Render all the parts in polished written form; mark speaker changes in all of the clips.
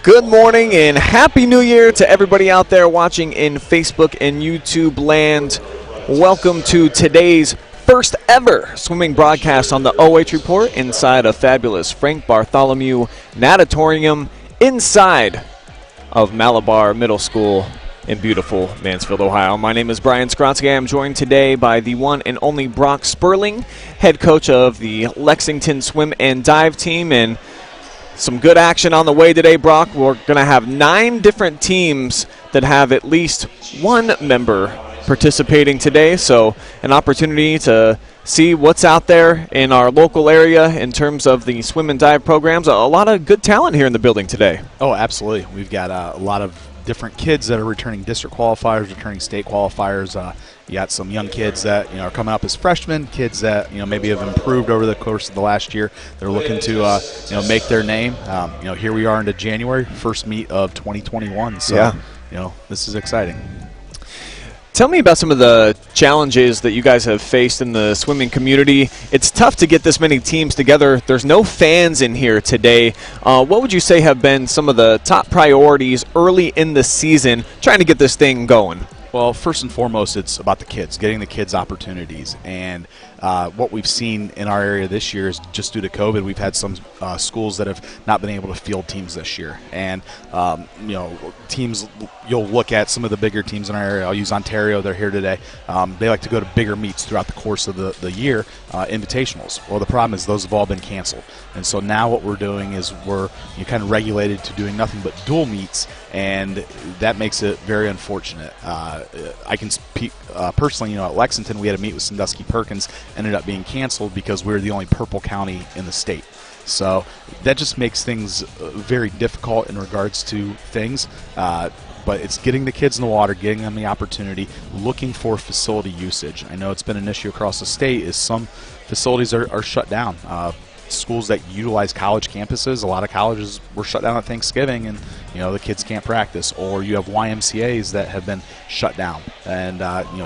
Speaker 1: Good morning and Happy New Year to everybody out there watching in Facebook and YouTube land. Welcome to today's first ever swimming broadcast on the OH Report inside a fabulous Frank Bartholomew Natatorium inside of Malabar Middle School in beautiful Mansfield, Ohio. My name is Brian Skowronski. I am joined today by the one and only Brock Spurling, head coach of the Lexington swim and dive team, and some good action on the way today, Brock. We're going to have 9 different teams that have at least one member participating today, so an opportunity to see what's out there in our local area in terms of the swim and dive programs. A lot of good talent here in the building today.
Speaker 2: Oh, absolutely. We've got a lot of different kids that are returning district qualifiers, returning state qualifiers. You got some young kids that are coming up as freshmen, kids that maybe have improved over the course of the last year. They're looking to make their name. Here we are into January, first meet of 2021. So yeah. This is exciting.
Speaker 1: Tell me about some of the challenges that you guys have faced in the swimming community. It's tough to get this many teams together. There's no fans in here today. What would you say have been some of the top priorities early in the season trying to get this thing going?
Speaker 2: Well, first and foremost, it's about the kids, getting the kids opportunities. And what we've seen in our area this year is just due to COVID, we've had some schools that have not been able to field teams this year. And, teams, you'll look at some of the bigger teams in our area. I'll use Ontario. They're here today. They like to go to bigger meets throughout the course of the year, invitationals. Well, the problem is those have all been canceled. And so now what we're doing is we're kind of regulated to doing nothing but dual meets, and that makes it very unfortunate. I can speak personally, at Lexington, we had a meet with Sandusky Perkins, ended up being canceled because we were the only purple county in the state. So that just makes things very difficult in regards to things. But it's getting the kids in the water, getting them the opportunity, looking for facility usage. I know it's been an issue across the state is some facilities are shut down. Schools that utilize college campuses, a lot of colleges were shut down at Thanksgiving, and the kids can't practice. Or you have YMCAs that have been shut down, and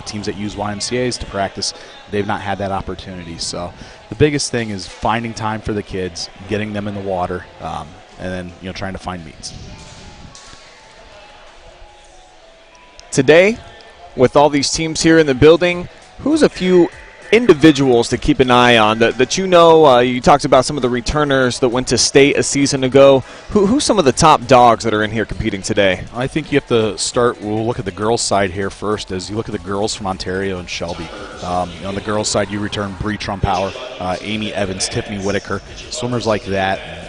Speaker 2: teams that use YMCAs to practice, they've not had that opportunity. So the biggest thing is finding time for the kids, getting them in the water, and then trying to find meets.
Speaker 1: Today, with all these teams here in the building, who's a few individuals to keep an eye on that you talked about some of the returners that went to state a season ago. Who's some of the top dogs that are in here competing today?
Speaker 2: I think you have to start, we'll look at the girls side here first, as you look at the girls from Ontario and Shelby. On the girls side, you return Bree Trumpower, Amy Evans, Tiffany Whitaker, swimmers like that.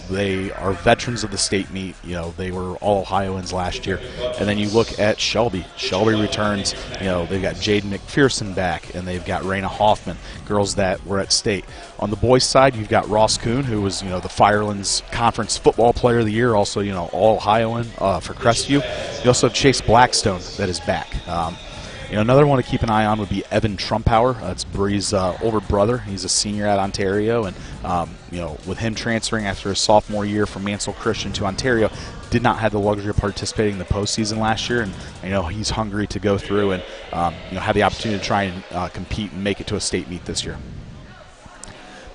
Speaker 2: They are veterans of the state meet. They were all Ohioans last year. And then you look at Shelby. Shelby returns, they've got Jaden McPherson back, and they've got Raina Hoffman, girls that were at state. On the boys' side, you've got Ross Kuhn, who was, the Firelands Conference Football Player of the Year, also, all Ohioan for Crestview. You also have Chase Blackstone that is back. Another one to keep an eye on would be Evan Trumpower. It's Bree's older brother. He's a senior at Ontario, and with him transferring after his sophomore year from Mansfield Christian to Ontario, did not have the luxury of participating in the postseason last year, and he's hungry to go through and have the opportunity to try and compete and make it to a state meet this year.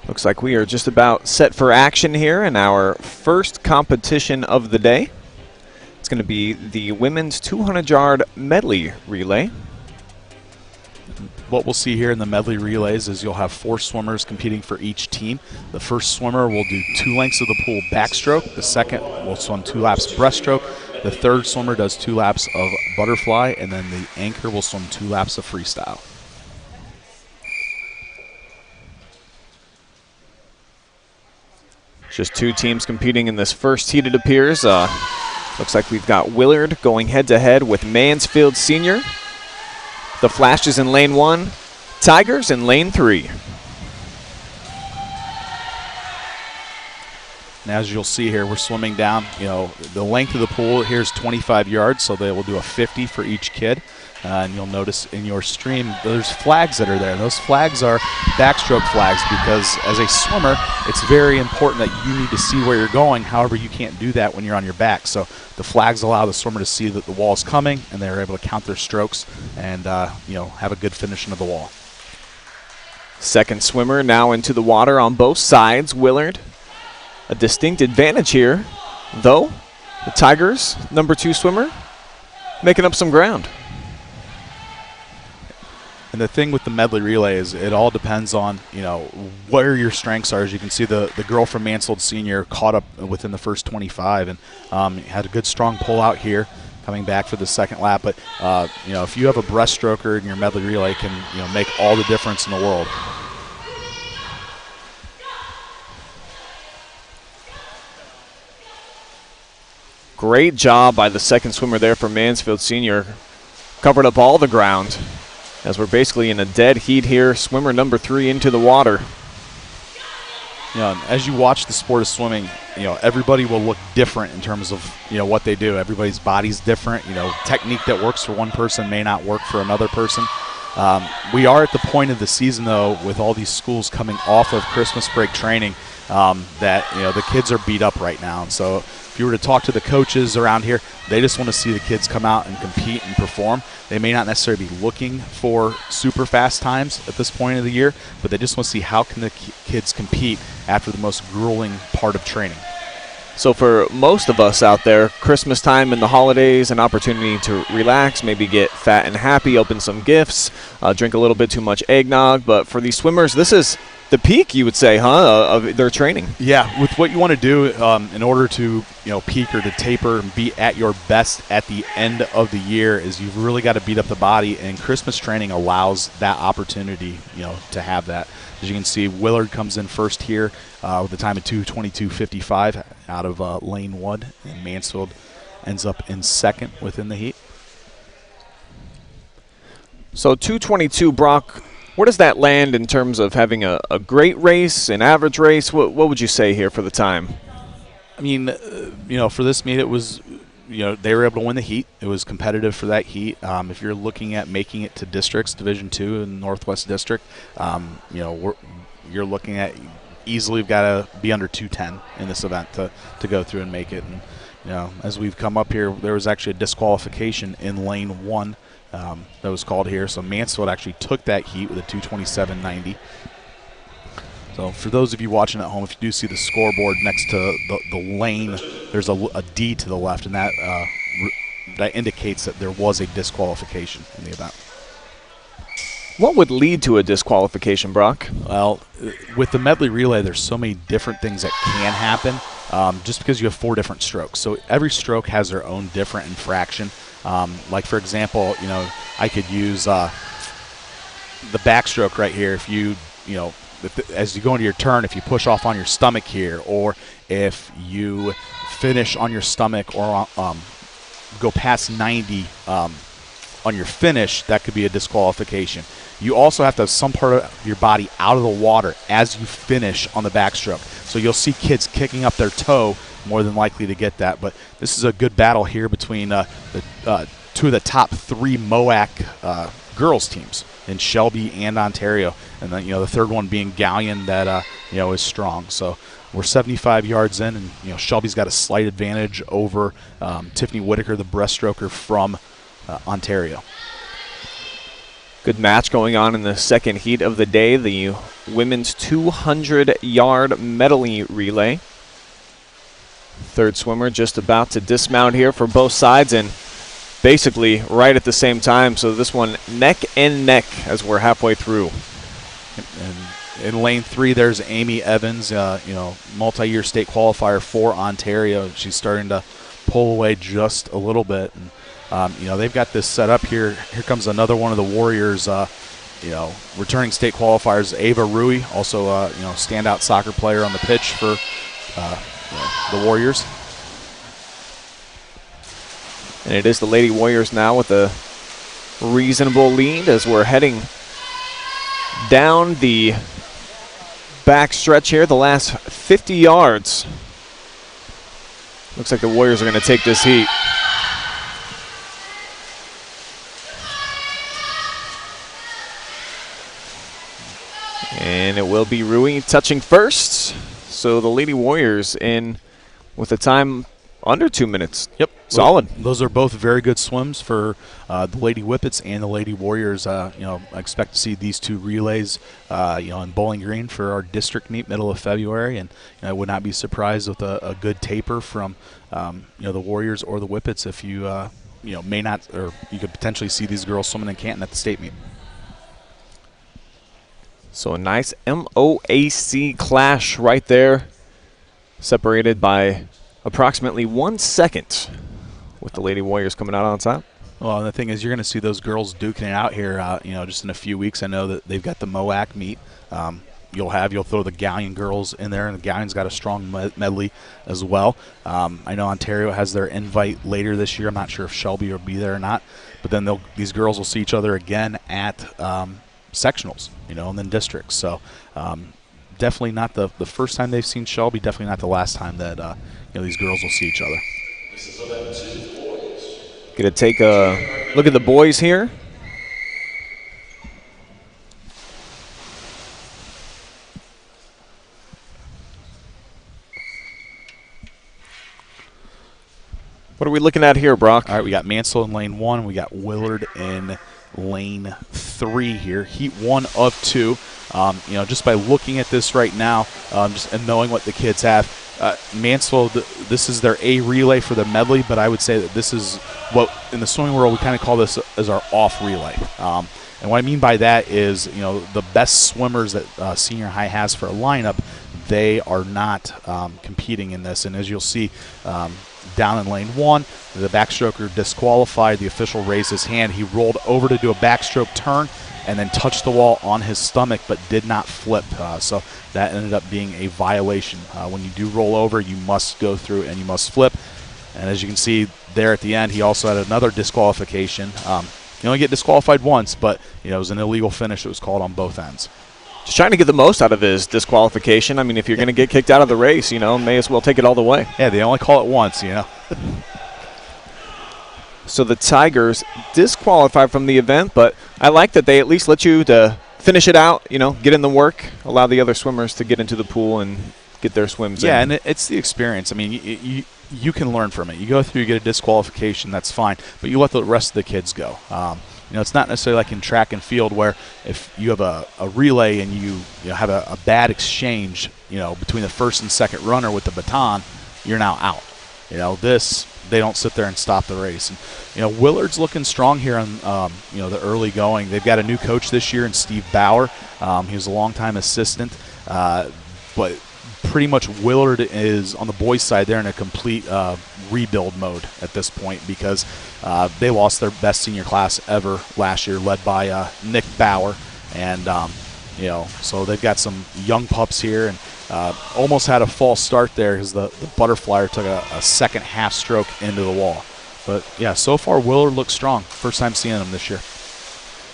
Speaker 1: Looks like we are just about set for action here in our first competition of the day. It's going to be the women's 200-yard medley relay.
Speaker 2: What we'll see here in the medley relays is you'll have 4 swimmers competing for each team. The first swimmer will do 2 lengths of the pool backstroke. The second will swim 2 laps breaststroke. The third swimmer does 2 laps of butterfly, and then the anchor will swim 2 laps of freestyle.
Speaker 1: Just 2 teams competing in this first heat, it appears. Looks like we've got Willard going head-to-head with Mansfield Senior. The Flashes in lane 1, Tigers in lane 3.
Speaker 2: And as you'll see here, we're swimming down. The length of the pool here is 25 yards, so they will do a 50 for each kid. And you'll notice in your stream there's flags that are there. Those flags are backstroke flags because as a swimmer, it's very important that you need to see where you're going. However, you can't do that when you're on your back. So the flags allow the swimmer to see that the wall is coming, and they're able to count their strokes and have a good finish into the wall.
Speaker 1: Second swimmer now into the water on both sides. Willard, a distinct advantage here, though. The Tigers, number 2 swimmer, making up some ground.
Speaker 2: And the thing with the medley relay is it all depends on, where your strengths are. As you can see, the girl from Mansfield Senior caught up within the first 25 and had a good strong pull out here coming back for the second lap. But, if you have a breaststroker in your medley relay, it can, make all the difference in the world.
Speaker 1: Great job by the second swimmer there for Mansfield Senior. Covered up all the ground as we're basically in a dead heat here. Swimmer number 3 into the water.
Speaker 2: As you watch the sport of swimming, everybody will look different in terms of, what they do. Everybody's body's different. Technique that works for one person may not work for another person. We are at the point of the season, though, with all these schools coming off of Christmas break training, that, the kids are beat up right now. And so if you were to talk to the coaches around here, they just want to see the kids come out and compete and perform. They may not necessarily be looking for super fast times at this point of the year, but they just want to see how can the kids compete after the most grueling part of training.
Speaker 1: So for most of us out there, Christmas time and the holidays, an opportunity to relax, maybe get fat and happy, open some gifts, drink a little bit too much eggnog. But for these swimmers, this is the peak, you would say, of their training.
Speaker 2: Yeah, with what you want to do in order to peak or to taper and be at your best at the end of the year is you've really got to beat up the body, and Christmas training allows that opportunity to have that. As you can see, Willard comes in first here with a time of 2:22.55 out of lane 1, and Mansfield ends up in second within the heat.
Speaker 1: So 2:22, Brock. Where does that land in terms of having a great race, an average race? What would you say here for the time?
Speaker 2: I mean, for this meet, it was, they were able to win the heat. It was competitive for that heat. If you're looking at making it to districts, Division II in Northwest District, you're looking at easily got to be under 2:10 in this event to go through and make it. And, as we've come up here, there was actually a disqualification in lane 1. That was called here. So Mansfield actually took that heat with a 2:27.90. So for those of you watching at home, if you do see the scoreboard next to the lane, there's a D to the left, and that indicates that there was a disqualification in the event.
Speaker 1: What would lead to a disqualification, Brock?
Speaker 2: Well, with the medley relay, there's so many different things that can happen just because you have 4 different strokes. So every stroke has their own different infraction. Like, for example, I could use the backstroke right here. If as you go into your turn, if you push off on your stomach here, or if you finish on your stomach or go past 90 on your finish, that could be a disqualification. You also have to have some part of your body out of the water as you finish on the backstroke. So you'll see kids kicking up their toe, more than likely to get that. But this is a good battle here between the 2 of the top 3 MOAC girls teams in Shelby and Ontario, and then the third one being Galion that is strong. So we're 75 yards in, and Shelby's got a slight advantage over Tiffany Whitaker, the breaststroker from Ontario.
Speaker 1: Good match going on in the second heat of the day, the women's 200-yard medley relay. Third swimmer just about to dismount here for both sides, and basically right at the same time. So this one neck and neck as we're halfway through.
Speaker 2: And in lane 3, there's Amy Evans, multi-year state qualifier for Ontario. She's starting to pull away just a little bit. And, they've got this set up here. Here comes another one of the Warriors, returning state qualifiers, Ava Rui, also standout soccer player on the pitch for the Warriors.
Speaker 1: And it is the Lady Warriors now with a reasonable lead as we're heading down the back stretch here, the last 50 yards. Looks like the Warriors are going to take this heat. And it will be Rui touching first. So the Lady Warriors in with a time Under 2 minutes.
Speaker 2: Yep.
Speaker 1: Solid.
Speaker 2: Those are both very good swims for the Lady Whippets and the Lady Warriors. I expect to see these two relays, in Bowling Green for our district meet middle of February, and I would not be surprised with a good taper from the Warriors or the Whippets if you may not, or you could potentially see these girls swimming in Canton at the state meet.
Speaker 1: So a nice MOAC clash right there, separated by approximately 1 second, with the Lady Warriors coming out on top.
Speaker 2: Well, the thing is, you're going to see those girls duking it out here, just in a few weeks. I know that they've got the MOAC meet. You'll throw the Galion girls in there, and the Galion's got a strong medley as well. I know Ontario has their invite later this year. I'm not sure if Shelby will be there or not, but then these girls will see each other again at sectionals, and then districts. So definitely not the first time they've seen Shelby, definitely not the last time that these girls will see each other.
Speaker 1: Going to take a look at the boys here. What are we looking at here, Brock?
Speaker 2: All right, we got Mansfield in lane 1. We got Willard in lane 3 here. Heat 1 of 2. Just by looking at this right now, and knowing what the kids have, Mansfield, this is their A relay for the medley, but I would say that this is what, in the swimming world, we kind of call this as our off relay. And what I mean by that is, the best swimmers that senior high has for a lineup, they are not competing in this. And as you'll see down in lane 1, the backstroker disqualified. The official raised his hand. He rolled over to do a backstroke turn and then touched the wall on his stomach but did not flip. So that ended up being a violation. When you do roll over, you must go through and you must flip. And as you can see there at the end, he also had another disqualification. You only get disqualified once, but it was an illegal finish that was called on both ends.
Speaker 1: Just trying to get the most out of his disqualification. I mean, if you're going to get kicked out of the race, may as well take it all the way.
Speaker 2: Yeah, they only call it once,
Speaker 1: So the Tigers disqualified from the event, but I like that they at least let you to finish it out, get in the work, allow the other swimmers to get into the pool and get their swims in.
Speaker 2: Yeah, and it's the experience. I mean, you can learn from it. You go through, you get a disqualification, that's fine, but you let the rest of the kids go. It's not necessarily like in track and field where if you have a relay and you have a bad exchange, between the first and second runner with the baton, you're now out. This, they don't sit there and stop the race. And Willard's looking strong here on the early going. They've got a new coach this year in Steve Bauer. He was a longtime assistant, but pretty much Willard is on the boys' side. They're in a complete rebuild mode at this point because they lost their best senior class ever last year, led by Nick Bauer, and so they've got some young pups here, and almost had a false start there because the butterflyer took a second half stroke into the wall. But yeah, so far Willard looks strong. First time seeing them this year.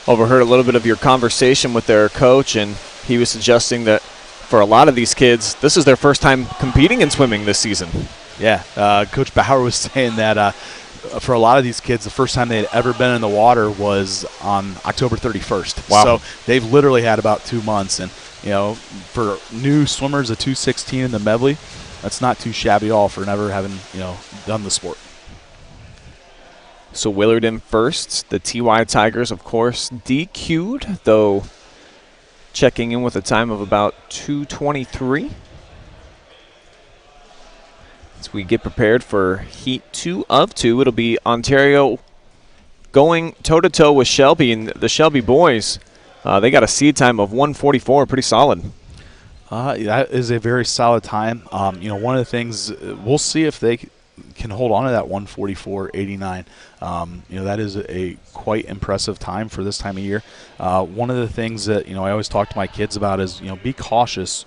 Speaker 1: Overheard a little bit of your conversation with their coach, and he was suggesting that for a lot of these kids, this is their first time competing in swimming this season.
Speaker 2: Yeah, Coach Bauer was saying that for a lot of these kids, the first time they had ever been in the water was on October 31st.
Speaker 1: Wow.
Speaker 2: So they've literally had about 2 months. And, for new swimmers, a 2:16 in the medley, that's not too shabby at all for never having, done the sport.
Speaker 1: So Willard in first. The TY Tigers, of course, DQ'd, though checking in with a time of about 2:23. As we get prepared for Heat 2 of 2, it'll be Ontario going toe-to-toe with Shelby, and the Shelby boys, they got a seed time of 1:44, pretty solid.
Speaker 2: That is a very solid time. One of the things, we'll see if they can hold on to that 1:44.89. That is a quite impressive time for this time of year. One of the things that, I always talk to my kids about is, be cautious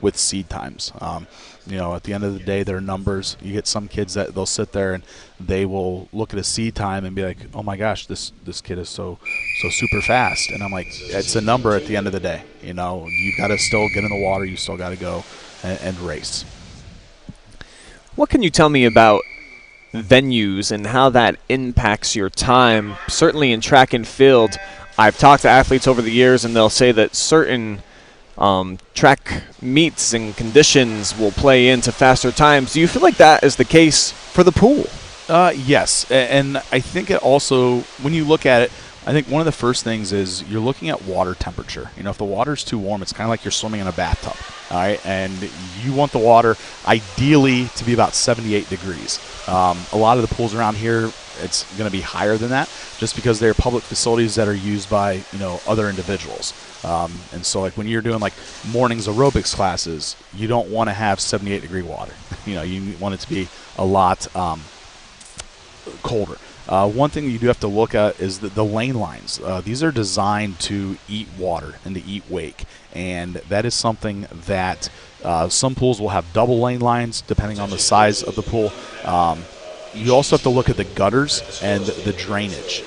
Speaker 2: with seed times. At the end of the day, they're numbers. You get some kids that they'll sit there and they will look at a seed time and be like, oh my gosh, this kid is so super fast. And I'm like, it's a number at the end of the day. You've got to still get in the water. You still got to go and race.
Speaker 1: What can you tell me about venues and how that impacts your time? Certainly in track and field, I've talked to athletes over the years, and they'll say that certain track meets and conditions will play into faster times. Do you feel like that is the case for the pool?
Speaker 2: Yes, and I think it also, when you look at it, I think one of the first things is you're looking at water temperature. You know, if the water's too warm, it's kind of like you're swimming in a bathtub, all right? And you want the water ideally to be about 78 degrees. A lot of the pools around here, it's going to be higher than that just because they're public facilities that are used by, you know, other individuals. And so, like, when you're doing, like, mornings aerobics classes, you don't want to have 78-degree water. You know, you want it to be a lot colder. One thing you do have to look at is the lane lines. These are designed to eat water and to eat wake, and that is something that some pools will have double lane lines depending on the size of the pool. You also have to look at the gutters and the drainage,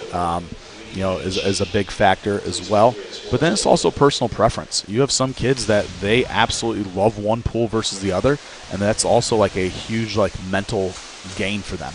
Speaker 2: you know, is a big factor as well. But then it's also personal preference. You have some kids that they absolutely love one pool versus the other, and that's also like a huge, like, mental gain for them.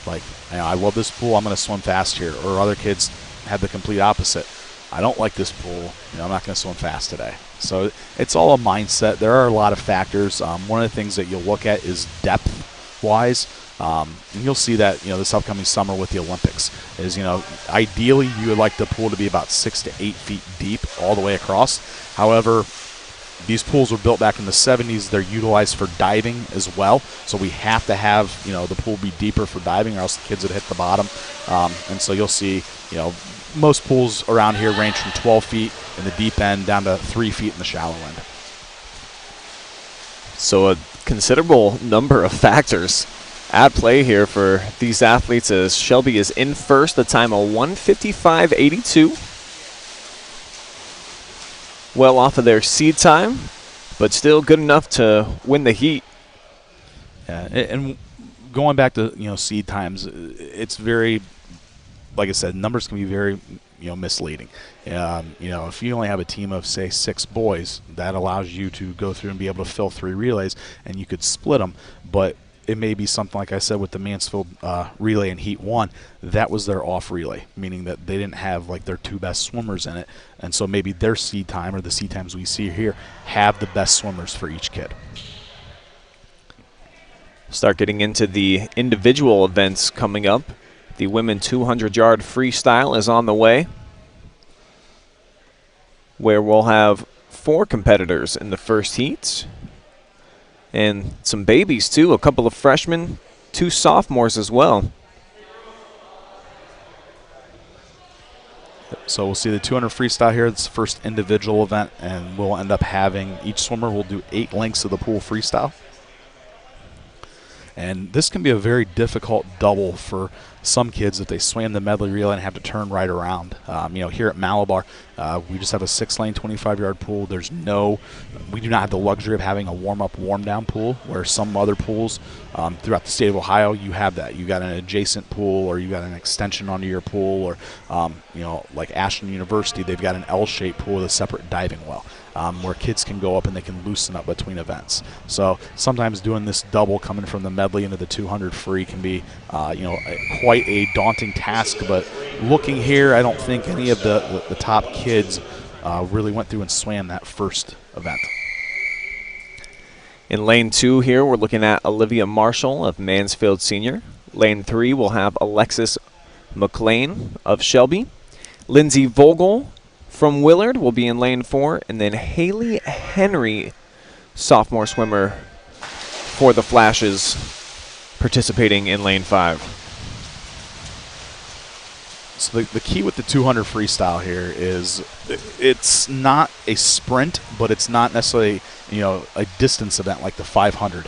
Speaker 2: Like, you know, I love this pool, I'm going to swim fast here. Or other kids have the complete opposite. I don't like this pool, you know, I'm not going to swim fast today. So it's all a mindset. There are a lot of factors. One of the things that you'll look at is depth-wise. And you'll see that, you know, this upcoming summer with the Olympics is, you know, ideally you would like the pool to be about 6 to 8 feet deep all the way across. However, these pools were built back in the 70s. They're utilized for diving as well. So we have to have, you know, the pool be deeper for diving or else the kids would hit the bottom. And so you'll see, you know, most pools around here range from 12 feet in the deep end down to 3 feet in the shallow end. So
Speaker 1: a considerable number of factors at play here for these athletes as Shelby is in first, a time of 1:55.82. Well off of their seed time, but still good enough to win the heat.
Speaker 2: Yeah, and going back to, you know, seed times, it's very, like I said, numbers can be very, you know, misleading. You know, if you only have a team of, say, 6 boys, that allows you to go through and be able to fill 3 relays, and you could split them. But it may be something like I said with the Mansfield relay in Heat 1, that was their off relay, meaning that they didn't have like their 2 best swimmers in it. And so maybe their seed time or the seed times we see here have the best swimmers for each kid.
Speaker 1: Start getting into the individual events coming up. The women 200-yard freestyle is on the way, where we'll have 4 competitors in the first heat. And some babies, too. A couple of freshmen, 2 sophomores as well.
Speaker 2: So we'll see the 200 freestyle here. It's the first individual event, and we'll end up having each swimmer will do 8 lengths of the pool freestyle. And this can be a very difficult double for some kids if they swam the medley relay and have to turn right around. You know, here at Malabar, we just have a 6-lane, 25-yard pool. We do not have the luxury of having a warm-up, warm-down pool, where some other pools throughout the state of Ohio, you have that. You got an adjacent pool, or you got an extension onto your pool, or you know, like Ashland University, they've got an L-shaped pool with a separate diving well. Where kids can go up and they can loosen up between events. So sometimes doing this double coming from the medley into the 200 free can be, you know, quite a daunting task. But looking here, I don't think any of the top kids really went through and swam that first event.
Speaker 1: In lane 2 here, we're looking at Olivia Marshall of Mansfield Senior. Lane 3 will have Alexis McLean of Shelby. Lindsay Vogel from Willard will be in lane 4, and then Haley Henry, sophomore swimmer for the Flashes, participating in lane 5.
Speaker 2: So the key with the 200 freestyle here is it's not a sprint, but it's not necessarily, you know, a distance event like the 500,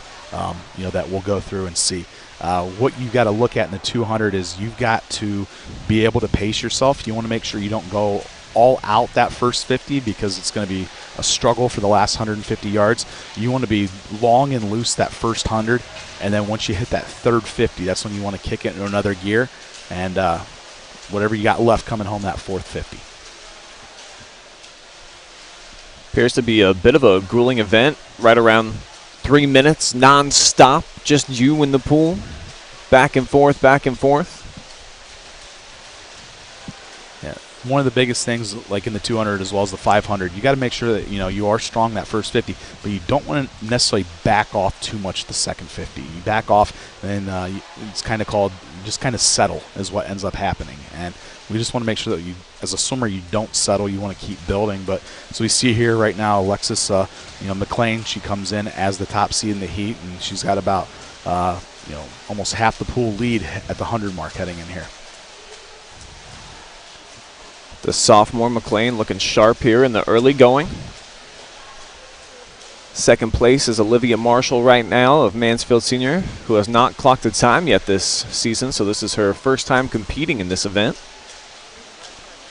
Speaker 2: you know, that we'll go through and see. What you got to look at in the 200 is you've got to be able to pace yourself. You want to make sure you don't go all out that first 50 because it's going to be a struggle for the last 150 yards. You want to be long and loose that first 100, and then once you hit that third 50, that's when you want to kick it into another gear, and whatever you got left coming home that fourth 50.
Speaker 1: Appears to be a bit of a grueling event, right around 3 minutes non-stop, just you in the pool, back and forth, back and forth.
Speaker 2: Yeah. one of the biggest things, like in the 200 as well as the 500, you got to make sure that you are strong that first 50, but you don't want to necessarily back off too much the second 50. You back off, and it's kind of called just kind of settle is what ends up happening. And we just want to make sure that you, as a swimmer, you don't settle. You want to keep building. But so we see here right now, Alexis, McLean, she comes in as the top seed in the heat, and she's got about almost half the pool lead at the 100 mark heading in here.
Speaker 1: The sophomore McLean looking sharp here in the early going. Second place is Olivia Marshall right now of Mansfield Senior, who has not clocked a time yet this season, so this is her first time competing in this event.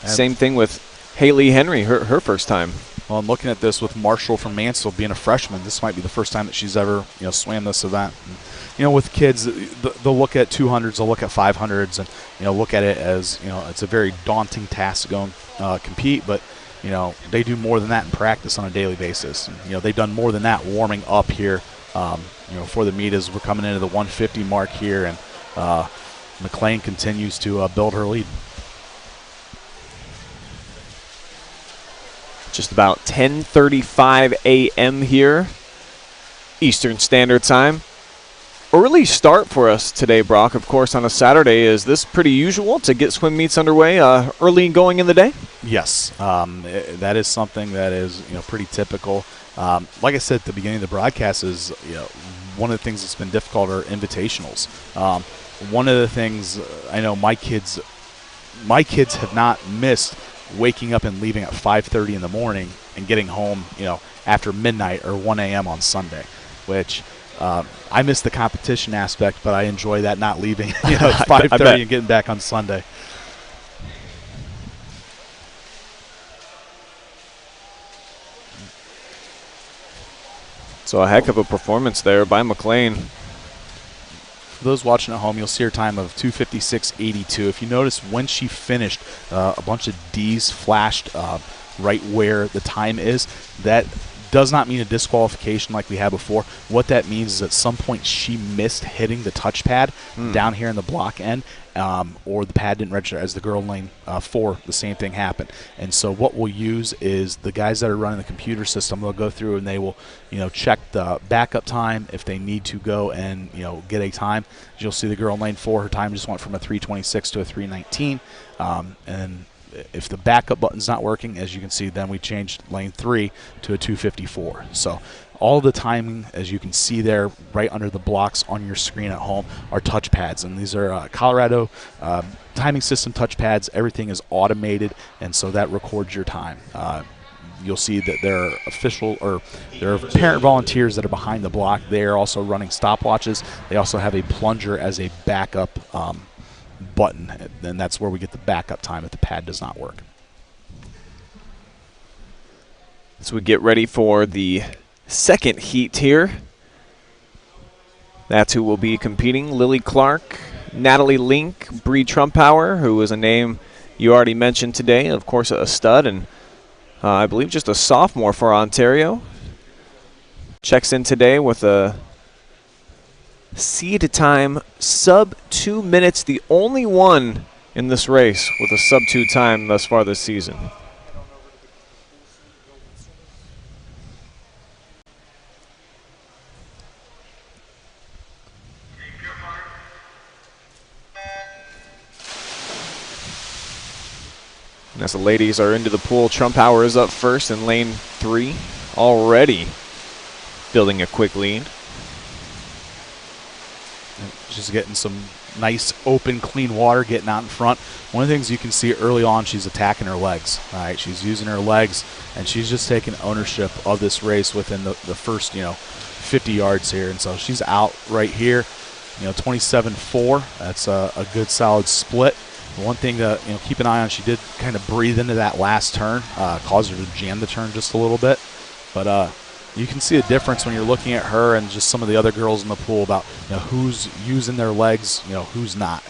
Speaker 1: And same thing with Haley Henry, her first time.
Speaker 2: Well, I'm looking at this with Marshall from Mansfield being a freshman. This might be the first time that she's ever swam this event. And, with kids, they'll look at 200s, they'll look at 500s, and look at it as it's a very daunting task to go and compete. But they do more than that in practice on a daily basis. And, they've done more than that warming up here. For the meet as we're coming into the 150 mark here, and McLean continues to build her lead.
Speaker 1: Just about 10:35 a.m. here, Eastern Standard Time. Early start for us today, Brock. Of course, on a Saturday, is this pretty usual to get swim meets underway early going in the day?
Speaker 2: Yes, that is something that is pretty typical. Like I said at the beginning of the broadcast, is one of the things that's been difficult are invitationals. One of the things I know my kids have not missed waking up and leaving at 5:30 in the morning and getting home after midnight or 1 a.m. on Sunday, which I miss the competition aspect, but I enjoy that not leaving at 5:30 and getting back on Sunday.
Speaker 1: So a heck of a performance there by McLean.
Speaker 2: For those watching at home, you'll see her time of 2:56.82. If you notice, when she finished, a bunch of D's flashed right where the time is. That does not mean a disqualification like we had before. What that means is at some point she missed hitting the touchpad down here in the block end, or the pad didn't register. As the girl in lane 4, the same thing happened. And so what we'll use is the guys that are running the computer system, they'll go through and they will check the backup time if they need to go and get a time. As you'll see, the girl in lane 4, her time just went from a 3:26 to a 3:19, and if the backup button's not working, as you can see, then we changed lane 3 to a 2:54. So all the timing, as you can see there right under the blocks on your screen at home, are touchpads. And these are Colorado timing system touchpads. Everything is automated, and so that records your time. You'll see that there are official, or there are parent volunteers that are behind the block. They are also running stopwatches. They also have a plunger as a backup button, and that's where we get the backup time if the pad does not work.
Speaker 1: As we get ready for the second heat here, that's who will be competing. Lily Clark, Natalie Link, Bree Trumpauer, who is a name you already mentioned today, of course a stud, and I believe just a sophomore for Ontario. Checks in today with a seed time sub 2 minutes, the only one in this race with a sub 2 time thus far this season. And as the ladies are into the pool, Trumpauer is up first in lane 3, already building a quick lead.
Speaker 2: She's getting some nice, open, clean water, getting out in front. One of the things you can see early on, she's attacking her legs. All right, she's using her legs, and she's just taking ownership of this race within the first, 50 yards here. And so she's out right here, 27-4. That's a good, solid split. One thing to keep an eye on, she did kind of breathe into that last turn, caused her to jam the turn just a little bit. But you can see a difference when you're looking at her and just some of the other girls in the pool about who's using their legs, who's not.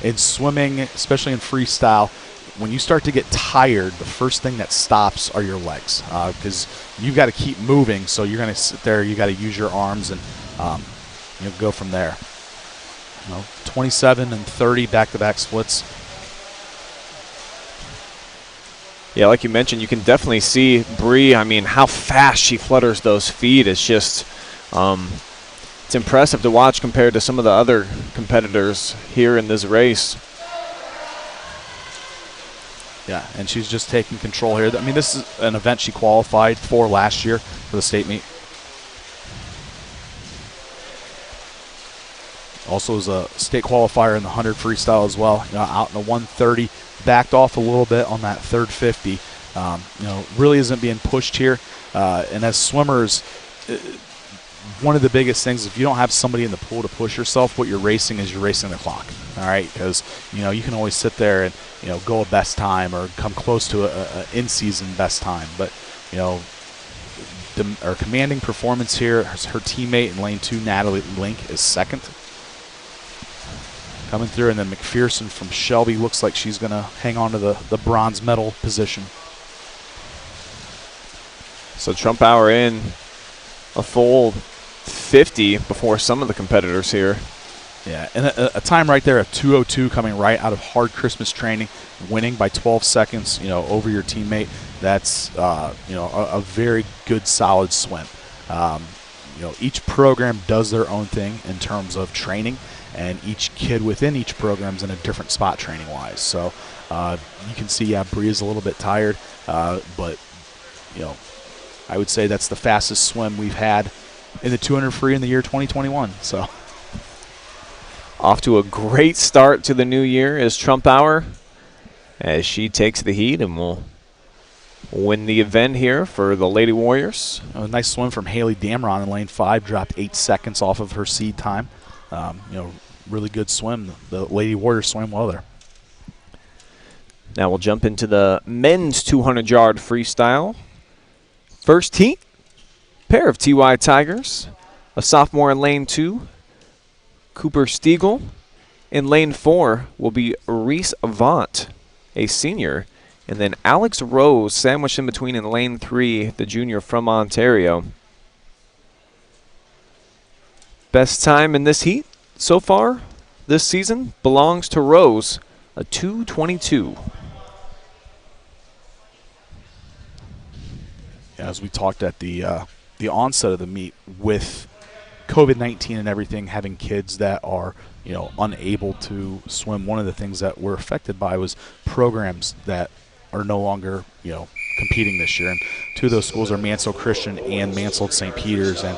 Speaker 2: In swimming, especially in freestyle, when you start to get tired, the first thing that stops are your legs, because you've got to keep moving. So you're going to sit there, you got to use your arms and go from there. 27 and 30 back-to-back splits.
Speaker 1: Yeah, like you mentioned, you can definitely see Bree. I mean, how fast she flutters those feet. It's just, it's impressive to watch compared to some of the other competitors here in this race.
Speaker 2: Yeah, and she's just taking control here. I mean, this is an event she qualified for last year for the state meet. Also is a state qualifier in the 100 freestyle as well. Out in the 130, backed off a little bit on that third 50. Really isn't being pushed here. And as swimmers, one of the biggest things, if you don't have somebody in the pool to push yourself, what you're racing is you're racing the clock. All right, because you can always sit there and go a best time or come close to a in-season best time, but our commanding performance here. Her teammate in lane 2, Natalie Link, is second. Coming through, and then McPherson from Shelby looks like she's going to hang on to the bronze medal position.
Speaker 1: So Trumpauer in a full 50 before some of the competitors here.
Speaker 2: Yeah, and a time right there of 2:02 coming right out of hard Christmas training, winning by 12 seconds, over your teammate. That's, a very good, solid swim. Each program does their own thing in terms of training, and each kid within each program is in a different spot training-wise. So you can see, Bree is a little bit tired, but, I would say that's the fastest swim we've had in the 200 free in the year 2021. So
Speaker 1: off to a great start to the new year is Trumpauer as she takes the heat and will win the event here for the Lady Warriors.
Speaker 2: A nice swim from Haley Damron in lane 5, dropped 8 seconds off of her seed time. Really good swim. The Lady Warriors swam well there.
Speaker 1: Now we'll jump into the men's 200-yard freestyle. First heat, pair of TY Tigers, a sophomore in lane 2, Cooper Stiegel. In lane 4 will be Reese Avant, a senior, and then Alex Rose sandwiched in between in lane 3, the junior from Ontario. Best time in this heat so far this season belongs to Rose, a 2:22.
Speaker 2: As we talked at the onset of the meet, with COVID-19 and everything, having kids that are unable to swim, one of the things that we're affected by was programs that are no longer competing this year, and 2 of those schools are Mansfield Christian and Mansfield St. Peter's, and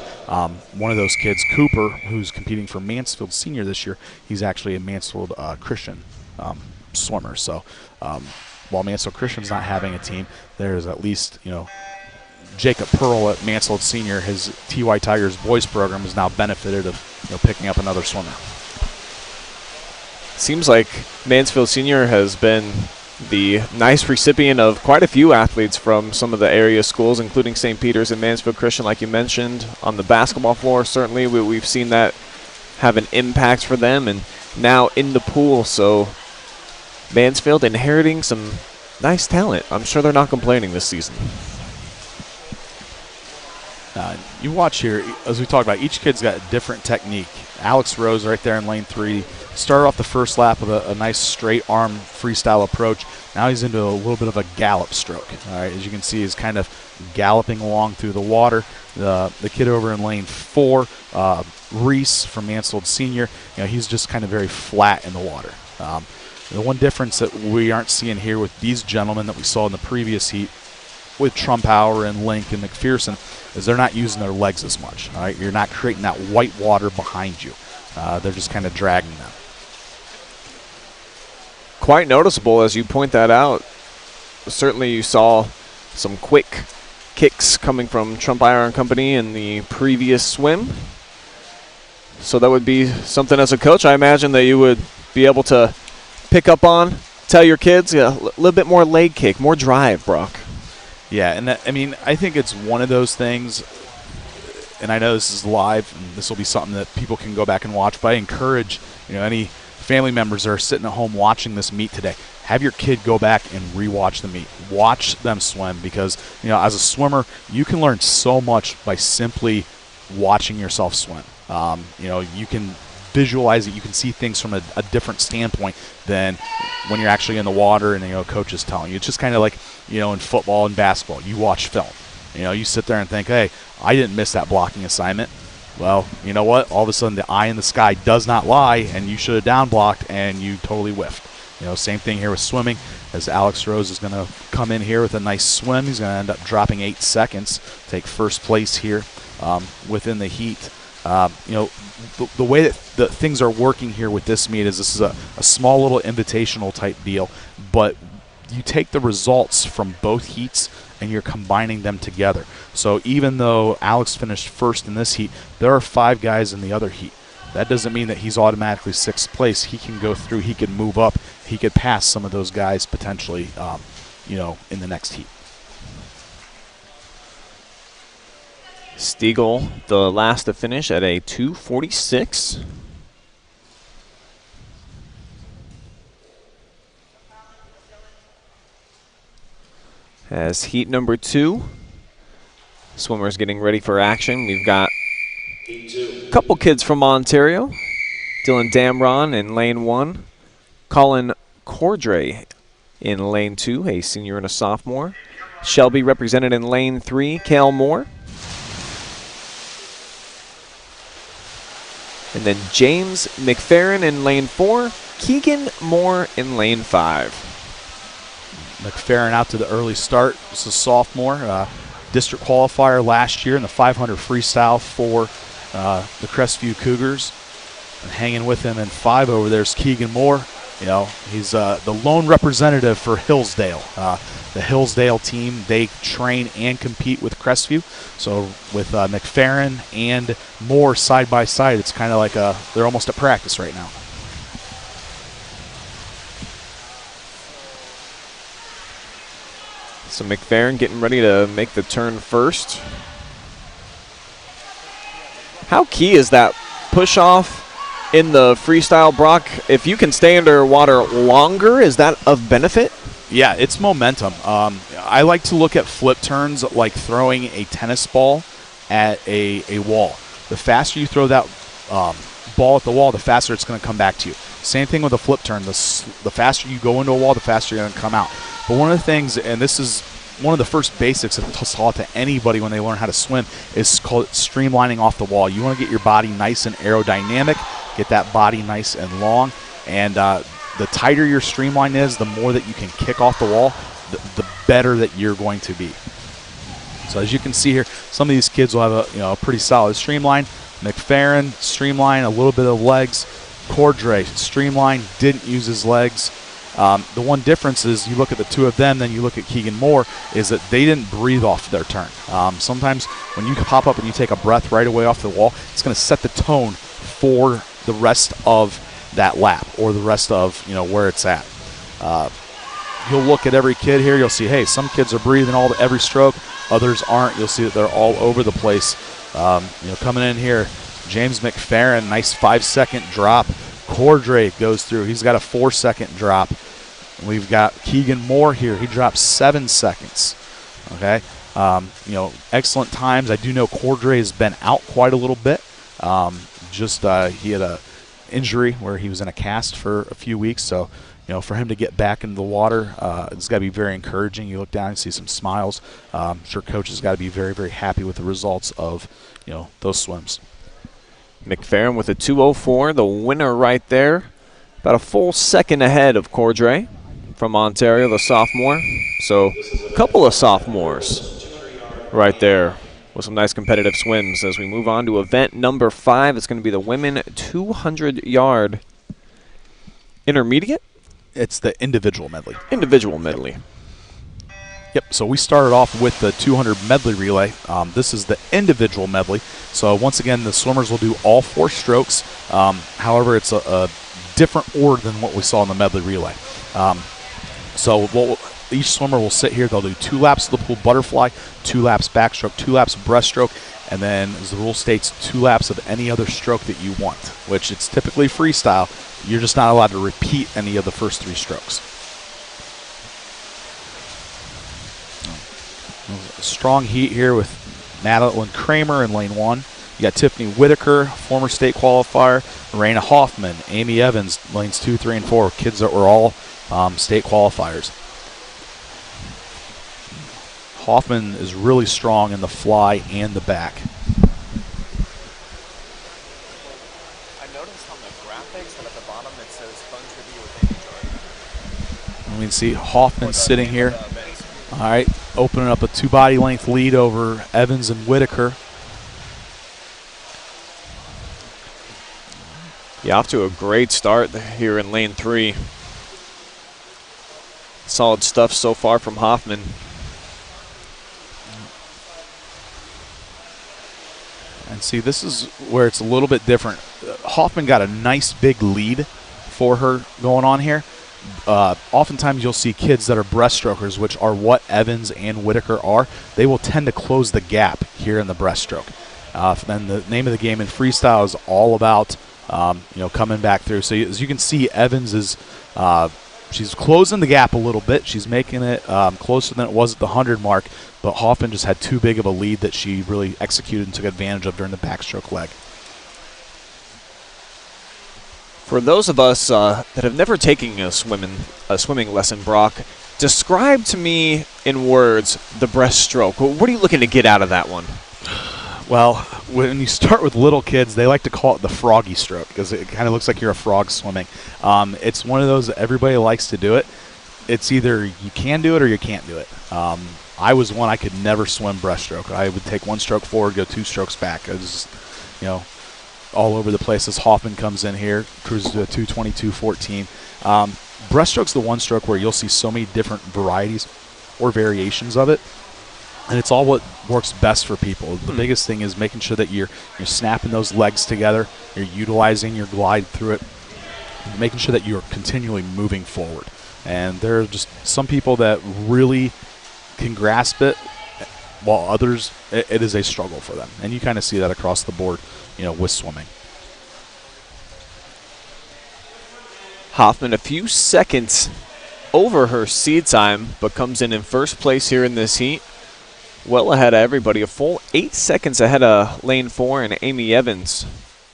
Speaker 2: one of those kids, Cooper, who's competing for Mansfield Senior this year, he's actually a Mansfield Christian swimmer. So while Mansfield Christian's not having a team, there's at least Jacob Pearl at Mansfield Senior, his TY Tigers boys program, has now benefited of picking up another swimmer.
Speaker 1: Seems like Mansfield Senior has been the nice recipient of quite a few athletes from some of the area schools, including St. Peter's and Mansfield Christian, like you mentioned. On the basketball floor, certainly we've seen that have an impact for them, and now in the pool. So Mansfield inheriting some nice talent. I'm sure they're not complaining this season.
Speaker 2: You watch here, as we talked about, each kid's got a different technique. Alex Rose right there in lane 3 started off the first lap with a nice straight arm freestyle approach. Now he's into a little bit of a gallop stroke. All right, as you can see, he's kind of galloping along through the water. The kid over in lane 4, Reese from Mansfield Senior, he's just kind of very flat in the water. The one difference that we aren't seeing here with these gentlemen that we saw in the previous heat with Trumpauer and Link and McPherson is they're not using their legs as much. All right, you're not creating that white water behind you. They're just kind of dragging them.
Speaker 1: Quite noticeable as you point that out. Certainly you saw some quick kicks coming from Trumpauer and company in the previous swim. So that would be something as a coach, I imagine, that you would be able to pick up on, tell your kids, a little bit more leg kick, more drive, Brock.
Speaker 2: Yeah, and I think it's one of those things, and I know this is live, and this will be something that people can go back and watch, but I encourage, any family members that are sitting at home watching this meet today, have your kid go back and rewatch the meet. Watch them swim, because, as a swimmer, you can learn so much by simply watching yourself swim. You can visualize it. You can see things from a different standpoint than when you're actually in the water and, coach is telling you. It's just kind of like, in football and basketball. You watch film. You sit there and think, hey, I didn't miss that blocking assignment. Well, you know what? All of a sudden the eye in the sky does not lie, and you should have down blocked, and you totally whiffed. Same thing here with swimming, as Alex Rose is going to come in here with a nice swim. He's going to end up dropping 8 seconds, take first place here within the heat. The way that the things are working here with this meet is this is a small little invitational type deal, but you take the results from both heats and you're combining them together. So even though Alex finished first in this heat, there are 5 guys in the other heat. That doesn't mean that he's automatically 6th place. He can go through, he can move up, he could pass some of those guys potentially, in the next heat.
Speaker 1: Stiegel, the last to finish at a 2:46. As heat number 2, swimmers getting ready for action. We've got a couple kids from Ontario. Dylan Damron in lane 1. Colin Cordray in lane 2, a senior and a sophomore. Shelby represented in lane 3, Kale Moore. And then James McFerrin in lane 4, Keegan Moore in lane 5.
Speaker 2: McFerrin out to the early start. This is a sophomore, district qualifier last year in the 500 freestyle for the Crestview Cougars. And hanging with him in 5 over there is Keegan Moore. He's the lone representative for Hillsdale. The Hillsdale team, they train and compete with Crestview. So with McFerrin and Moore side by side, it's kind of like they're almost at practice right now.
Speaker 1: So McFerrin getting ready to make the turn first. How key is that push off in the freestyle, Brock? If you can stay underwater longer, is that of benefit?
Speaker 2: Yeah, it's momentum. I like to look at flip turns like throwing a tennis ball at a wall. The faster you throw that ball at the wall, the faster it's going to come back to you. Same thing with a flip turn. The faster you go into a wall, the faster you're going to come out. But one of the things, and this is one of the first basics that's taught to anybody when they learn how to swim, is called streamlining off the wall. You want to get your body nice and aerodynamic, get that body nice and long, and the tighter your streamline is, the more that you can kick off the wall, the better that you're going to be. So as you can see here, some of these kids will have a pretty solid streamline. McFerrin, streamline, a little bit of legs. Cordray, streamline, didn't use his legs. The one difference is you look at the two of them, then you look at Keegan Moore, is that they didn't breathe off their turn. Sometimes when you pop up and you take a breath right away off the wall, it's going to set the tone for the rest of that lap or the rest of where it's at. You'll look at every kid here, you'll see, hey, some kids are breathing every stroke, others aren't. You'll see that they're all over the place. Coming in here, James McFerrin, nice 5-second drop. Cordray goes through. He's got a 4-second drop. We've got Keegan Moore here. He drops 7 seconds. Okay. Excellent times. I do know Cordray has been out quite a little bit. He had a injury where he was in a cast for a few weeks. So, for him to get back into the water, it's got to be very encouraging. You look down and see some smiles. I'm sure coach has got to be very, very happy with the results of, those swims.
Speaker 1: McFerrin with a 2:04, the winner right there. About a full second ahead of Cordray from Ontario, the sophomore. So a couple of sophomores right there with some nice competitive swims. As we move on to event number 5, it's going to be the women 200-yard intermediate.
Speaker 2: It's the individual medley.
Speaker 1: Individual medley.
Speaker 2: Yep, so we started off with the 200 medley relay. This is the individual medley. So once again, the swimmers will do all 4 strokes. However, it's a different order than what we saw in the medley relay. Each swimmer will sit here. They'll do 2 laps of the pool butterfly, 2 laps backstroke, 2 laps breaststroke, and then, as the rule states, 2 laps of any other stroke that you want, which it's typically freestyle. You're just not allowed to repeat any of the first 3 strokes. Strong heat here with Madeline Kramer in lane 1. got Tiffany Whitaker, former state qualifier, Raina Hoffman, Amy Evans, lanes 2, 3, and 4, kids that were all state qualifiers. Hoffman is really strong in the fly and the back.
Speaker 1: I noticed on the graphics that at the bottom it says fun trivia with Amy Jordan.
Speaker 2: We can see Hoffman sitting here. All right, opening up a 2 body length lead over Evans and Whitaker.
Speaker 1: Yeah, off to a great start here in lane 3. Solid stuff so far from Hoffman.
Speaker 2: And see, this is where it's a little bit different. Hoffman got a nice big lead for her going on here. Oftentimes you'll see kids that are breaststrokers, which are what Evans and Whitaker are. They will tend to close the gap here in the breaststroke. And the name of the game in freestyle is all about coming back through. So as you can see, Evans is she's closing the gap a little bit. She's making it closer than it was at the 100 mark. But Hoffman just had too big of a lead that she really executed and took advantage of during the backstroke leg.
Speaker 1: For those of us that have never taken a swimming lesson, Brock, describe to me in words the breaststroke. What are you looking to get out of that one?
Speaker 2: Well, when you start with little kids, they like to call it the froggy stroke because it kind of looks like you're a frog swimming. It's one of those that everybody likes to do it. It's either you can do it or you can't do it. I was one I could never swim breaststroke. I would take 1 stroke forward, go 2 strokes back. I was just, all over the place as Hoffman comes in here, cruises to a 2:22.14. Breaststroke's the one stroke where you'll see so many different varieties or variations of it, and it's all what works best for people. The biggest thing is making sure that you're snapping those legs together, you're utilizing your glide through it, making sure that you're continually moving forward. And there are just some people that really can grasp it, while others, it is a struggle for them. And you kind of see that across the board, with swimming.
Speaker 1: Hoffman a few seconds over her seed time, but comes in first place here in this heat. Well ahead of everybody, a full 8 seconds ahead of lane 4 and Amy Evans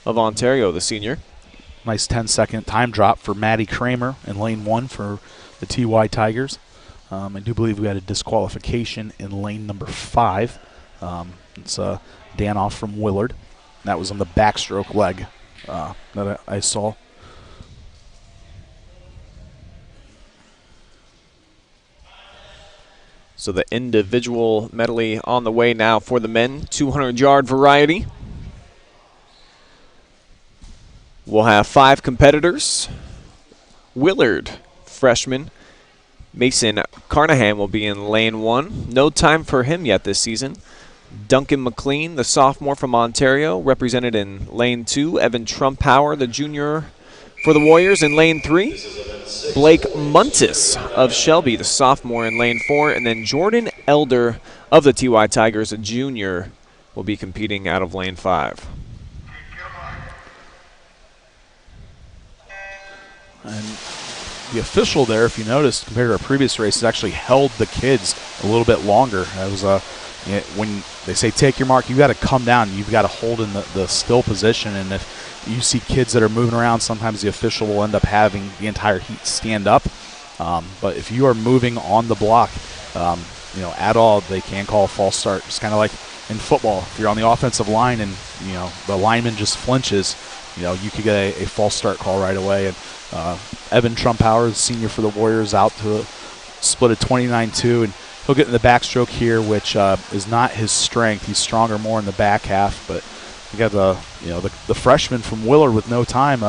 Speaker 1: of Ontario, the senior.
Speaker 2: Nice 10-second time drop for Maddie Kramer in lane 1 for the TY Tigers. I do believe we had a disqualification in lane number 5. It's Dan off from Willard. That was on the backstroke leg that I saw.
Speaker 1: So the individual medley on the way now for the men, 200-yard variety. We'll have 5 competitors. Willard, freshman. Mason Carnahan will be in lane 1. No time for him yet this season. Duncan McLean, the sophomore from Ontario, represented in lane 2. Evan Trumpower, the junior for the Warriors, in lane 3. Blake Muntis of Shelby, the sophomore, in lane 4. And then Jordan Elder of the TY Tigers, a junior, will be competing out of lane 5.
Speaker 2: And the official there, if you noticed, compared to our previous races, actually held the kids a little bit longer. That was when they say take your mark, you've got to come down. You've got to hold in the still position. And if you see kids that are moving around, sometimes the official will end up having the entire heat stand up. But if you are moving on the block, at all, they can call a false start. It's kind of like in football. If you're on the offensive line and, the lineman just flinches, you could get a false start call right away. And Evan Trumpower, the senior for the Warriors, out to a split of 29-2, and he'll get in the backstroke here, which is not his strength. He's stronger more in the back half, but we got the freshman from Willard with no time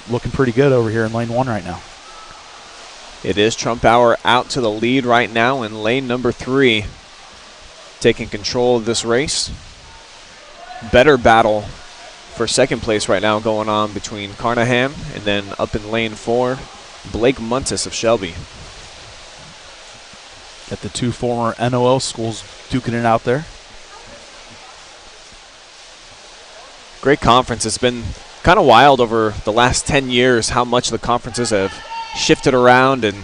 Speaker 2: looking pretty good over here in lane 1 right now.
Speaker 1: It is Trumpower out to the lead right now in lane number 3, taking control of this race. Better battle for second place right now going on between Carnahan and then up in lane 4, Blake Muntis of Shelby.
Speaker 2: Got the 2 former NOL schools duking it out there.
Speaker 1: Great conference. It's been kind of wild over the last 10 years how much the conferences have shifted around, and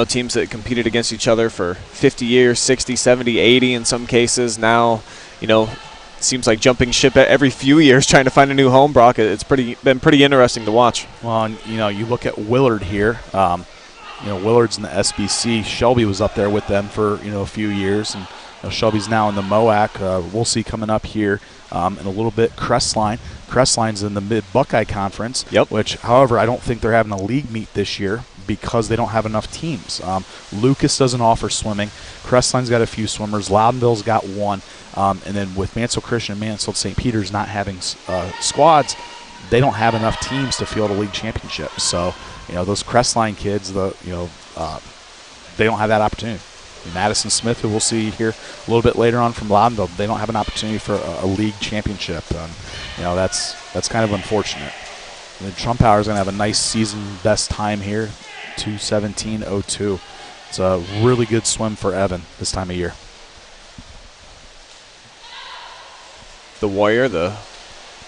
Speaker 1: teams that competed against each other for 50 years, 60, 70, 80 in some cases, now seems like jumping ship every few years trying to find a new home, Brock. It's been pretty interesting to watch.
Speaker 2: Well, and, you look at Willard here. Willard's in the SBC. Shelby was up there with them for, a few years. And Shelby's now in the MOAC. We'll see coming up here in a little bit Crestline. Crestline's in the Mid-Buckeye Conference, which, however, I don't think they're having a league meet this year because they don't have enough teams. Lucas doesn't offer swimming. Crestline's got a few swimmers. Loudonville's got one. And then with Mansfield Christian and Mansfield St. Peter's not having squads, they don't have enough teams to field a league championship. So, those Crestline kids, they don't have that opportunity. Madison Smith, who we'll see here a little bit later on from Loudonville, they don't have an opportunity for a league championship. That's kind of unfortunate. And then Trumpower's going to have a nice season best time here, 2:17.02. It's a really good swim for Evan this time of year.
Speaker 1: The Warrior, the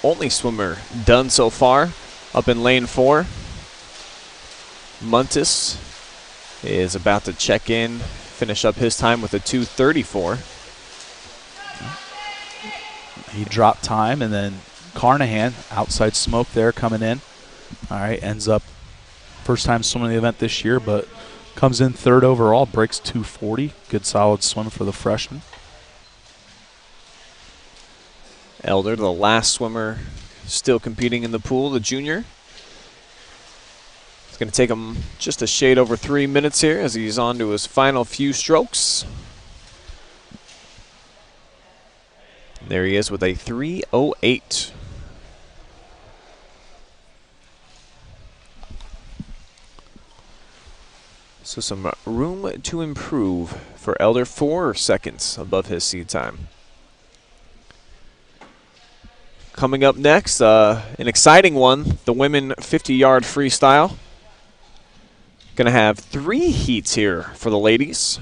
Speaker 1: only swimmer done so far, up in lane 4. Muntis is about to check in, finish up his time with a 2:34.
Speaker 2: He dropped time, and then Carnahan, outside smoke there coming in. All right, ends up first time swimming the event this year, but comes in third overall, breaks 2:40. Good solid swim for the freshman.
Speaker 1: Elder, the last swimmer still competing in the pool, the junior. It's going to take him just a shade over 3 minutes here as he's on to his final few strokes. There he is with a 3:08. So some room to improve for Elder, 4 seconds above his seed time. Coming up next, an exciting one, the women 50-yard freestyle. Going to have 3 heats here for the ladies.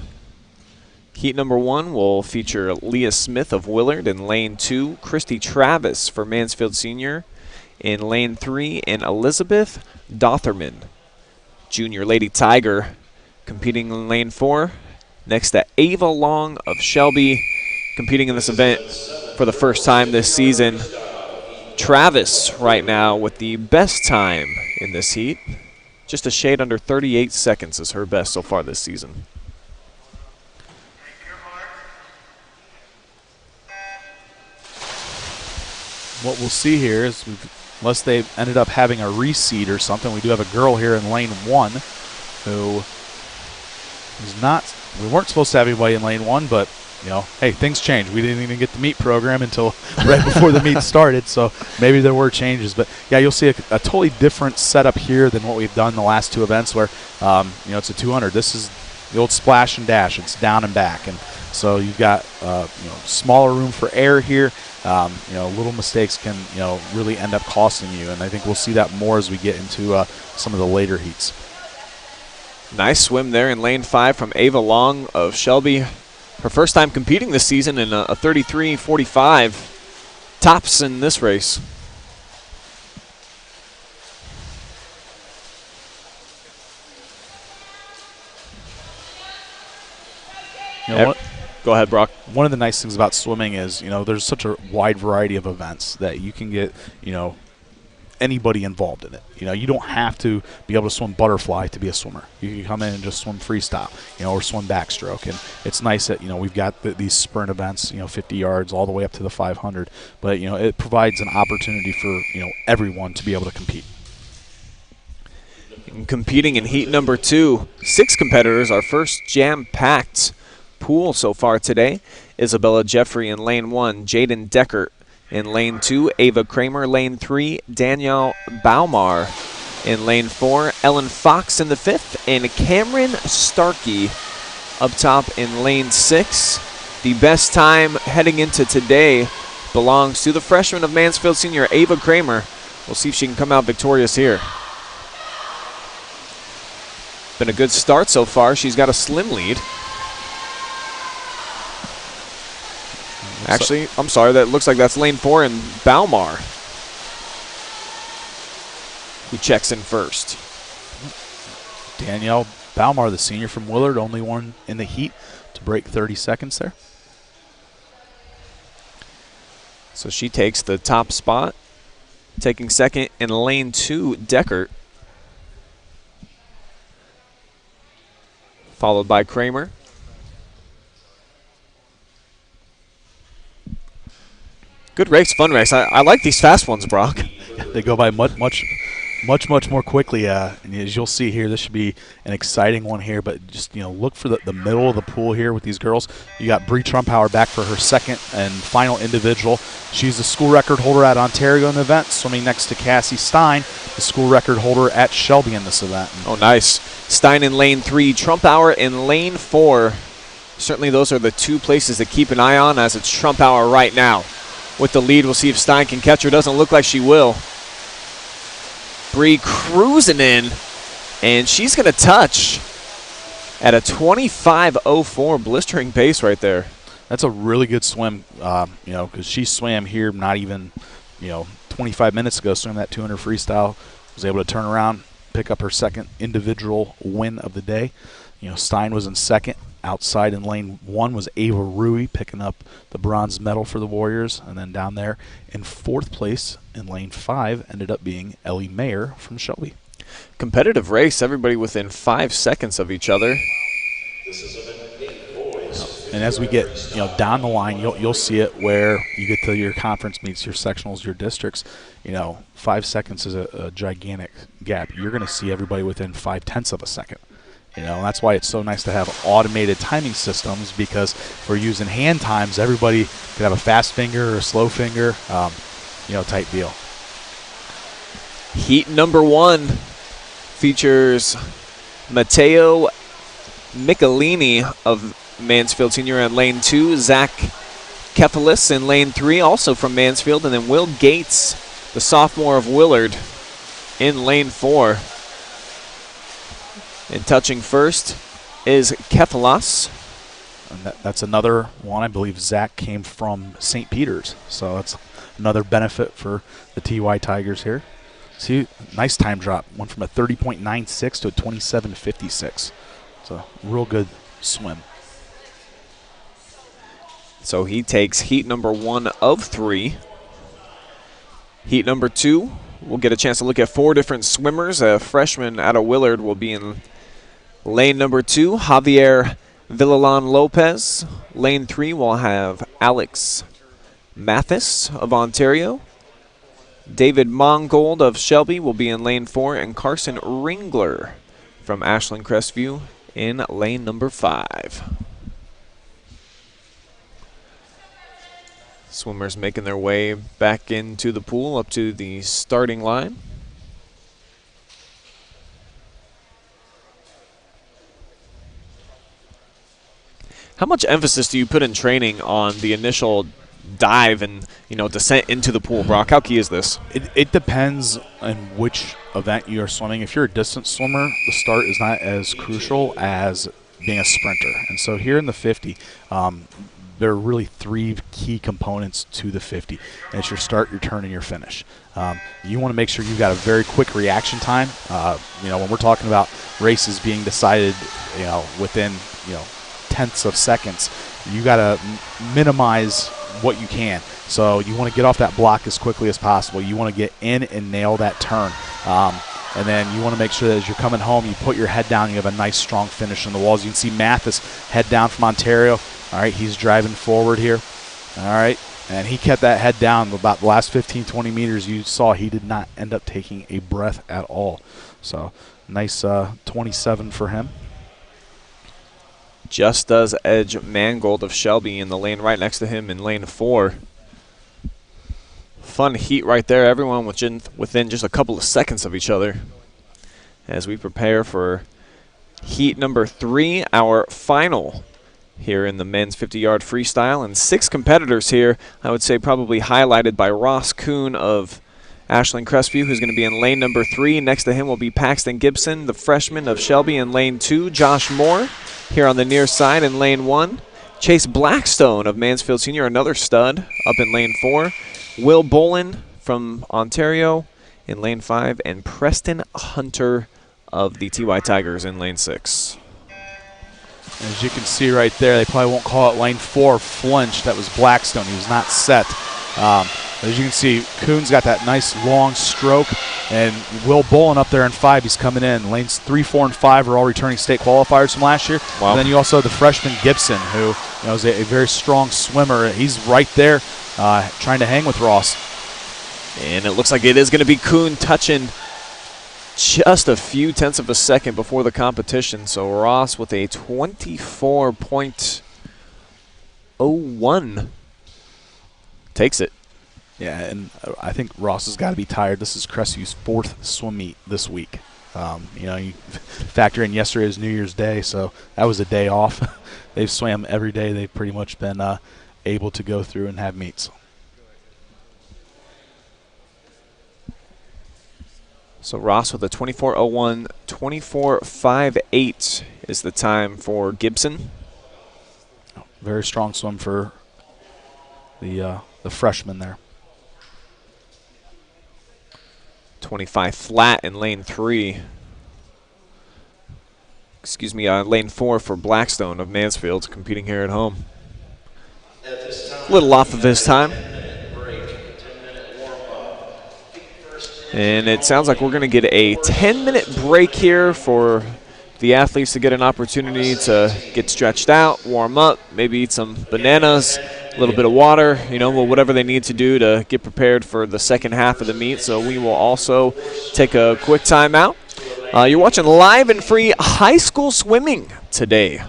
Speaker 1: Heat number 1 will feature Leah Smith of Willard in lane 2, Christy Travis for Mansfield Senior in lane 3, and Elizabeth Dotherman, Junior Lady Tiger, competing in lane 4. Next to Ava Long of Shelby, competing in this event for the first time this season. Travis right now with the best time in this heat. Just a shade under 38 seconds is her best so far this season.
Speaker 2: What we'll see here is, unless they ended up having a reseed or something, we do have a girl here in lane 1 who is not, we weren't supposed to have anybody in lane 1, but hey, things change. We didn't even get the meet program until right before the meet started, so maybe there were changes. But, yeah, you'll see a totally different setup here than what we've done the last 2 events where, it's a 200. This is the old splash and dash. It's down and back. And so you've got, smaller room for air here. Little mistakes can, really end up costing you. And I think we'll see that more as we get into some of the later heats.
Speaker 1: Nice swim there in lane 5 from Ava Long of Shelby. Her first time competing this season in a 33:45, tops in this race. Go ahead, Brock.
Speaker 2: One of the nice things about swimming is, there's such a wide variety of events that you can get, anybody involved in it. You don't have to be able to swim butterfly to be a swimmer. You can come in and just swim freestyle, or swim backstroke. And it's nice that, we've got these sprint events, 50 yards all the way up to the 500. But, it provides an opportunity for, everyone to be able to compete.
Speaker 1: Competing in heat number 2, 6 competitors, our first jam-packed pool so far today. Isabella Jeffrey in lane 1, Jaden Deckert in lane 2, Ava Kramer, lane 3, Danielle Baumar in lane 4, Ellen Fox in the 5th, and Cameron Starkey up top in lane 6. The best time heading into today belongs to the freshman of Mansfield Senior, Ava Kramer. We'll see if she can come out victorious here. Been a good start so far. She's got a slim lead. Actually, I'm sorry, that looks like that's lane 4 and Baumar, who checks in first.
Speaker 2: Danielle Baumar, the senior from Willard, only one in the heat to break 30 seconds there.
Speaker 1: So she takes the top spot. Taking second in lane 2, Deckert. Followed by Kramer. Good race, fun race. I like these fast ones, Brock.
Speaker 2: They go by much more quickly. And as you'll see here, this should be an exciting one here. But just look for the middle of the pool here with these girls. You got Bree Trumpauer back for her second and final individual. She's the school record holder at Ontario in the event, swimming next to Cassie Stein, the school record holder at Shelby in this event.
Speaker 1: Oh, nice. Stein in lane 3, Trumpauer in lane 4. Certainly those are the two places to keep an eye on, as it's Trumpauer right now with the lead. We'll see if Stein can catch her. Doesn't look like she will. Bree cruising in, and she's going to touch at a 25:04 blistering pace right there.
Speaker 2: That's a really good swim, because she swam here not even, 25 minutes ago, swam that 200 freestyle, was able to turn around, pick up her second individual win of the day. Stein was in second. Outside in lane 1 was Ava Rui picking up the bronze medal for the Warriors. And then down there in 4th place in lane 5 ended up being Ellie Mayer from Shelby.
Speaker 1: Competitive race, everybody within 5 seconds of each other.
Speaker 2: And as we get down the line, you'll see it where you get to your conference meets, your sectionals, your districts. 5 seconds is a gigantic gap. You're going to see everybody within 0.5 of a second. That's why it's so nice to have automated timing systems, because if we're using hand times, everybody could have a fast finger or a slow finger, type deal.
Speaker 1: Heat number 1 features Matteo Michelini of Mansfield Senior in lane 2, Zach Kefalis in lane 3, also from Mansfield, and then Will Gates, the sophomore of Willard, in lane 4. And touching first is Kefalas.
Speaker 2: And that's another one. I believe Zach came from St. Peter's, so that's another benefit for the TY Tigers here. See, nice time drop. Went from a 30.96 to a 27.56. It's a real good swim.
Speaker 1: So he takes heat number 1 of 3. Heat number 2, we'll get a chance to look at 4 different swimmers. A freshman out of Willard will be in lane number 2, Javier Villalon Lopez. Lane 3, we'll have Alex Mathis of Ontario. David Mongold of Shelby will be in lane 4, and Carson Ringler from Ashland Crestview in lane number 5. Swimmers making their way back into the pool up to the starting line. How much emphasis do you put in training on the initial dive and descent into the pool, Brock? How key is this?
Speaker 2: It depends on which event you are swimming. If you're a distance swimmer, the start is not as crucial as being a sprinter. And so here in the 50, there are really 3 key components to the 50. And it's your start, your turn, and your finish. You want to make sure you've got a very quick reaction time. When we're talking about races being decided, within, tenths of seconds, you got to minimize what you can. So you want to get off that block as quickly as possible. You want to get in and nail that turn. And then you want to make sure that as you're coming home, you put your head down, you have a nice, strong finish on the walls. You can see Mathis head down from Ontario. All right, he's driving forward here. All right, and he kept that head down about the last 15, 20 meters. You saw he did not end up taking a breath at all. So nice 27 for him.
Speaker 1: Just does edge Mangold of Shelby in the lane right next to him in lane 4. Fun heat right there. Everyone within just a couple of seconds of each other as we prepare for heat number 3, our final here in the men's 50-yard freestyle. And 6 competitors here, I would say probably highlighted by Ross Kuhn of Ashland Crestview, who's going to be in lane number 3. Next to him will be Paxton Gibson, the freshman of Shelby, in lane 2. Josh Moore here on the near side in lane 1. Chase Blackstone of Mansfield Senior, another stud, up in lane 4. Will Bolin from Ontario in lane 5. And Preston Hunter of the TY Tigers in lane 6.
Speaker 2: As you can see right there, they probably won't call it lane 4 flinch. That was Blackstone. He was not set. As you can see, Kuhn's got that nice long stroke, and Will Bolin up there in 5. He's coming in. Lanes 3, 4, and 5 are all returning state qualifiers from last year.
Speaker 1: Wow.
Speaker 2: And then you also have the freshman Gibson, who is a very strong swimmer. He's right there trying to hang with Ross.
Speaker 1: And it looks like it is going to be Kuhn touching just a few tenths of a second before the competition. So Ross with a 24.01 takes it.
Speaker 2: Yeah, and I think Ross has got to be tired. This is Crestview's 4th swim meet this week. You factor in yesterday's New Year's Day, so that was a day off. They've swam every day. They've pretty much been able to go through and have meets.
Speaker 1: So Ross with a 24.01, 24.58 is the time for Gibson.
Speaker 2: Very strong swim for the freshman there.
Speaker 1: 25 flat in lane 3. Excuse me, lane 4 for Blackstone of Mansfield, competing here at home. A little off of his time. And it sounds like we're going to get a 10-minute break here for the athletes to get an opportunity to get stretched out, warm up, maybe eat some bananas, a little bit of water, whatever they need to do to get prepared for the second half of the meet. So we will also take a quick timeout. You're watching live and free high school swimming today.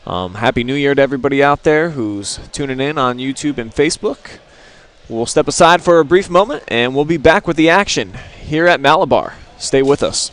Speaker 1: Happy New Year to everybody out there who's tuning in on YouTube and Facebook. We'll step aside for a brief moment, and we'll be back with the action here at Malabar. Stay with us.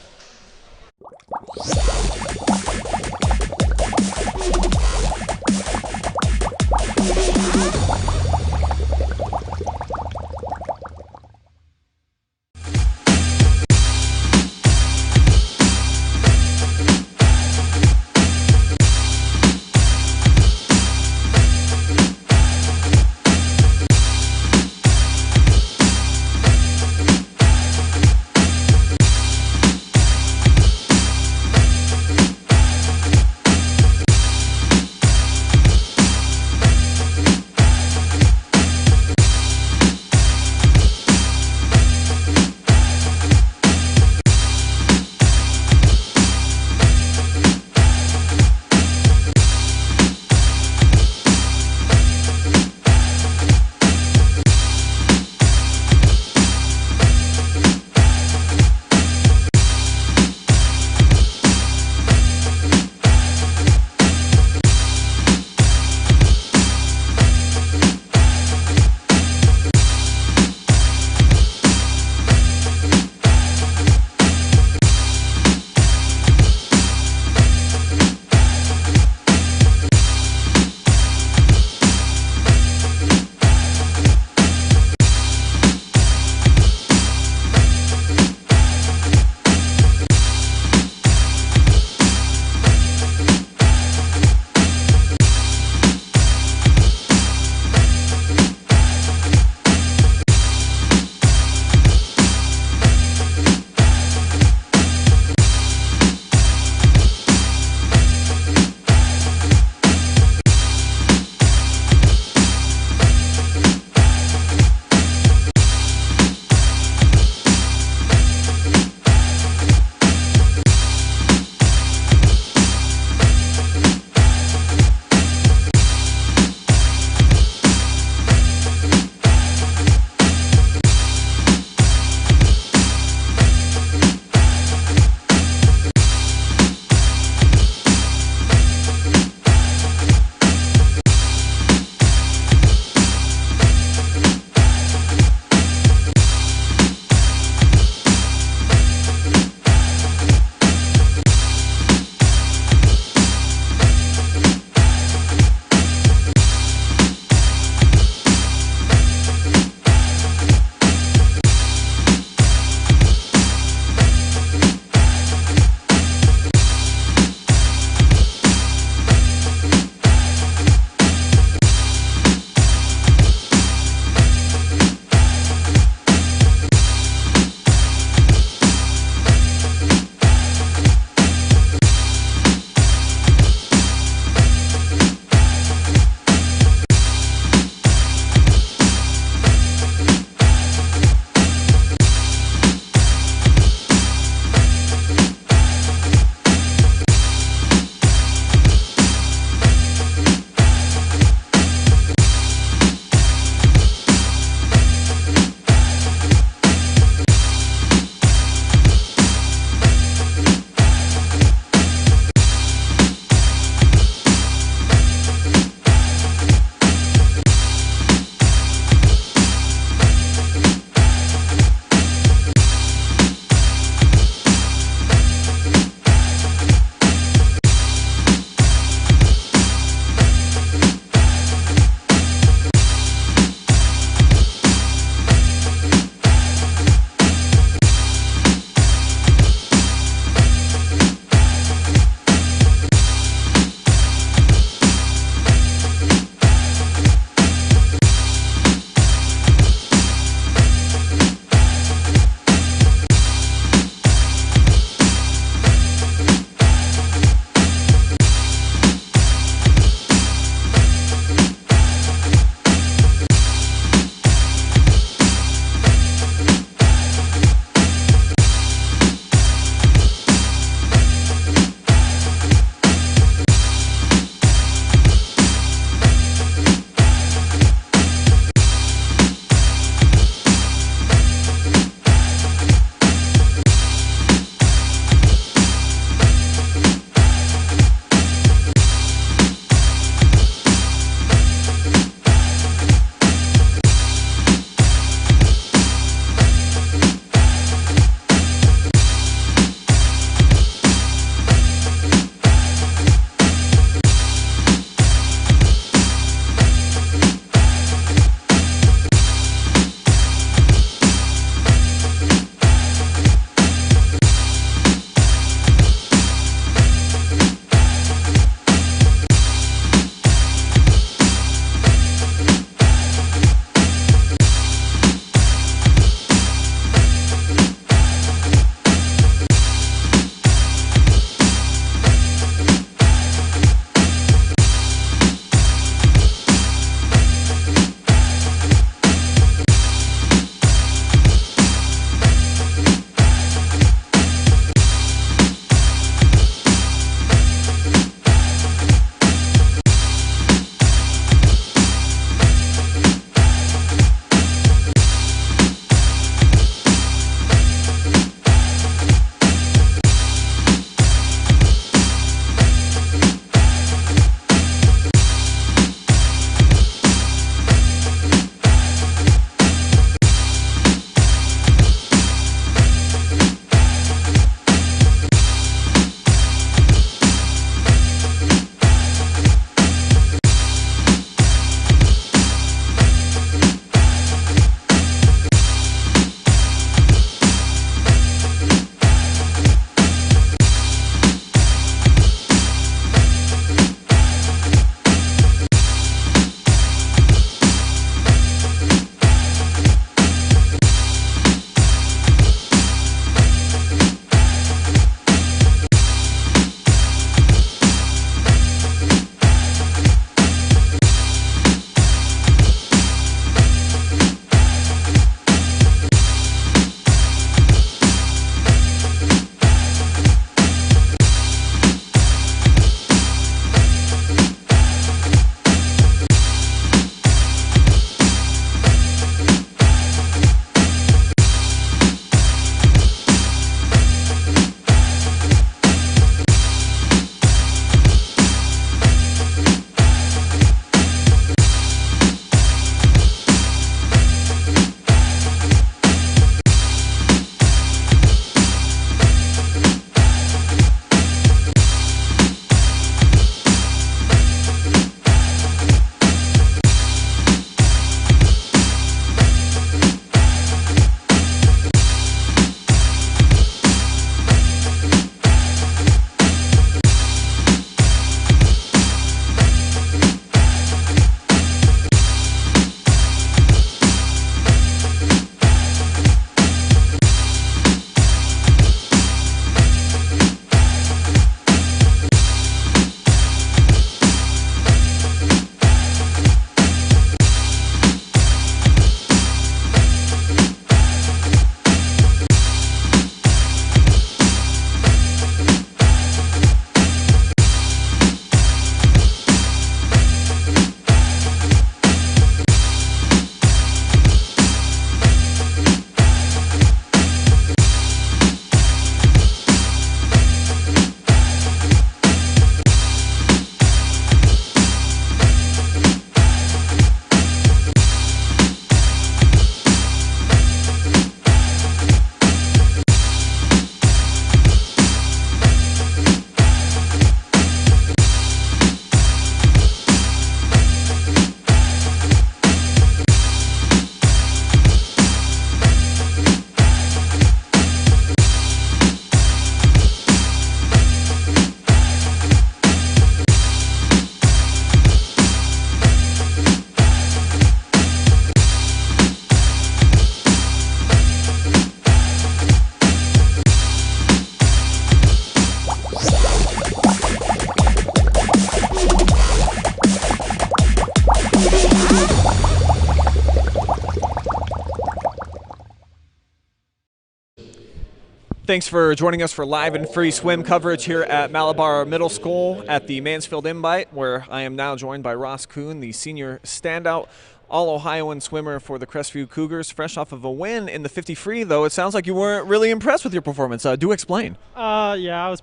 Speaker 1: Thanks for joining us for live and free swim coverage here at Malabar Middle School at the Mansfield Invite, where I am now joined by Ross Kuhn, the senior standout All-Ohioan swimmer for the Crestview Cougars, fresh off of a win in the 50 free, though it sounds like you weren't really impressed with your performance. Do explain.
Speaker 3: Yeah, I was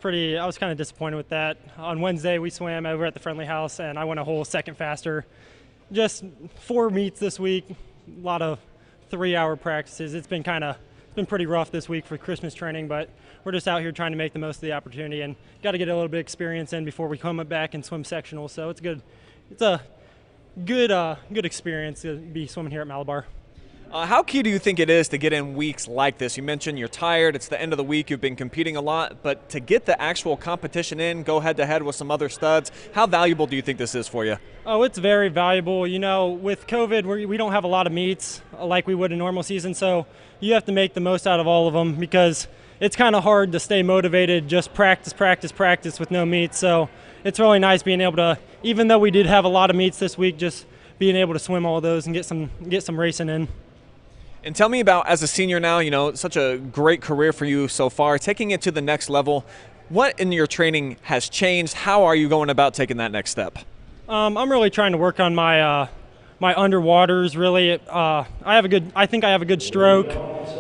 Speaker 3: kind of disappointed with that. On Wednesday, we swam over at the Friendly House, and I went a whole second faster. Just 4 meets this week, a lot of 3-hour practices. It's been pretty rough this week for Christmas training, but we're just out here trying to make the most of the opportunity and got to get a little bit of experience in before we come back and swim sectional. So it's good. It's a good experience to be swimming here at Malabar.
Speaker 1: How key do you think it is to get in weeks like this? You mentioned you're tired, it's the end of the week, you've been competing a lot, but to get the actual competition in, go head-to-head with some other studs, how valuable do you think this is for you?
Speaker 3: Oh, it's very valuable. You know, with COVID, we don't have a lot of meets like we would in normal season, so you have to make the most out of all of them because it's kind of hard to stay motivated, just practice with no meets. So it's really nice being able to, even though we did have a lot of meets this week, just being able to swim all of those and get some racing in.
Speaker 1: And tell me about, as a senior now, you know, such a great career for you so far, taking it to the next level. What in your training has changed? How are you going about taking that next step?
Speaker 3: I'm really trying to work on my my underwaters. Really, I think I have a good stroke.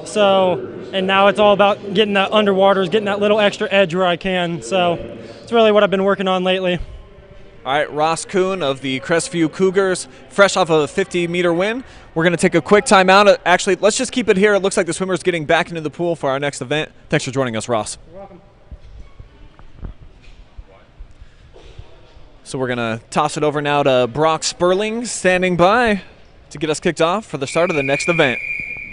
Speaker 3: So, and now it's all about getting that underwaters, getting that little extra edge where I can. So, it's really what I've been working on lately.
Speaker 1: All right, Ross Kuhn of the Crestview Cougars, fresh off of a 50-meter win. We're going to take a quick timeout. Actually, let's just keep it here. It looks like the swimmer's getting back into the pool for our next event. Thanks for joining us, Ross.
Speaker 3: You're welcome.
Speaker 1: So we're going to toss it over now to Brock Spurling, standing by to get us kicked off for the start of the next event.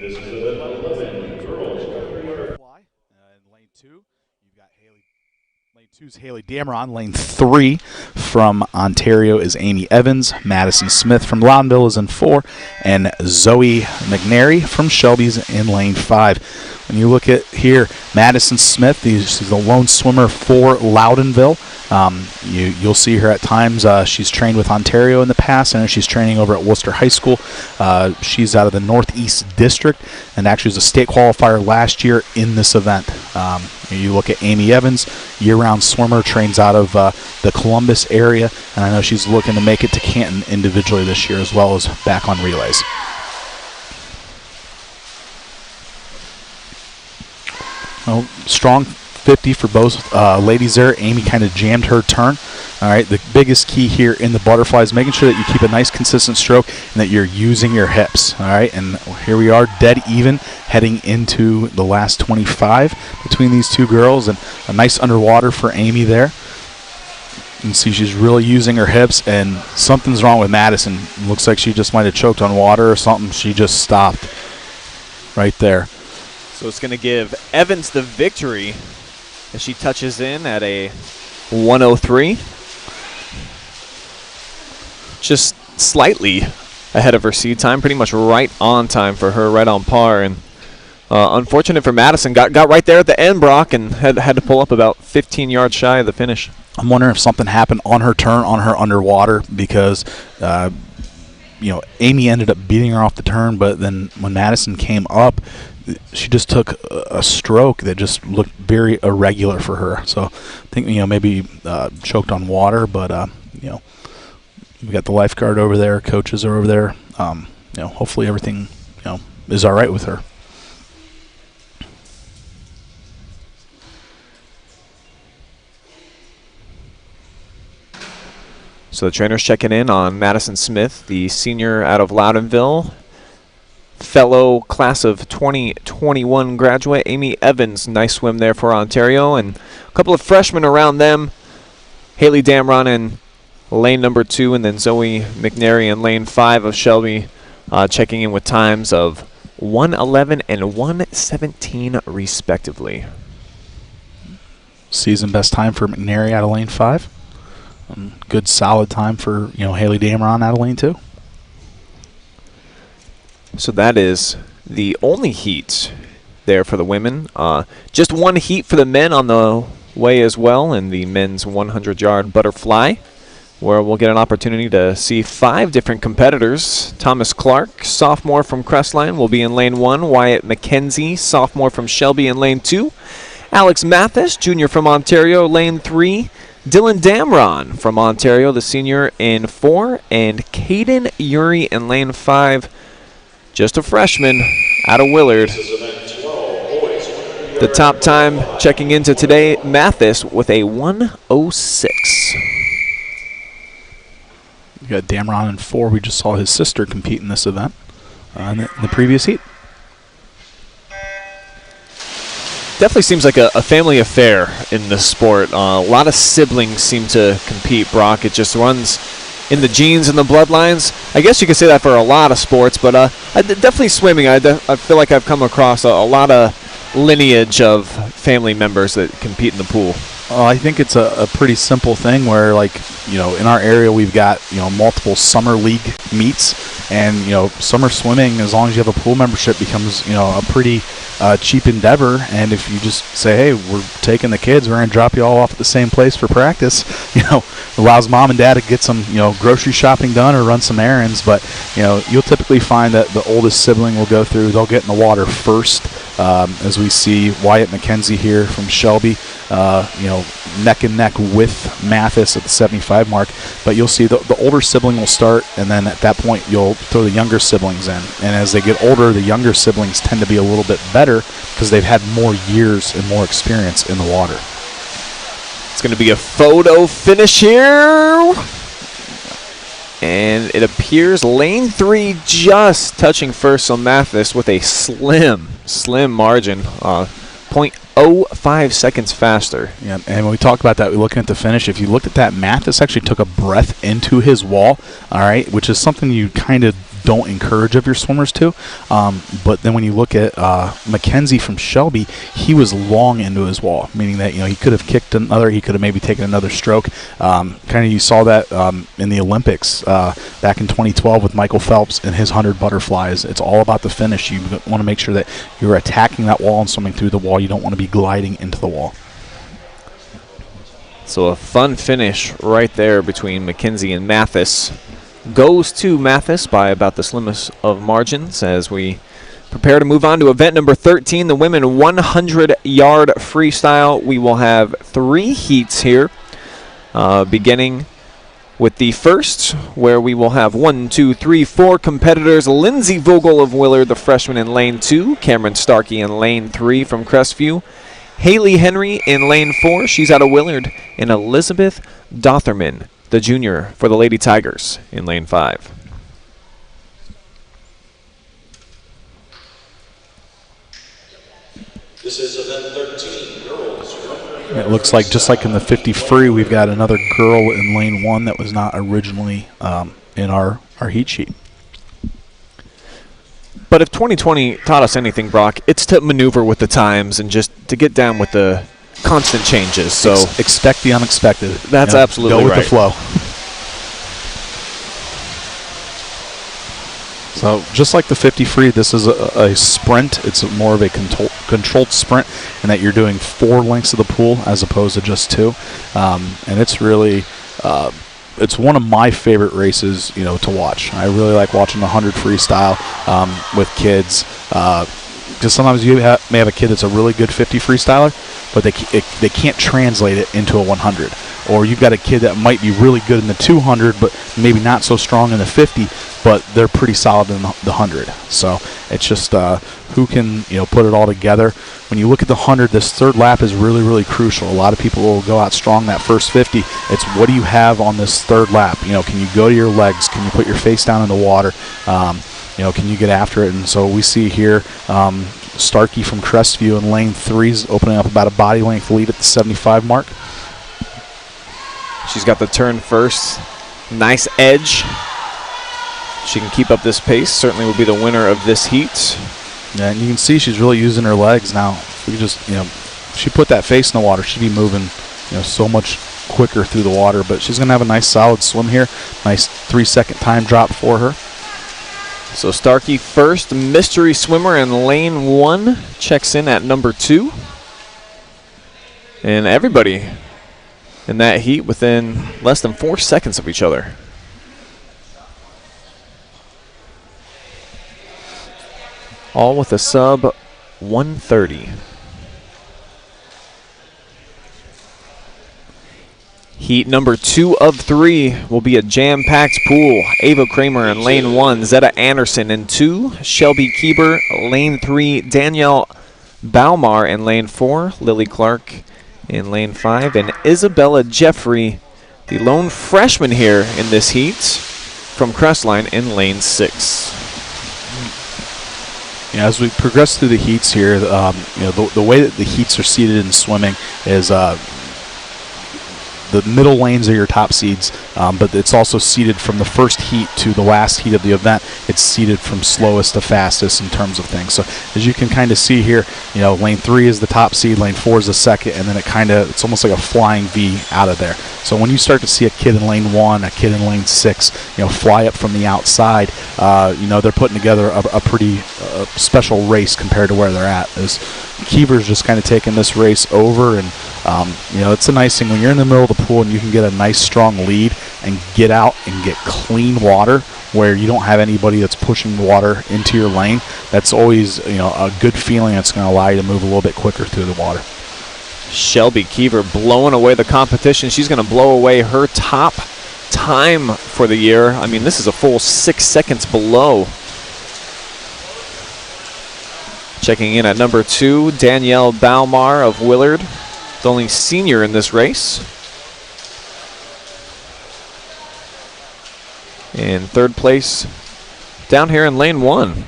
Speaker 4: This is event 11, girls.
Speaker 2: In lane 2, you've got lane 2's Haley Dameron. Lane 3 from Ontario is Amy Evans. Madison Smith from Loudonville is in 4. And Zoe McNary from Shelby's in lane 5. When you look at here, Madison Smith, she's the lone swimmer for Loudonville. You'll see her at times. She's trained with Ontario in the past, and she's training over at Worcester High School. She's out of the Northeast District, and actually was a state qualifier last year in this event. You look at Amy Evans, year-round swimmer, trains out of the Columbus area, and I know she's looking to make it to Canton individually this year as well as back on relays. Well, strong 50 for both ladies there. Amy kind of jammed her turn. All right, the biggest key here in the butterfly is making sure that you keep a nice consistent stroke and that you're using your hips. All right, and here we are dead even heading into the last 25 between these two girls, and a nice underwater for Amy there. You can see she's really using her hips, and something's wrong with Madison. Looks like she just might have choked on water or something. She just stopped right there.
Speaker 1: So it's going to give Evans the victory as she touches in at a 1:03. Just slightly ahead of her seed time, pretty much right on time for her, right on par. And unfortunate for Madison, got right there at the end, Brock, and had to pull up about 15 yards shy of the finish.
Speaker 2: I'm wondering if something happened on her turn, on her underwater, because Amy ended up beating her off the turn, but then when Madison came up, she just took a stroke that just looked very irregular for her. So I think maybe choked on water, but we got the lifeguard over there, coaches are over there. Hopefully everything is all right with her.
Speaker 1: So the trainer's checking in on Madison Smith, the senior out of Loudonville. Fellow class of 2021 graduate, Amy Evans. Nice swim there for Ontario. And a couple of freshmen around them, Haley Dameron in lane number 2, and then Zoe McNary in lane 5 of Shelby, checking in with times of 1:11 and 1:17 respectively.
Speaker 2: Season best time for McNary out of lane 5. Good solid time for Haley Dameron out of lane 2.
Speaker 1: So that is the only heat there for the women. Just one heat for the men on the way as well in the men's 100-yard butterfly, where we'll get an opportunity to see 5 different competitors. Thomas Clark, sophomore from Crestline, will be in lane 1. Wyatt McKenzie, sophomore from Shelby, in lane 2. Alex Mathis, junior from Ontario, lane 3. Dylan Damron from Ontario, the senior, in 4. And Caden Uri in lane 5, just a freshman out of Willard. The top time checking into today, Mathis with a 1:06.
Speaker 2: We got Damron in 4. We just saw his sister compete in this event in the previous heat.
Speaker 1: Definitely seems like a family affair in this sport. A lot of siblings seem to compete, Brock. It just runs in the genes and the bloodlines. I guess you could say that for a lot of sports, but definitely swimming. I feel like I've come across a lot of lineage of family members that compete in the pool.
Speaker 2: I think it's a pretty simple thing where, like, in our area we've got, multiple summer league meets, and, summer swimming, as long as you have a pool membership, becomes, a pretty cheap endeavor. And if you just say, hey, we're taking the kids, we're going to drop you all off at the same place for practice, allows mom and dad to get some, grocery shopping done or run some errands. But, you'll typically find that the oldest sibling will go through, they'll get in the water first, as we see Wyatt McKenzie here from Shelby, neck and neck with Mathis at the 75 mark. But you'll see the older sibling will start, and then at that point you'll throw the younger siblings in. And as they get older, the younger siblings tend to be a little bit better because they've had more years and more experience in the water.
Speaker 1: It's going to be a photo finish here. And it appears lane 3 just touching first on Mathis with a slim margin, 0.05 seconds faster.
Speaker 2: Yeah, and when we talked about that, we're looking at the finish. If you looked at that, Mathis actually took a breath into his wall, all right, which is something you kind of don't encourage of your swimmers to. But then when you look at McKenzie from Shelby, he was long into his wall, meaning that he could have kicked another, he could have maybe taken another stroke. Kind of you saw that in the Olympics back in 2012 with Michael Phelps and his 100 butterflies. It's all about the finish. You want to make sure that you're attacking that wall and swimming through the wall. You don't want to be gliding into the wall.
Speaker 1: So a fun finish right there between McKenzie and Mathis. Goes to Mathis by about the slimmest of margins as we prepare to move on to event number 13, the women 100-yard freestyle. We will have 3 heats here, beginning with the first, where we will have 4 competitors. Lindsay Vogel of Willard, the freshman, in lane 2. Cameron Starkey in lane 3 from Crestview. Haley Henry in lane 4. She's out of Willard. And Elizabeth Dotherman, the junior, for the Lady Tigers in lane 5.
Speaker 4: This is event 13, girls.
Speaker 2: It looks like, just like in the 50 free, we've got another girl in lane 1 that was not originally in our heat sheet.
Speaker 1: But if 2020 taught us anything, Brock, it's to maneuver with the times and just to get down with the constant changes. So
Speaker 2: expect the unexpected.
Speaker 1: That's absolutely
Speaker 2: go with
Speaker 1: right.
Speaker 2: the flow. So just like the 50 free, this is a sprint. It's more of a controlled sprint in that you're doing 4 lengths of the pool as opposed to just 2. And it's really it's one of my favorite races, to watch. I really like watching the 100 freestyle with kids. Because sometimes you may have a kid that's a really good 50 freestyler, but they can't translate it into a 100. Or you've got a kid that might be really good in the 200, but maybe not so strong in the 50, but they're pretty solid in the 100. So it's just who can put it all together. When you look at the 100, this third lap is really, really crucial. A lot of people will go out strong that first 50. It's what do you have on this third lap? Can you go to your legs? Can you put your face down in the water? Can you get after it? And so we see here Starkey from Crestview in lane 3 is opening up about a body length lead at the 75 mark.
Speaker 1: she's got the turn first. Nice edge. She can keep up this pace. Certainly will be the winner of this heat.
Speaker 2: Yeah, and you can see she's really using her legs now. If we just, if she put that face in the water, she'd be moving, so much quicker through the water. But she's going to have a nice solid swim here. Nice 3-second time drop for her.
Speaker 1: So Starkey, first mystery swimmer in lane 1, checks in at number 2. And everybody in that heat within less than 4 seconds of each other. All with a sub 130. Heat number 2 of 3 will be a jam-packed pool. Ava Kramer in lane 1, Zeta Anderson in 2, Shelby Kieber, lane 3, Danielle Baumar in lane 4, Lily Clark in lane 5, and Isabella Jeffrey, the lone freshman here in this heat, from Crestline in lane 6.
Speaker 2: Yeah, as we progress through the heats here, the way that the heats are seated in swimming is the middle lanes are your top seeds, but it's also seeded from the first heat to the last heat of the event. It's seeded from slowest to fastest in terms of things. So as you can kind of see here, lane 3 is the top seed, lane 4 is the second, and then it's almost like a flying V out of there. So when you start to see a kid in lane 1, a kid in lane 6, fly up from the outside, they're putting together a pretty special race compared to where they're at. As Kiever's just kind of taking this race over, and it's a nice thing when you're in the middle of the pool and you can get a nice strong lead and get out and get clean water where you don't have anybody that's pushing the water into your lane. That's always a good feeling. It's going to allow you to move a little bit quicker through the water.
Speaker 1: Shelby Kiever blowing away the competition. She's going to blow away her top time for the year. I mean, this is a full 6 seconds below. Checking in at number 2, Danielle Baumar of Willard, the only senior in this race. In third place, down here in lane 1,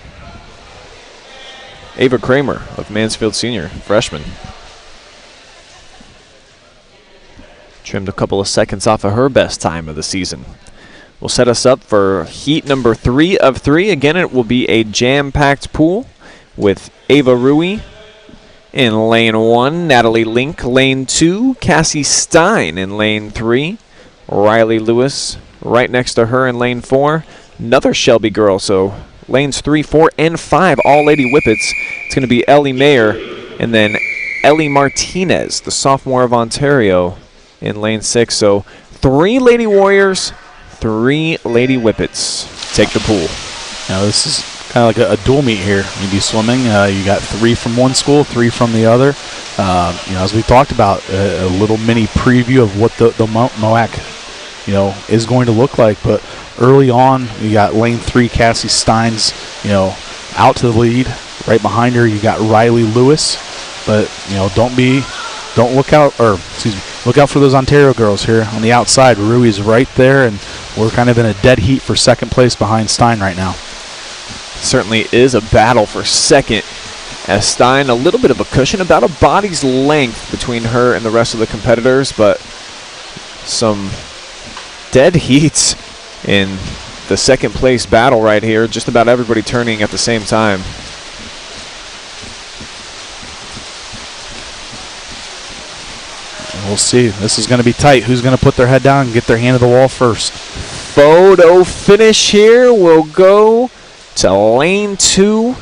Speaker 1: Ava Kramer of Mansfield Senior, freshman. Trimmed a couple of seconds off of her best time of the season. Will set us up for heat number 3 of 3. Again, it will be a jam-packed pool with Ava Rui in lane 1, Natalie Link lane 2, Cassie Stein in lane 3, Riley Lewis right next to her in lane 4, another Shelby girl, so lanes 3, 4, and 5, all Lady Whippets. It's going to be Ellie Mayer and then Ellie Martinez, the sophomore of Ontario, in lane 6. So 3 Lady Warriors, 3 Lady Whippets take the pool.
Speaker 2: Now this is kind of like a dual meet here. You do swimming, you got 3 from one school, 3 from the other. As we talked about, a little mini preview of what the MOAC is going to look like. But early on, you got lane 3, Cassie Steins, out to the lead. Right behind her, you got Riley Lewis. But look out for those Ontario girls here on the outside. Rui's right there, and we're kind of in a dead heat for second place behind Stein right now.
Speaker 1: Certainly is a battle for second, as Stein a little bit of a cushion, about a body's length between her and the rest of the competitors, but some dead heats in the second place battle right here. Just about everybody turning at the same time.
Speaker 2: We'll see. This is going to be tight. Who's going to put their head down and get their hand to the wall first?
Speaker 1: Photo finish here. We'll go to lane 2,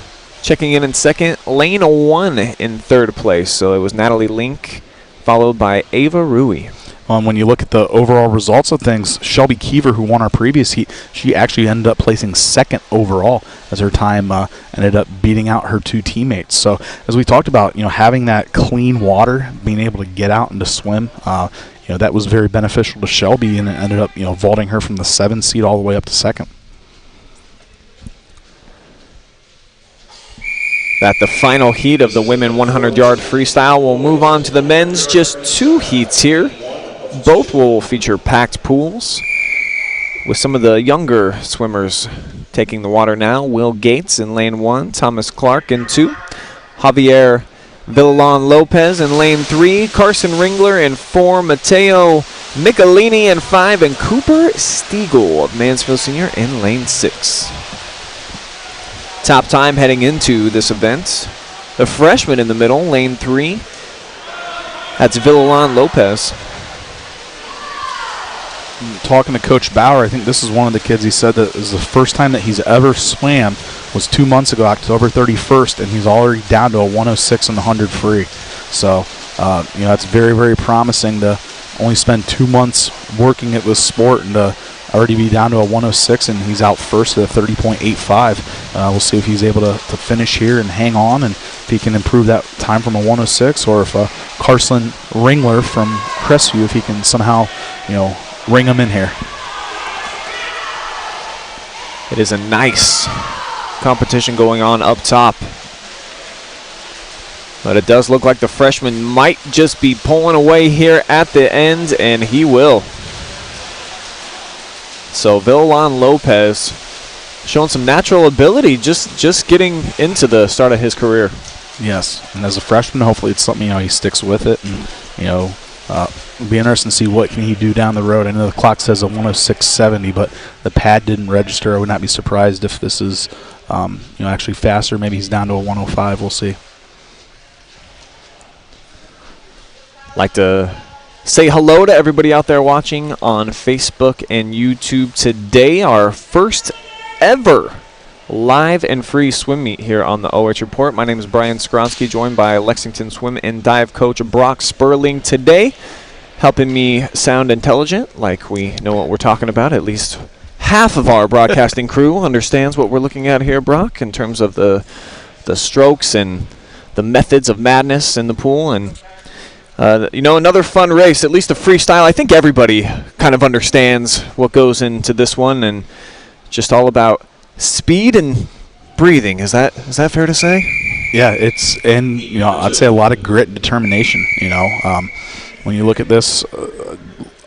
Speaker 1: checking in second. Lane 1 in third place. So it was Natalie Link, followed by Ava Rui.
Speaker 2: When you look at the overall results of things, Shelby Kiever, who won our previous heat, she actually ended up placing second overall, as her time ended up beating out her 2 teammates. So as we talked about, having that clean water, being able to get out and to swim, that was very beneficial to Shelby, and it ended up vaulting her from the 7th seed all the way up to second.
Speaker 1: At the final heat of the women 100-yard freestyle, we'll move on to the men's. Just 2 heats here. Both will feature packed pools, with some of the younger swimmers taking the water now. Will Gates in lane 1, Thomas Clark in 2, Javier Villalon Lopez in lane 3, Carson Ringler in 4, Mateo Michelini in 5, and Cooper Stiegel of Mansfield Senior in lane 6. Top time heading into this event, the freshman in the middle, lane 3. That's Villalon Lopez.
Speaker 2: Talking to Coach Bauer, I think this is one of the kids, he said that it was the first time that he's ever swam was 2 months ago, October 31st, and he's already down to a 106 on the 100 free. So, it's very, very promising to only spend 2 months working at this sport and to already be down to a 106, and he's out first at a 30.85. We'll see if he's able to finish here and hang on, and if he can improve that time from a 106, or if Carson Ringler from Crestview, if he can somehow, ring him in here.
Speaker 1: It is a nice competition going on up top. But it does look like the freshman might just be pulling away here at the end, and he will. So Villan Lopez showing some natural ability, just getting into the start of his career.
Speaker 2: Yes, and as a freshman, hopefully it's something, he sticks with it, and, it'll be interesting to see what can he do down the road. I know the clock says a 106.70, but the pad didn't register. I would not be surprised if this is, actually faster. Maybe he's down to a 105. We'll see.
Speaker 1: Like to say hello to everybody out there watching on Facebook and YouTube today. Our first ever live and free swim meet here on the OH Report. My name is Brian Skowronski, joined by Lexington swim and dive coach Brock Spurling today, helping me sound intelligent, like we know what we're talking about. At least half of our broadcasting crew understands what we're looking at here, Brock, in terms of the strokes and the methods of madness in the pool. And another fun race, at least the freestyle. I think everybody kind of understands what goes into this one, and just all about speed and breathing. Is that fair to say?
Speaker 2: Yeah, I'd say a lot of grit and determination. When you look at this,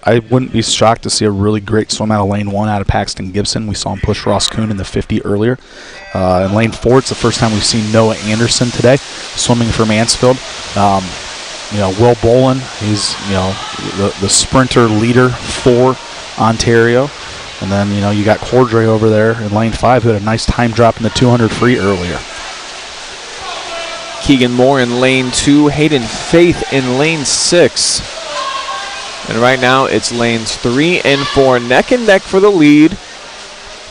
Speaker 2: I wouldn't be shocked to see a really great swim out of lane 1 out of Paxton Gibson. We saw him push Ross Kuhn in the 50 earlier. In lane 4, it's the first time we've seen Noah Anderson today swimming for Mansfield. Will Bolin, he's, the sprinter leader for Ontario. And then, you got Cordray over there in lane 5 who had a nice time drop in the 200 free earlier.
Speaker 1: Keegan Moore in lane 2, Hayden Faith in lane 6. And right now it's lanes 3 and 4, neck and neck for the lead.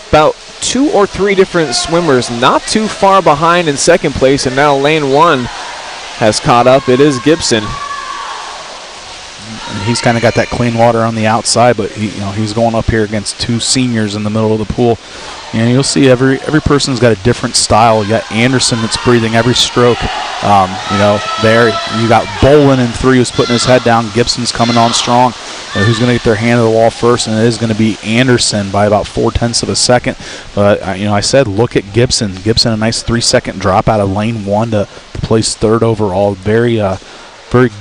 Speaker 1: About 2 or 3 different swimmers not too far behind in second place, and now lane 1 has caught up. It is Gibson.
Speaker 2: And he's kind of got that clean water on the outside, but he's going up here against 2 seniors in the middle of the pool. And you'll see every person's got a different style. You got Anderson that's breathing every stroke. There you got Bolin in 3 who's putting his head down. Gibson's coming on strong. Who's going to get their hand to the wall first? And it is going to be Anderson by about 0.4 of a second. But I said look at Gibson. Gibson, a nice 3-second drop out of lane 1 to place 3rd overall. Very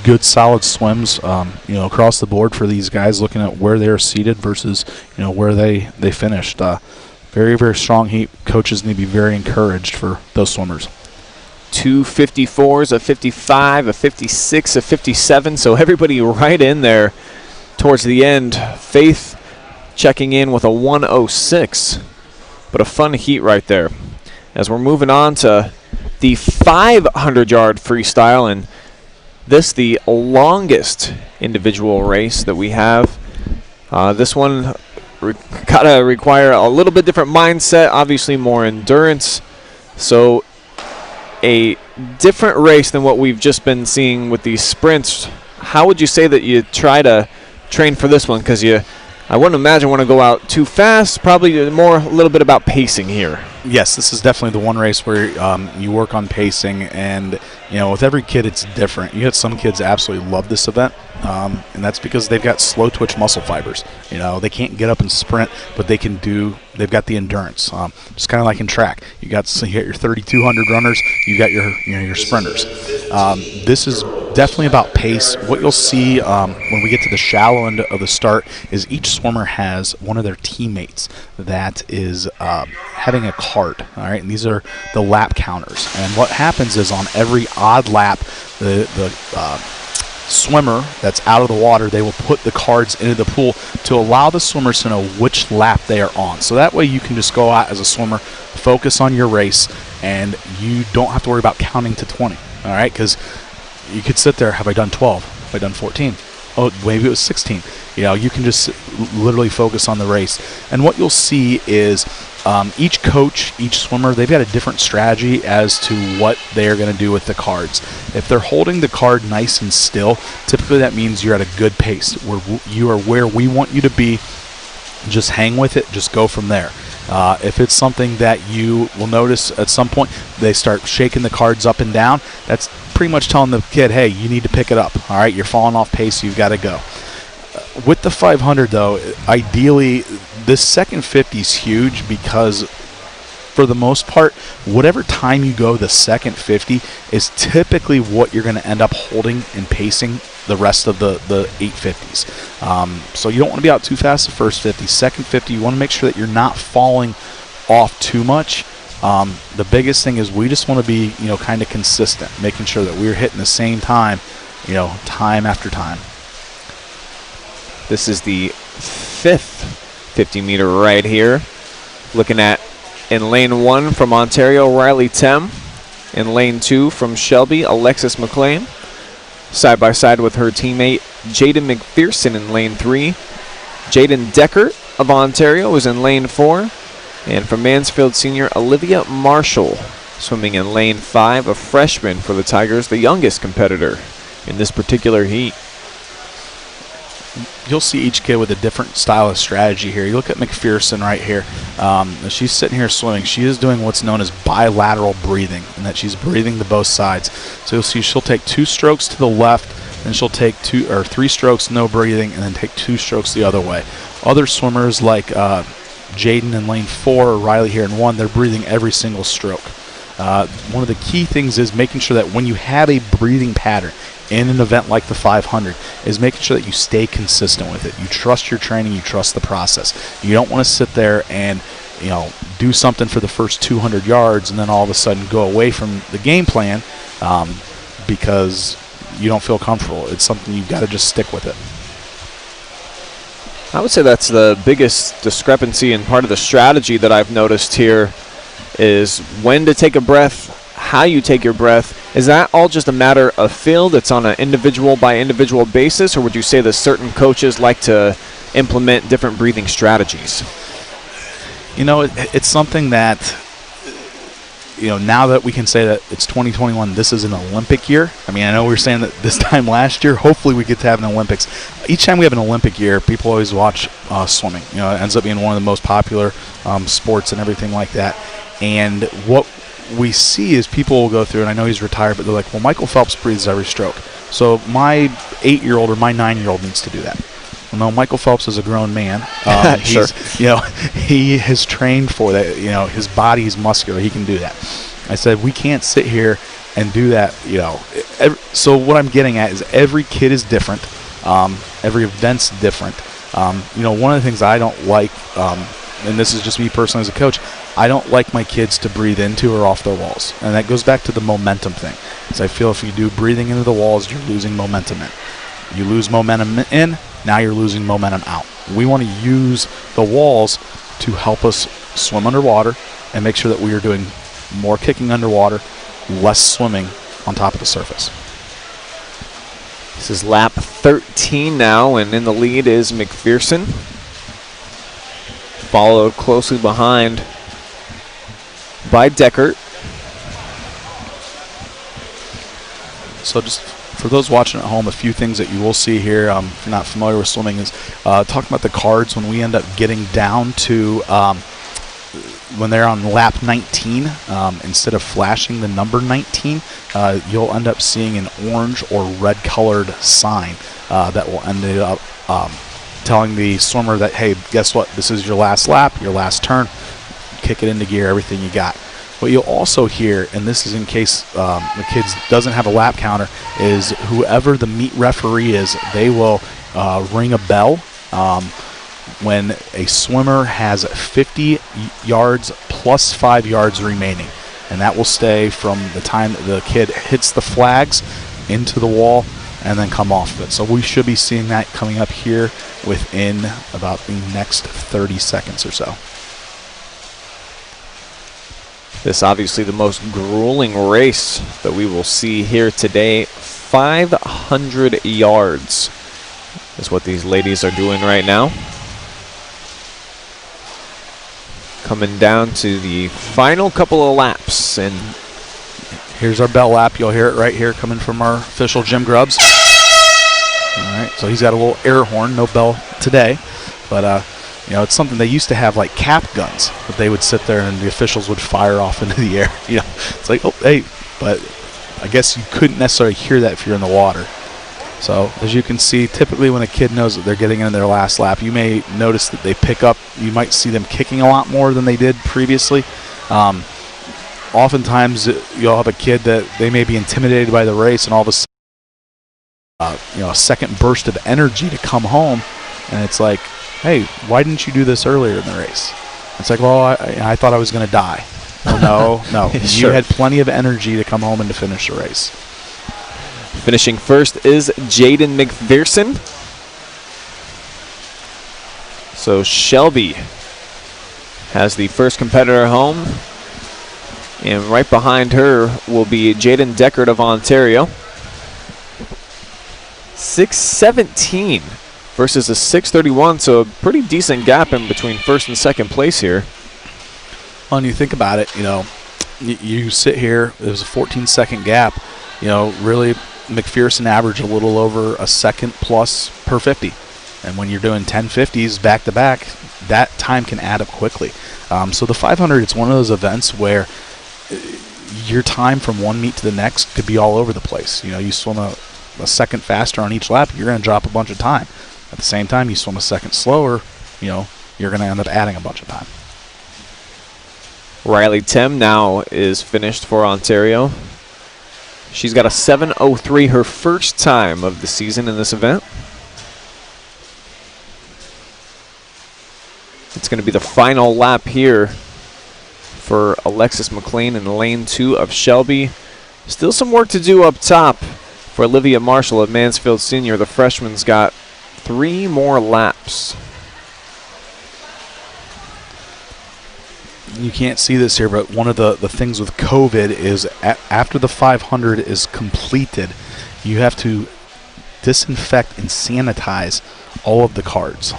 Speaker 2: good, solid swims, across the board for these guys. Looking at where they're seated versus, where they finished. Very, very strong heat. Coaches need to be very encouraged for those swimmers.
Speaker 1: 2 54s, a 55, a 56, a 57. So everybody right in there towards the end. Faith checking in with a 106. But a fun heat right there. As we're moving on to the 500-yard freestyle, and this the longest individual race that we have. This one gotta require a little bit different mindset, obviously more endurance. So a different race than what we've just been seeing with these sprints. How would you say that you try to train for this one? Because I wouldn't imagine want to go out too fast. Probably a little bit about pacing here.
Speaker 2: Yes, this is definitely the one race where you work on pacing, and with every kid it's different. You get some kids absolutely love this event, and that's because they've got slow twitch muscle fibers. They can't get up and sprint, but they've got the endurance. Just kind of like in track, you got your 3,200 runners, you got your sprinters. This is definitely about pace. What you'll see when we get to the shallow end of the start is each swimmer has one of their teammates that is having a card. All right, and these are the lap counters. And what happens is on every odd lap, the swimmer that's out of the water, they will put the cards into the pool to allow the swimmers to know which lap they are on. So that way you can just go out as a swimmer, focus on your race, and you don't have to worry about counting to 20. All right, because you could sit there, have I done 12? Have I done 14? Oh, maybe it was 16. You can just literally focus on the race. And what you'll see is each coach, each swimmer, they've got a different strategy as to what they're going to do with the cards. If they're holding the card nice and still, typically that means you're at a good pace, where you are where we want you to be just hang with it, just go from there. If it's something that you will notice at some point, they start shaking the cards up and down, that's pretty much telling the kid, hey, you need to pick it up. All right, you're falling off pace, you've got to go. With the 500, though, ideally, this second 50 is huge because for the most part, whatever time you go the second 50 is typically what you're going to end up holding and pacing the rest of the 850s. So you don't want to be out too fast the first 50. Second 50, you want to make sure that you're not falling off too much. The biggest thing is we just want to be, kind of consistent, making sure that we're hitting the same time, time after time.
Speaker 1: This is the 5th 50-meter right here. Looking at in lane 1 from Ontario, Riley Tem. In lane 2 from Shelby, Alexis McLean. Side by side with her teammate, Jaden McPherson in lane 3. Jaden Deckert of Ontario is in lane 4. And from Mansfield Senior, Olivia Marshall swimming in lane 5, a freshman for the Tigers, the youngest competitor in this particular heat.
Speaker 2: You'll see each kid with a different style of strategy here. You look at McPherson right here. She's sitting here swimming. She is doing what's known as bilateral breathing, and that she's breathing to both sides. So you'll see she'll take 2 strokes to the left, then she'll take 2 or 3 strokes, no breathing, and then take 2 strokes the other way. Other swimmers like Jaden in lane 4 or Riley here in 1, they're breathing every single stroke. One of the key things is making sure that when you have a breathing pattern in an event like the 500 is making sure that you stay consistent with it. You trust your training, you trust the process. You don't want to sit there and do something for the first 200 yards and then all of a sudden go away from the game plan because you don't feel comfortable. It's something you've got to just stick with it.
Speaker 1: I would say that's the biggest discrepancy and part of the strategy that I've noticed here is when to take a breath, how you take your breath. Is that all just a matter of feel that's on an individual by individual basis, or would you say that certain coaches like to implement different breathing strategies?
Speaker 2: It's something that, now that we can say that it's 2021, this is an Olympic year. I mean, I know we were saying that this time last year, hopefully we get to have an Olympics. Each time we have an Olympic year, people always watch swimming. It ends up being one of the most popular sports and everything like that. And what we see is people will go through, and I know he's retired, but they're like, well, Michael Phelps breathes every stroke, so my 8-year-old or my 9-year-old needs to do that. Well, no, Michael Phelps is a grown man.
Speaker 1: Sure.
Speaker 2: He has trained for that. His body is muscular. He can do that. I said, we can't sit here and do that. So what I'm getting at is every kid is different. Every event's different. One of the things I don't like, and this is just me personally as a coach, I don't like my kids to breathe into or off their walls. And that goes back to the momentum thing. Because I feel if you do breathing into the walls, you're losing momentum in. You lose momentum in, now you're losing momentum out. We want to use the walls to help us swim underwater and make sure that we are doing more kicking underwater, less swimming on top of the surface.
Speaker 1: This is lap 13 now, and in the lead is McPherson. Followed closely behind by Deckert.
Speaker 2: So just for those watching at home, a few things that you will see here, if you're not familiar with swimming, is talking about the cards. When we end up getting down to when they're on lap 19, instead of flashing the number 19, you'll end up seeing an orange or red colored sign that will end up telling the swimmer that, hey, guess what? This is your last lap, your last turn. Kick it into gear, everything you got. What you'll also hear, and this is in case the kids doesn't have a lap counter, is whoever the meet referee is, they will ring a bell when a swimmer has 50 yards plus 5 yards remaining. And that will stay from the time that the kid hits the flags into the wall and then come off of it. So we should be seeing that coming up here within about the next 30 seconds or so.
Speaker 1: This obviously the most grueling race that we will see here today. 500 yards is what these ladies are doing right now. Coming down to the final couple of laps, and
Speaker 2: here's our bell lap. You'll hear it right here coming from our official Jim Grubbs. All right, so he's got a little air horn, no bell today, but You know, it's something they used to have, like cap guns, but they would sit there and the officials would fire off into the air. You know, it's like, oh, hey, but I guess you couldn't necessarily hear that if you're in the water. So as you can see, typically when a kid knows that they're getting in their last lap, you may notice that they pick up. You might see them kicking a lot more than they did previously. Oftentimes you'll have a kid that they may be intimidated by the race, and all of a sudden, a second burst of energy to come home, and it's like, hey, why didn't you do this earlier in the race? It's like, well, I thought I was going to die. Well, no.
Speaker 1: Sure.
Speaker 2: You had plenty of energy to come home and to finish the race.
Speaker 1: Finishing first is Jaden McPherson. So Shelby has the first competitor home. And right behind her will be Jaden Deckard of Ontario. 6:17 versus a 6:31, so a pretty decent gap in between first and second place here.
Speaker 2: Well, and you think about it, you sit here, it was a 14-second gap. Really, McPherson averaged a little over a second plus per 50. And when you're doing 1050s back-to-back, that time can add up quickly. So the 500, it's one of those events where your time from one meet to the next could be all over the place. You swim a second faster on each lap, you're going to drop a bunch of time. At the same time, you swim a second slower, you're going to end up adding a bunch of time.
Speaker 1: Riley Tim now is finished for Ontario. She's got a 7:03, her first time of the season in this event. It's going to be the final lap here for Alexis McLean in lane 2 of Shelby. Still some work to do up top for Olivia Marshall at Mansfield Senior. The freshman's got 3 more laps.
Speaker 2: You can't see this here, but one of the things with COVID is after the 500 is completed, you have to disinfect and sanitize all of the cards.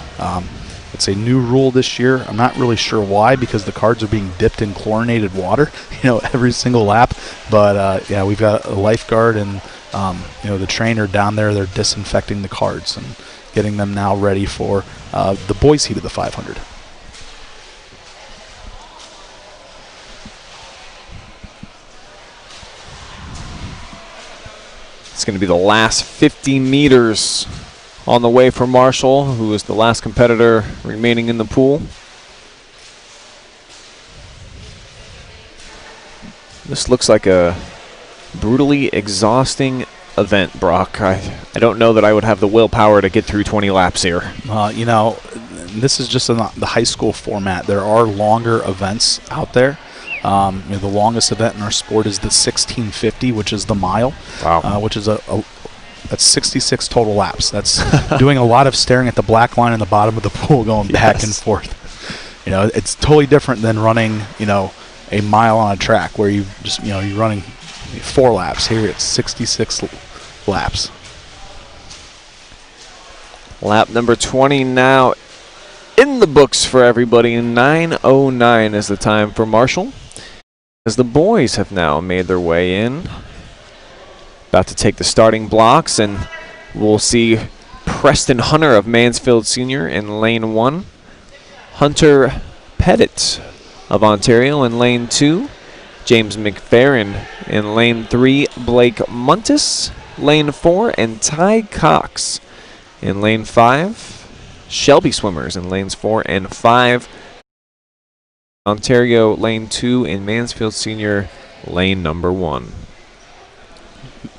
Speaker 2: It's a new rule this year. I'm not really sure why, because the cards are being dipped in chlorinated water, every single lap. But yeah, we've got a lifeguard and the trainer down there. They're disinfecting the cards and getting them now ready for the boys' heat of the 500.
Speaker 1: It's going to be the last 50 meters on the way for Marshall, who is the last competitor remaining in the pool. This looks like a brutally exhausting event, Brock. I don't know that I would have the willpower to get through 20 laps here.
Speaker 2: This is just the high school format. There are longer events out there. The longest event in our sport is the 1650, which is the mile.
Speaker 1: Wow.
Speaker 2: Which is that's 66 total laps. That's doing a lot of staring at the black line in the bottom of the pool, going back and forth. It's totally different than running, a mile on a track where you just, you're running 4 laps. Here it's 66 laps.
Speaker 1: Lap number 20 now in the books for everybody. 9:09 is the time for Marshall, as the boys have now made their way in. About to take the starting blocks, and we'll see Preston Hunter of Mansfield Senior in lane 1. Hunter Pettit of Ontario in lane 2. James McFerrin in lane 3. Blake Muntis, lane 4. And Ty Cox in lane 5. Shelby swimmers in lanes 4 and 5. Ontario lane 2 and Mansfield Senior lane number 1.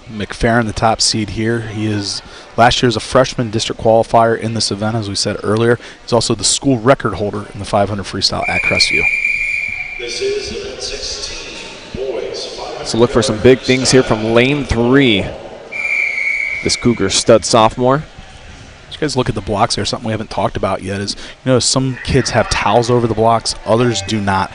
Speaker 2: McFerrin, the top seed here. He is last year's a freshman district qualifier in this event, as we said earlier. He's also the school record holder in the 500 freestyle at Crestview.
Speaker 4: This is event 16, boys 500.
Speaker 1: So look for some big things here from lane 3. This Cougar stud sophomore.
Speaker 2: You guys look at the blocks here. Something we haven't talked about yet is, some kids have towels over the blocks, others do not.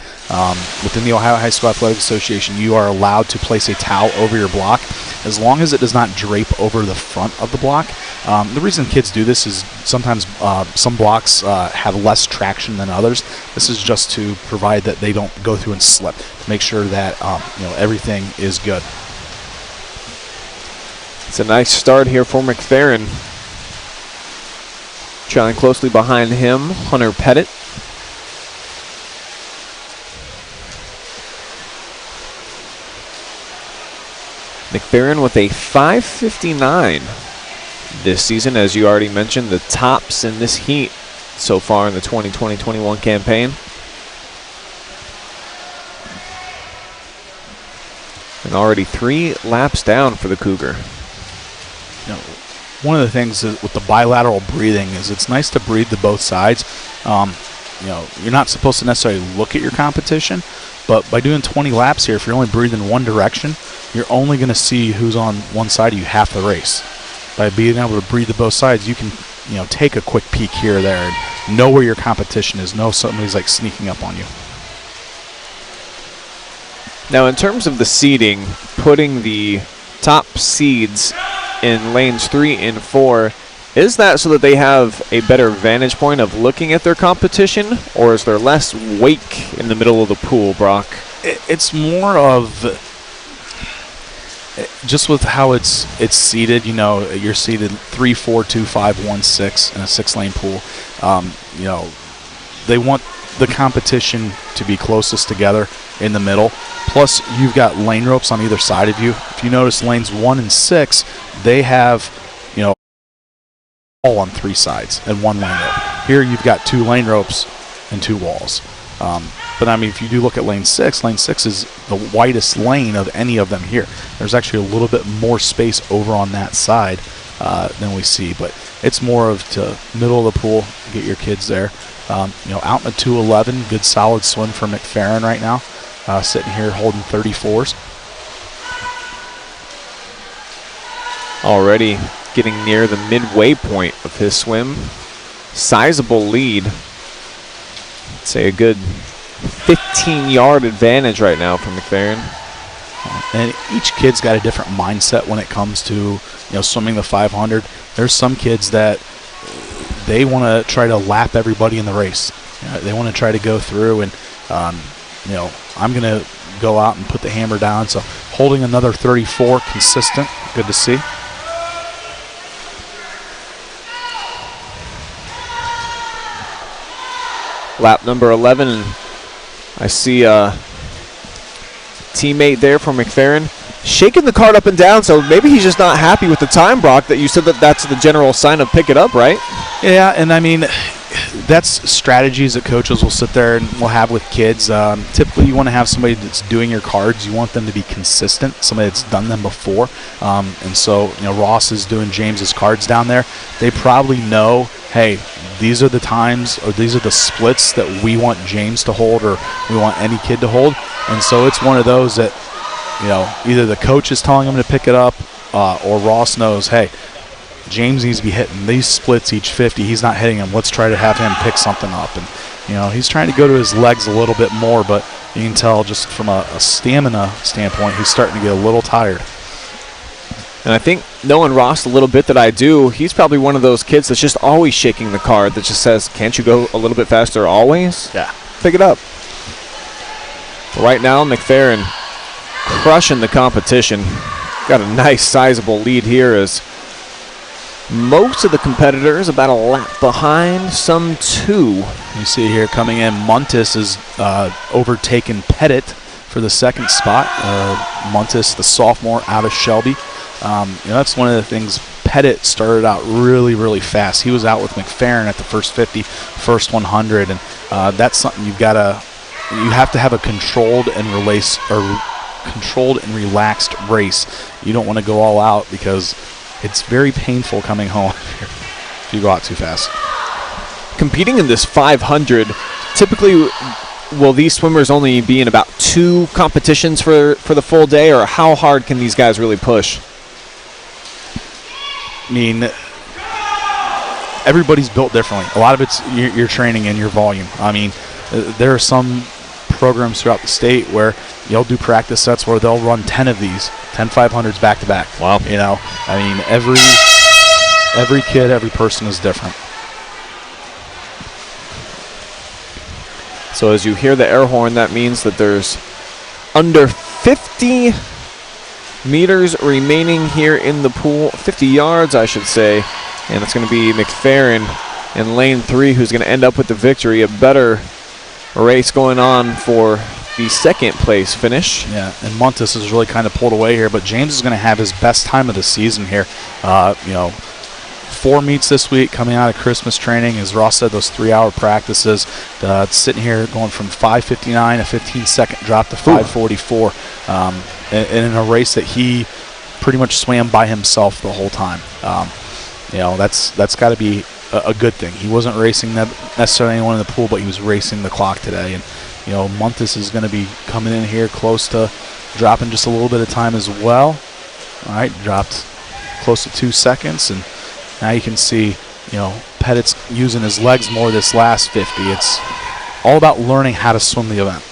Speaker 2: Within the Ohio High School Athletic Association, you are allowed to place a towel over your block as long as it does not drape over the front of the block. The reason kids do this is sometimes some blocks have less traction than others. This is just to provide that they don't go through and slip, to make sure that everything is good.
Speaker 1: It's a nice start here for McFerrin. Trailing closely behind him, Hunter Pettit. McFerrin with a 5:59 this season, as you already mentioned, the tops in this heat so far in the 2020-21 campaign. And already 3 laps down for the Cougar.
Speaker 2: You know, one of the things with the bilateral breathing is it's nice to breathe to both sides. You know, you're not supposed to necessarily look at your competition, but by doing 20 laps here, if you're only breathing one direction, you're only going to see who's on one side of you half the race. By being able to breathe to both sides, you can, you know, take a quick peek here or there and know where your competition is, know somebody's like sneaking up on you.
Speaker 1: Now, in terms of the seeding, putting the top seeds in lanes 3 and 4, is that so that they have a better vantage point of looking at their competition, or is there less wake in the middle of the pool, Brock?
Speaker 2: It's more of just with how it's seated. You know, you're seated 3, 4, 2, 5, 1, 6 in a 6-lane pool. You know, they want the competition to be closest together in the middle. Plus, you've got lane ropes on either side of you. If you notice, lanes 1 and 6, they have, you know, all on 3 sides and 1 lane rope. Here, you've got 2 lane ropes and 2 walls. But I mean, if you do look at lane 6 is the widest lane of any of them here. There's actually a little bit more space over on that side than we see, but it's more of to middle of the pool, get your kids there. You know, out in the 211, good solid swim for McFerrin right now, sitting here holding 34s.
Speaker 1: Already getting near the midway point of his swim. Sizable lead. I'd say a good 15-yard advantage right now for McFerrin.
Speaker 2: And each kid's got a different mindset when it comes to, you know, swimming the 500. There's some kids that they want to try to lap everybody in the race. You know, they want to try to go through and, you know, I'm going to go out and put the hammer down. So holding another 34 consistent, good to see.
Speaker 1: Lap number 11, and I see a teammate there from McFerrin shaking the cart up and down, so maybe he's just not happy with the time, Brock, that you said that that's the general sign of pick it up, right?
Speaker 2: Yeah, and I mean, that's strategies that coaches will sit there and will have with kids. Typically, you want to have somebody that's doing your cards. You want them to be consistent, somebody that's done them before. And so, you know, Ross is doing James's cards down there. They probably know, hey, these are the times or these are the splits that we want James to hold or we want any kid to hold. And so it's one of those that, you know, either the coach is telling him to pick it up or Ross knows, hey, James needs to be hitting these splits each 50. He's not hitting them. Let's try to have him pick something up. And, you know, he's trying to go to his legs a little bit more, but you can tell just from a stamina standpoint, he's starting to get a little tired.
Speaker 1: And I think knowing Ross a little bit that I do, he's probably one of those kids that's just always shaking the card that just says, can't you go a little bit faster always?
Speaker 2: Yeah.
Speaker 1: Pick it up. Right now, McFerrin crushing the competition. Got a nice sizable lead here as most of the competitors about a lap behind, some 2.
Speaker 2: You see here coming in, Muntis is overtaken Pettit for the 2nd spot. Muntis, the sophomore out of Shelby. You know, that's one of the things. Pettit started out really, really fast. He was out with McFerrin at the first 50, first 100, and that's something you have to have a controlled and relaxed race. You don't want to go all out because it's very painful coming home if you go out too fast.
Speaker 1: Competing in this 500, typically will these swimmers only be in about 2 competitions for the full day, or how hard can these guys really push?
Speaker 2: I mean, everybody's built differently. A lot of it's your training and your volume. I mean, there are some programs throughout the state where you'll do practice sets where they'll run 10 of these, 10 500s back to back.
Speaker 1: Wow.
Speaker 2: You know, I mean, every kid, every person is different.
Speaker 1: So as you hear the air horn, that means that there's under 50 meters remaining here in the pool, 50 yards, I should say. And it's going to be McFerrin in lane 3 who's going to end up with the victory. A better race going on for the second place finish.
Speaker 2: Yeah, and Montes is really kind of pulled away here, but James is going to have his best time of the season here. 4 meets this week coming out of Christmas training. As Ross said, those 3-hour practices. Sitting here going from 5:59, a 15-second drop to 5:44, in a race that he pretty much swam by himself the whole time. That's got to be a good thing. He wasn't racing necessarily anyone in the pool, but he was racing the clock today. And Montes is going to be coming in here close to dropping just a little bit of time as well. All right, dropped close to 2 seconds, and now you can see, Pettit's using his legs more this last 50. It's all about learning how to swim the event.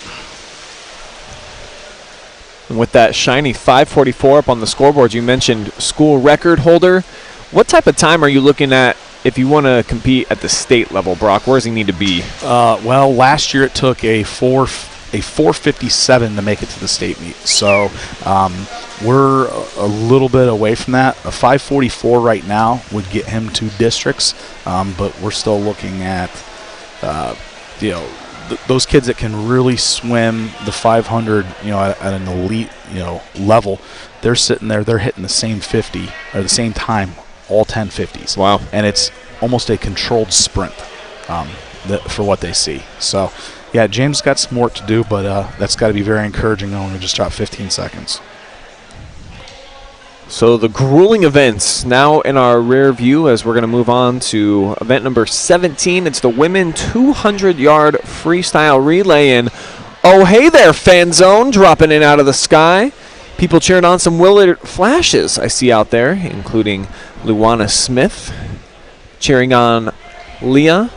Speaker 1: And with that shiny 5:44 up on the scoreboard, you mentioned school record holder. What type of time are you looking at if you want to compete at the state level, Brock? Where does he need to be?
Speaker 2: Well, last year it took a 4:57 to make it to the state meet. So we're a little bit away from that. A 5:44 right now would get him to districts, but we're still looking at, those kids that can really swim the 500, at an elite, level. They're sitting there, they're hitting the same 50 or the same time, all 10 50s.
Speaker 1: Wow.
Speaker 2: And it's almost a controlled sprint for what they see. So, yeah, James got some work to do, but that's got to be very encouraging knowing he just dropped 15 seconds.
Speaker 1: So the grueling events now in our rear view as we're going to move on to event number 17. It's the women 200-yard freestyle relay. And oh, hey there, fan zone, dropping in out of the sky. People cheering on some Willard flashes I see out there, including Luana Smith cheering on Leah.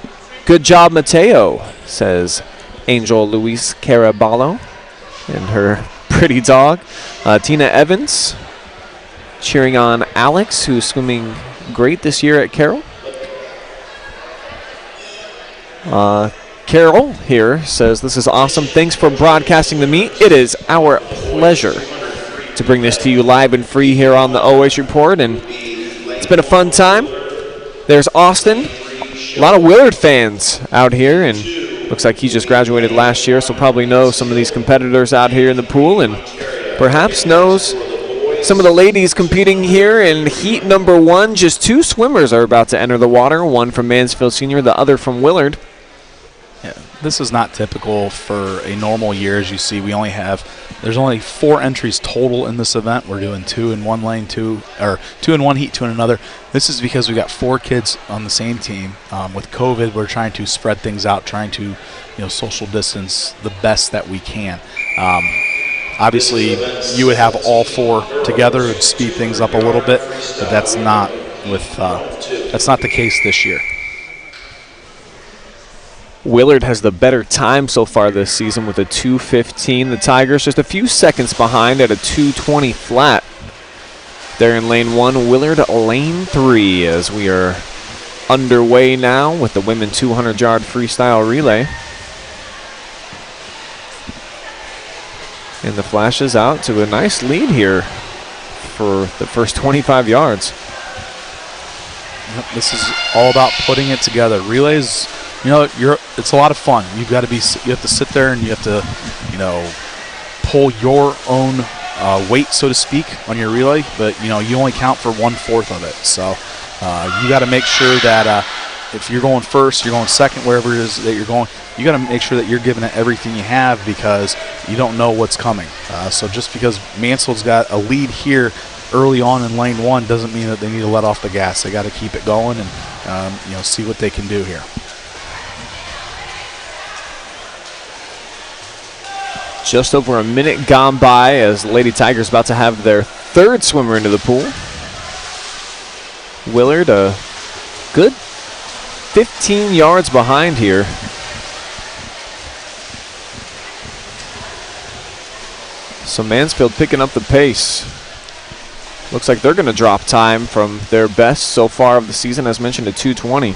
Speaker 1: Good job, Mateo, says Angel Luis Caraballo and her pretty dog. Tina Evans cheering on Alex, who's swimming great this year at Carroll. Carol here says, this is awesome. Thanks for broadcasting the meet. It is our pleasure to bring this to you live and free here on the OH Report, and it's been a fun time. There's Austin. A lot of Willard fans out here, and looks like he just graduated last year, so probably knows some of these competitors out here in the pool, and perhaps knows some of the ladies competing here in heat number 1. Just 2 swimmers are about to enter the water, one from Mansfield Senior, the other from Willard.
Speaker 2: Yeah, this is not typical for a normal year. As you see, there's only 4 entries total in this event. We're doing 2 in one lane, 2 in one heat, 2 in another. This is because we got 4 kids on the same team. With COVID, we're trying to spread things out, trying to social distance the best that we can. Obviously, you would have all 4 together and speed things up a little bit, but that's not the case this year.
Speaker 1: Willard has the better time so far this season with a 2:15. The Tigers just a few seconds behind at a 2:20 flat. They're in lane 1, Willard lane 3, as we are underway now with the women 200-yard freestyle relay. And the flashes out to a nice lead here for the first 25 yards.
Speaker 2: Yep, this is all about putting it together. Relays, it's a lot of fun. You have to sit there and you have to, pull your own weight, so to speak, on your relay. But you only count for 1/4 of it. So you got to make sure that if you're going first, you're going second, wherever it is that you're going, you got to make sure that you're giving it everything you have because you don't know what's coming. So just because Mansfield's got a lead here early on in lane 1 doesn't mean that they need to let off the gas. They got to keep it going and see what they can do here.
Speaker 1: Just over a minute gone by as Lady Tigers about to have their 3rd swimmer into the pool. Willard a good 15 yards behind here. So Mansfield picking up the pace. Looks like they're going to drop time from their best so far of the season, as mentioned, at 2:20.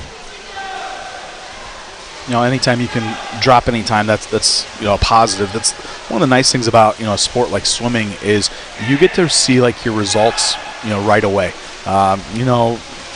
Speaker 2: Anytime you can drop any time, that's a positive. That's one of the nice things about a sport like swimming is you get to see like your results right away.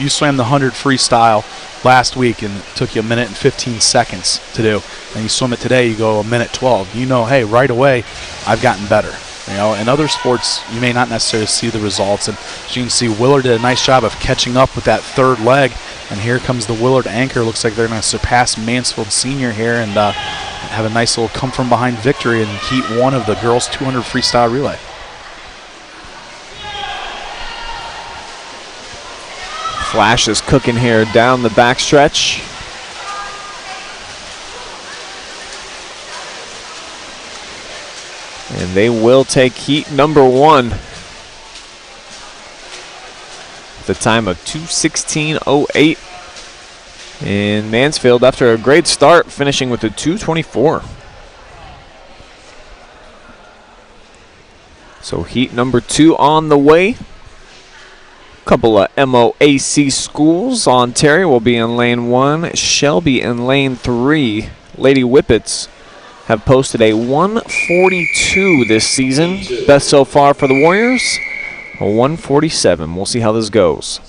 Speaker 2: you swam the 100 freestyle last week and it took you 1 minute and 15 seconds to do, and you swim it today, you go 1:12. You know, hey, right away, I've gotten better. You know, in other sports, you may not necessarily see the results. And as you can see, Willard did a nice job of catching up with that third leg. And here comes the Willard anchor. Looks like they're going to surpass Mansfield Senior here and have a nice little come-from-behind victory in Heat 1 of the girls' 200 freestyle relay.
Speaker 1: Flash is cooking here down the backstretch. And they will take heat number 1. The time of 2:16:08 in Mansfield after a great start, finishing with a 2:24. So heat number 2 on the way. Couple of MOAC schools. Ontario will be in lane 1, Shelby in lane 3. Lady Whippets have posted a 142 this season. Best so far for the Warriors, a 147. We'll see how this goes.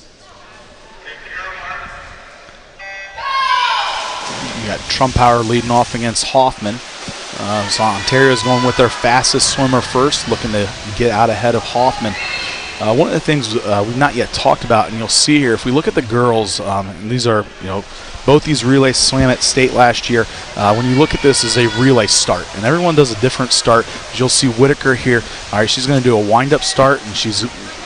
Speaker 2: You got Trumpower leading off against Hoffman. So Ontario's going with their fastest swimmer first, looking to get out ahead of Hoffman. One of the things we've not yet talked about, and you'll see here, if we look at the girls, and these are, you know, both these relays swam at state last year. When you look at this as a relay start, and everyone does a different start. You'll see Whitaker here. All right, she's going to do a wind-up start, and she's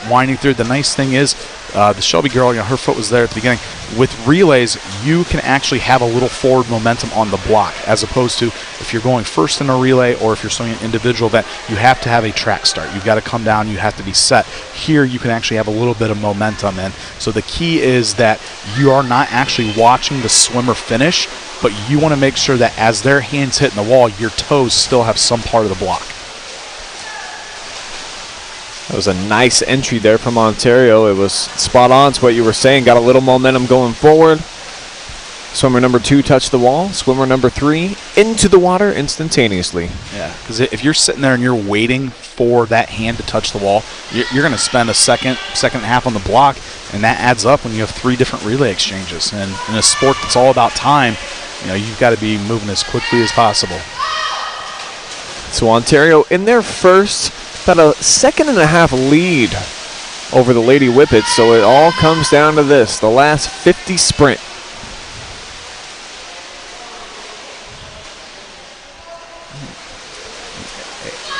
Speaker 2: winding through. The nice thing is, the Shelby girl, you know, her foot was there at the beginning. With relays, you can actually have a little forward momentum on the block, as opposed to if you're going first in a relay or if you're swimming an individual event, you have to have a track start. You've got to come down, you have to be set. Here, you can actually have a little bit of momentum in. So the key is that you are not actually watching the swimmer finish, but you want to make sure that as their hands hit in the wall, your toes still have some part of the block.
Speaker 1: That was a nice entry there from Ontario. It was spot on to what you were saying. Got a little momentum going forward. Swimmer number 2 touched the wall. Swimmer number 3 into the water instantaneously.
Speaker 2: Yeah, because if you're sitting there and you're waiting for that hand to touch the wall, you're going to spend a second and a half on the block, and that adds up when you have 3 different relay exchanges. And in a sport that's all about time, you know, you've got to be moving as quickly as possible.
Speaker 1: So Ontario in their first, about a second and a half lead over the Lady Whippets. So it all comes down to this, the last 50 sprint.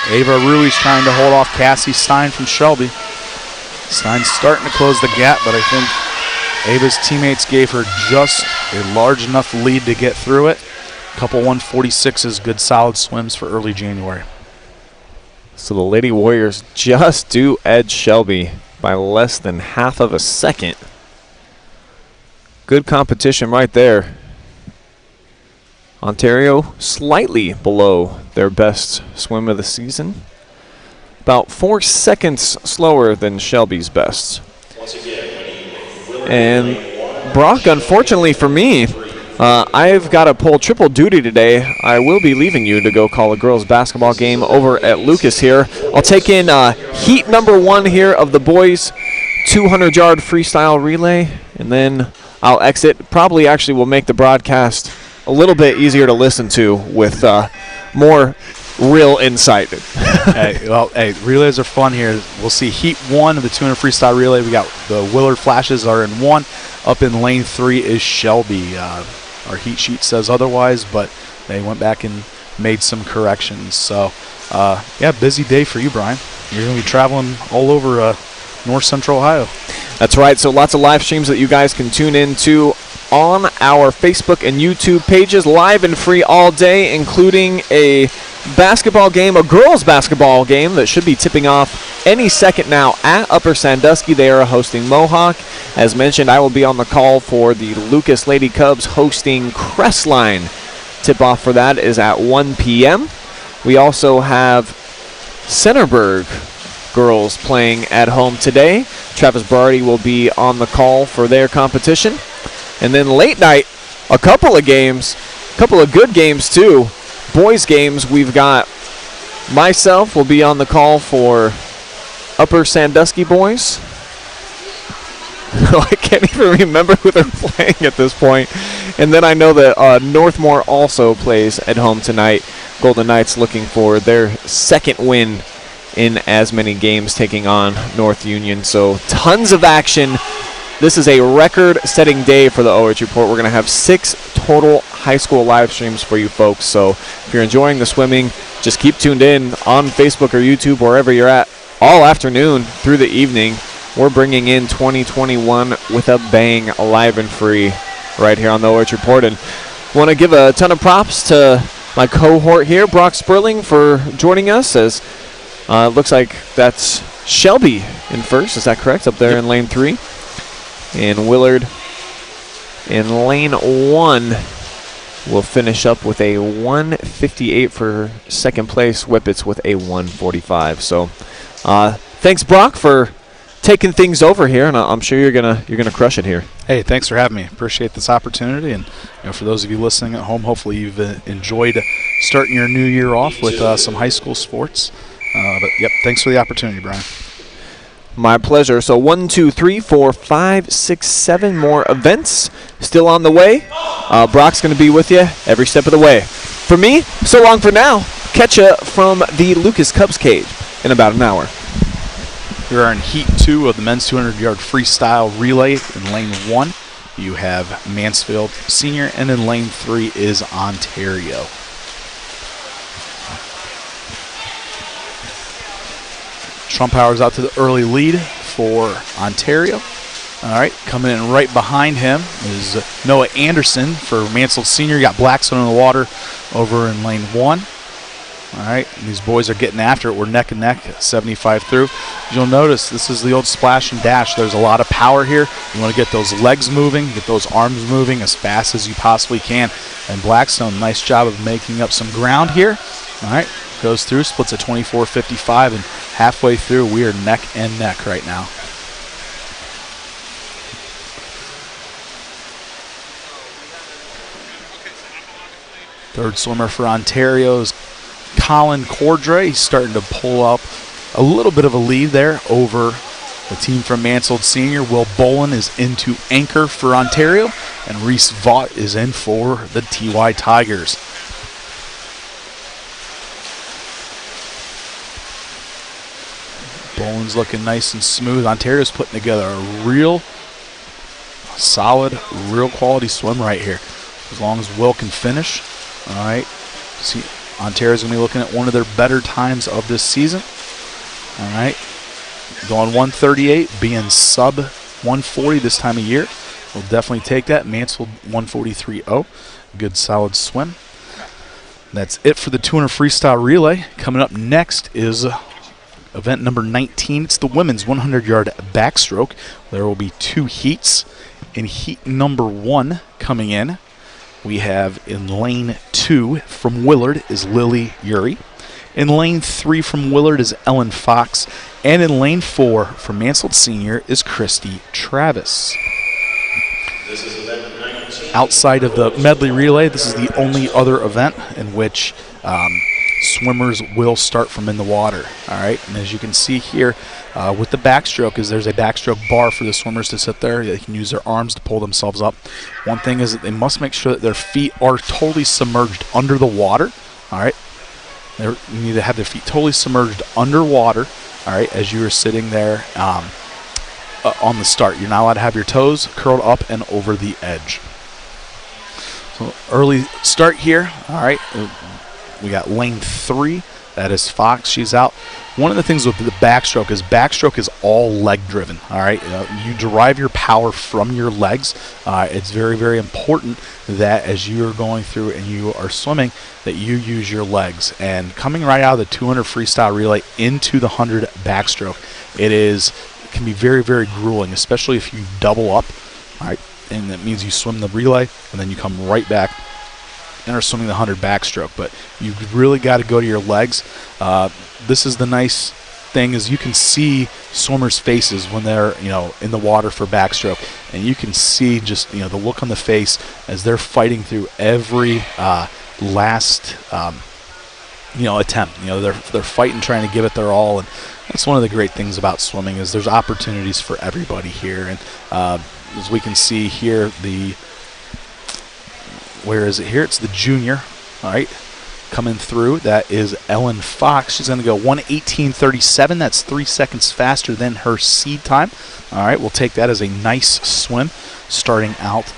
Speaker 2: Ava Ruiz trying to hold off Cassie Stein from Shelby. Stein's starting to close the gap, but I think Ava's teammates gave her just a large enough lead to get through it. Couple 146s, good solid swims for early January.
Speaker 1: So the Lady Warriors just do edge Shelby by less than half of a second. Good competition right there. Ontario slightly below their best swim of the season. About 4 seconds slower than Shelby's best. And Brock, unfortunately for me, I've got to pull triple duty today. I will be leaving you to go call a girls basketball game over at Lucas here. I'll take in heat number 1 here of the boys 200-yard freestyle relay, and then I'll exit. Probably actually will make the broadcast a little bit easier to listen to with more real insight.
Speaker 2: Hey, relays are fun here. We'll see heat 1 of the 200 freestyle relay. We got the Willard Flashes are in 1. Up in lane 3 is Shelby. Our heat sheet says otherwise, but they went back and made some corrections. So, yeah, busy day for you, Brian. You're going to be traveling all over north central Ohio.
Speaker 1: That's right. So lots of live streams that you guys can tune into on our Facebook and YouTube pages, live and free all day, including a basketball game, a girls basketball game that should be tipping off any second now at Upper Sandusky. They are hosting Mohawk. As mentioned, I will be on the call for the Lucas Lady Cubs hosting Crestline. Tip-off for that is at 1 p.m. We also have Centerburg girls playing at home today. Travis Barty will be on the call for their competition. And then late night, a couple of good games too. Boys games, we've got myself will be on the call for Upper Sandusky boys. I can't even remember who they're playing at this point. And then I know that Northmore also plays at home tonight. Golden Knights looking for their second win in as many games, taking on North Union. So tons of action. This is a record-setting day for the OH Report. We're going to have 6 total high school live streams for you folks. So if you're enjoying the swimming, just keep tuned in on Facebook or YouTube, wherever you're at, all afternoon through the evening. We're bringing in 2021 with a bang, live and free, right here on the OH Report. And want to give a ton of props to my cohort here, Brock Spurling, for joining us. As it looks like that's Shelby in first. Is that correct? Up there in lane 3. And Willard in lane 1 will finish up with a 1:58 for second place. Whippets with a 1:45. So thanks, Brock, for taking things over here, and I'm sure you're gonna crush it here.
Speaker 2: Hey, thanks for having me. Appreciate this opportunity, and for those of you listening at home, hopefully you've enjoyed starting your new year off with some high school sports. But yep, thanks for the opportunity, Brian.
Speaker 1: My pleasure. So 1, 2, 3, 4, 5, 6, 7 more events still on the way. Brock's going to be with you every step of the way. For me, so long for now. Catch you from the Lucas Cubs cage in about an hour.
Speaker 2: We are in Heat 2 of the men's 200-yard freestyle relay. In lane 1, you have Mansfield Senior, and in lane 3 is Ontario. Trumphauer's out to the early lead for Ontario. All right, coming in right behind him is Noah Anderson for Mansfield Senior. You got Blackstone in the water over in lane 1. All right, and these boys are getting after it. We're neck and neck at 75 through. You'll notice this is the old splash and dash. There's a lot of power here. You want to get those legs moving, get those arms moving as fast as you possibly can. And Blackstone, nice job of making up some ground here. All right, goes through, splits at 24:55, and halfway through, we are neck and neck right now. Third swimmer for Ontario is Colin Cordray. He's starting to pull up a little bit of a lead there over the team from Mansfield Senior. Will Bolin is into anchor for Ontario, and Reese Vaught is in for the TY Tigers. Bolin's looking nice and smooth. Ontario's putting together a real solid, real quality swim right here. As long as Will can finish. All right. See, Ontario's going to be looking at one of their better times of this season. All right. Going 138, being sub 140 this time of year. We'll definitely take that. Mansfield 143.0. Good solid swim. That's it for the 200 freestyle relay. Coming up next is event number 19. It's the women's 100-yard backstroke. There will be 2 heats. In heat number 1 coming in, we have in lane 2 from Willard is Lily Uri. In lane 3 from Willard is Ellen Fox. And in lane 4 from Mansfield Senior is Christy Travis.
Speaker 4: This is event 19.
Speaker 2: Outside of the medley relay, this is the only other event in which swimmers will start from in the water. All right, and as you can see here with the backstroke, is there's a backstroke bar for the swimmers to sit there. They can use their arms to pull themselves up. One thing is that they must make sure that their feet are totally submerged under the water. All right, you need to have their feet totally submerged underwater. All right, as you are sitting there on the start, you're not allowed to have your toes curled up and over the edge. So early start here. All right. We got lane 3. That is Fox. She's out. One of the things with the backstroke is all leg driven. All right, you derive your power from your legs. It's very, very important that as you are going through and you are swimming, that you use your legs. And coming right out of the 200 freestyle relay into the 100 backstroke, it can be very, very grueling, especially if you double up. All right, and that means you swim the relay and then you come right back and are swimming the 100 backstroke. But you've really got to go to your legs. This is the nice thing is you can see swimmers' faces when they're in the water for backstroke, and you can see just the look on the face as they're fighting through every last attempt. They're fighting, trying to give it their all, and that's one of the great things about swimming is there's opportunities for everybody here. And as we can see here, where is it here? It's the junior. All right. Coming through, that is Ellen Fox. She's going to go 1:18.37. That's 3 seconds faster than her seed time. All right, we'll take that as a nice swim starting out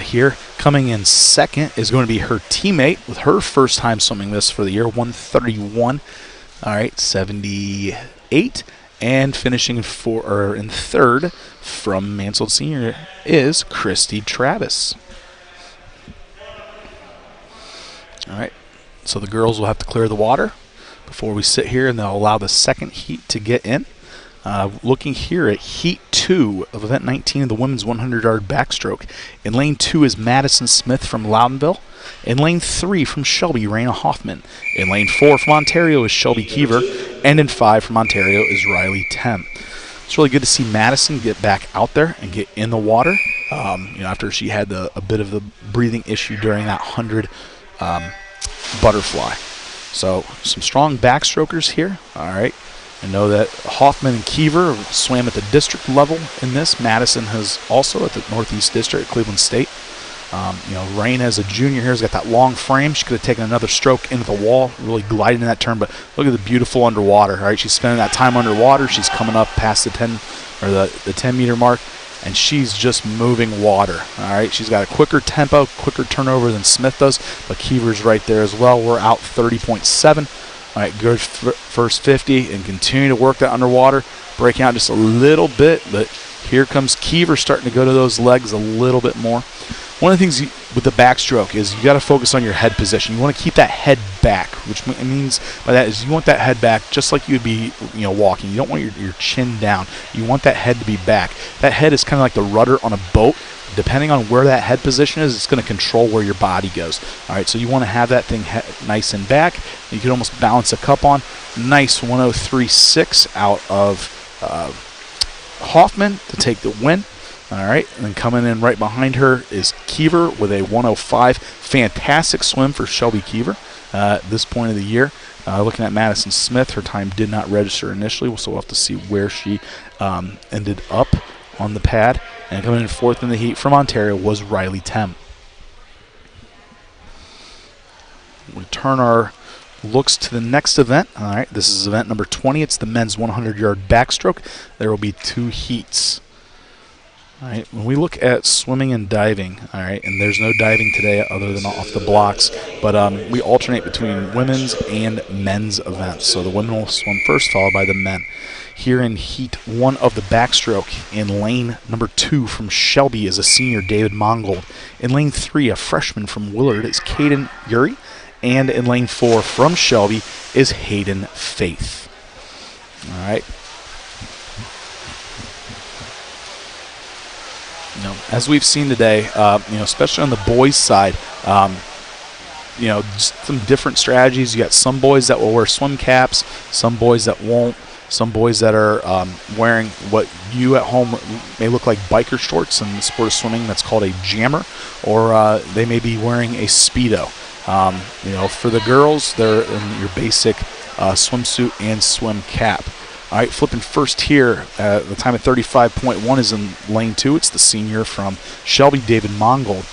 Speaker 2: here. Coming in second is going to be her teammate with her first time swimming this for the year, 1:31. All right, 78. And finishing in third from Mansfield Senior is Christy Travis. All right. So the girls will have to clear the water before we sit here, and they'll allow the second heat to get in. Looking here at Heat 2 of Event 19 of the women's 100-yard backstroke. In Lane 2 is Madison Smith from Loudonville. In Lane 3 from Shelby, Raina Hoffman. In Lane 4 from Ontario is Shelby Keever. And in 5 from Ontario is Riley Tem. It's really good to see Madison get back out there and get in the water. After she had a bit of a breathing issue during that 100 butterfly. So some strong backstrokers here. All right. I know that Hoffman and Keever swam at the district level in this. Madison has also at the Northeast District at Cleveland State. Rain as a junior here has got that long frame. She could have taken another stroke into the wall, really gliding in that turn, but look at the beautiful underwater. All right, she's spending that time underwater. She's coming up past the 10 or the 10-meter mark, and she's just moving water. All right, she's got a quicker tempo, quicker turnover than Smith does, but Keever's right there as well. We're out 30.7. All right, good first 50 and continue to work that underwater, breaking out just a little bit, but here comes Keever starting to go to those legs a little bit more. One of the things with the backstroke is you got to focus on your head position. You want to keep that head back, which means by that is you want that head back just like you'd be walking. You don't want your chin down. You want that head to be back. That head is kind of like the rudder on a boat. Depending on where that head position is, it's going to control where your body goes. All right, so you want to have that thing nice and back. You can almost balance a cup on. Nice 103.6 out of Hoffman to take the win. All right, and then coming in right behind her is Keever with a 105. Fantastic swim for Shelby Keever at this point of the year. Looking at Madison Smith, her time did not register initially, so we'll have to see where she ended up on the pad. And coming in fourth in the heat from Ontario was Riley Tem. We turn our looks to the next event. All right, this is event number 20. It's the men's 100-yard backstroke. There will be 2 heats. All right, when we look at swimming and diving, all right, and there's no diving today other than off the blocks, but we alternate between women's and men's events. So the women will swim first, followed by the men. Here in Heat 1 of the backstroke, in lane number 2 from Shelby is a senior, David Mongold. In lane 3, a freshman from Willard is Caden Uri. And in lane 4 from Shelby is Hayden Faith. All right. As we've seen today, especially on the boys' side, just some different strategies. You got some boys that will wear swim caps, some boys that won't, some boys that are wearing what you at home may look like biker shorts in the sport of swimming. That's called a jammer, or they may be wearing a Speedo. For the girls, they're in your basic swimsuit and swim cap. All right, flipping first here, the time at 35.1 is in lane 2. It's the senior from Shelby, David Mongold.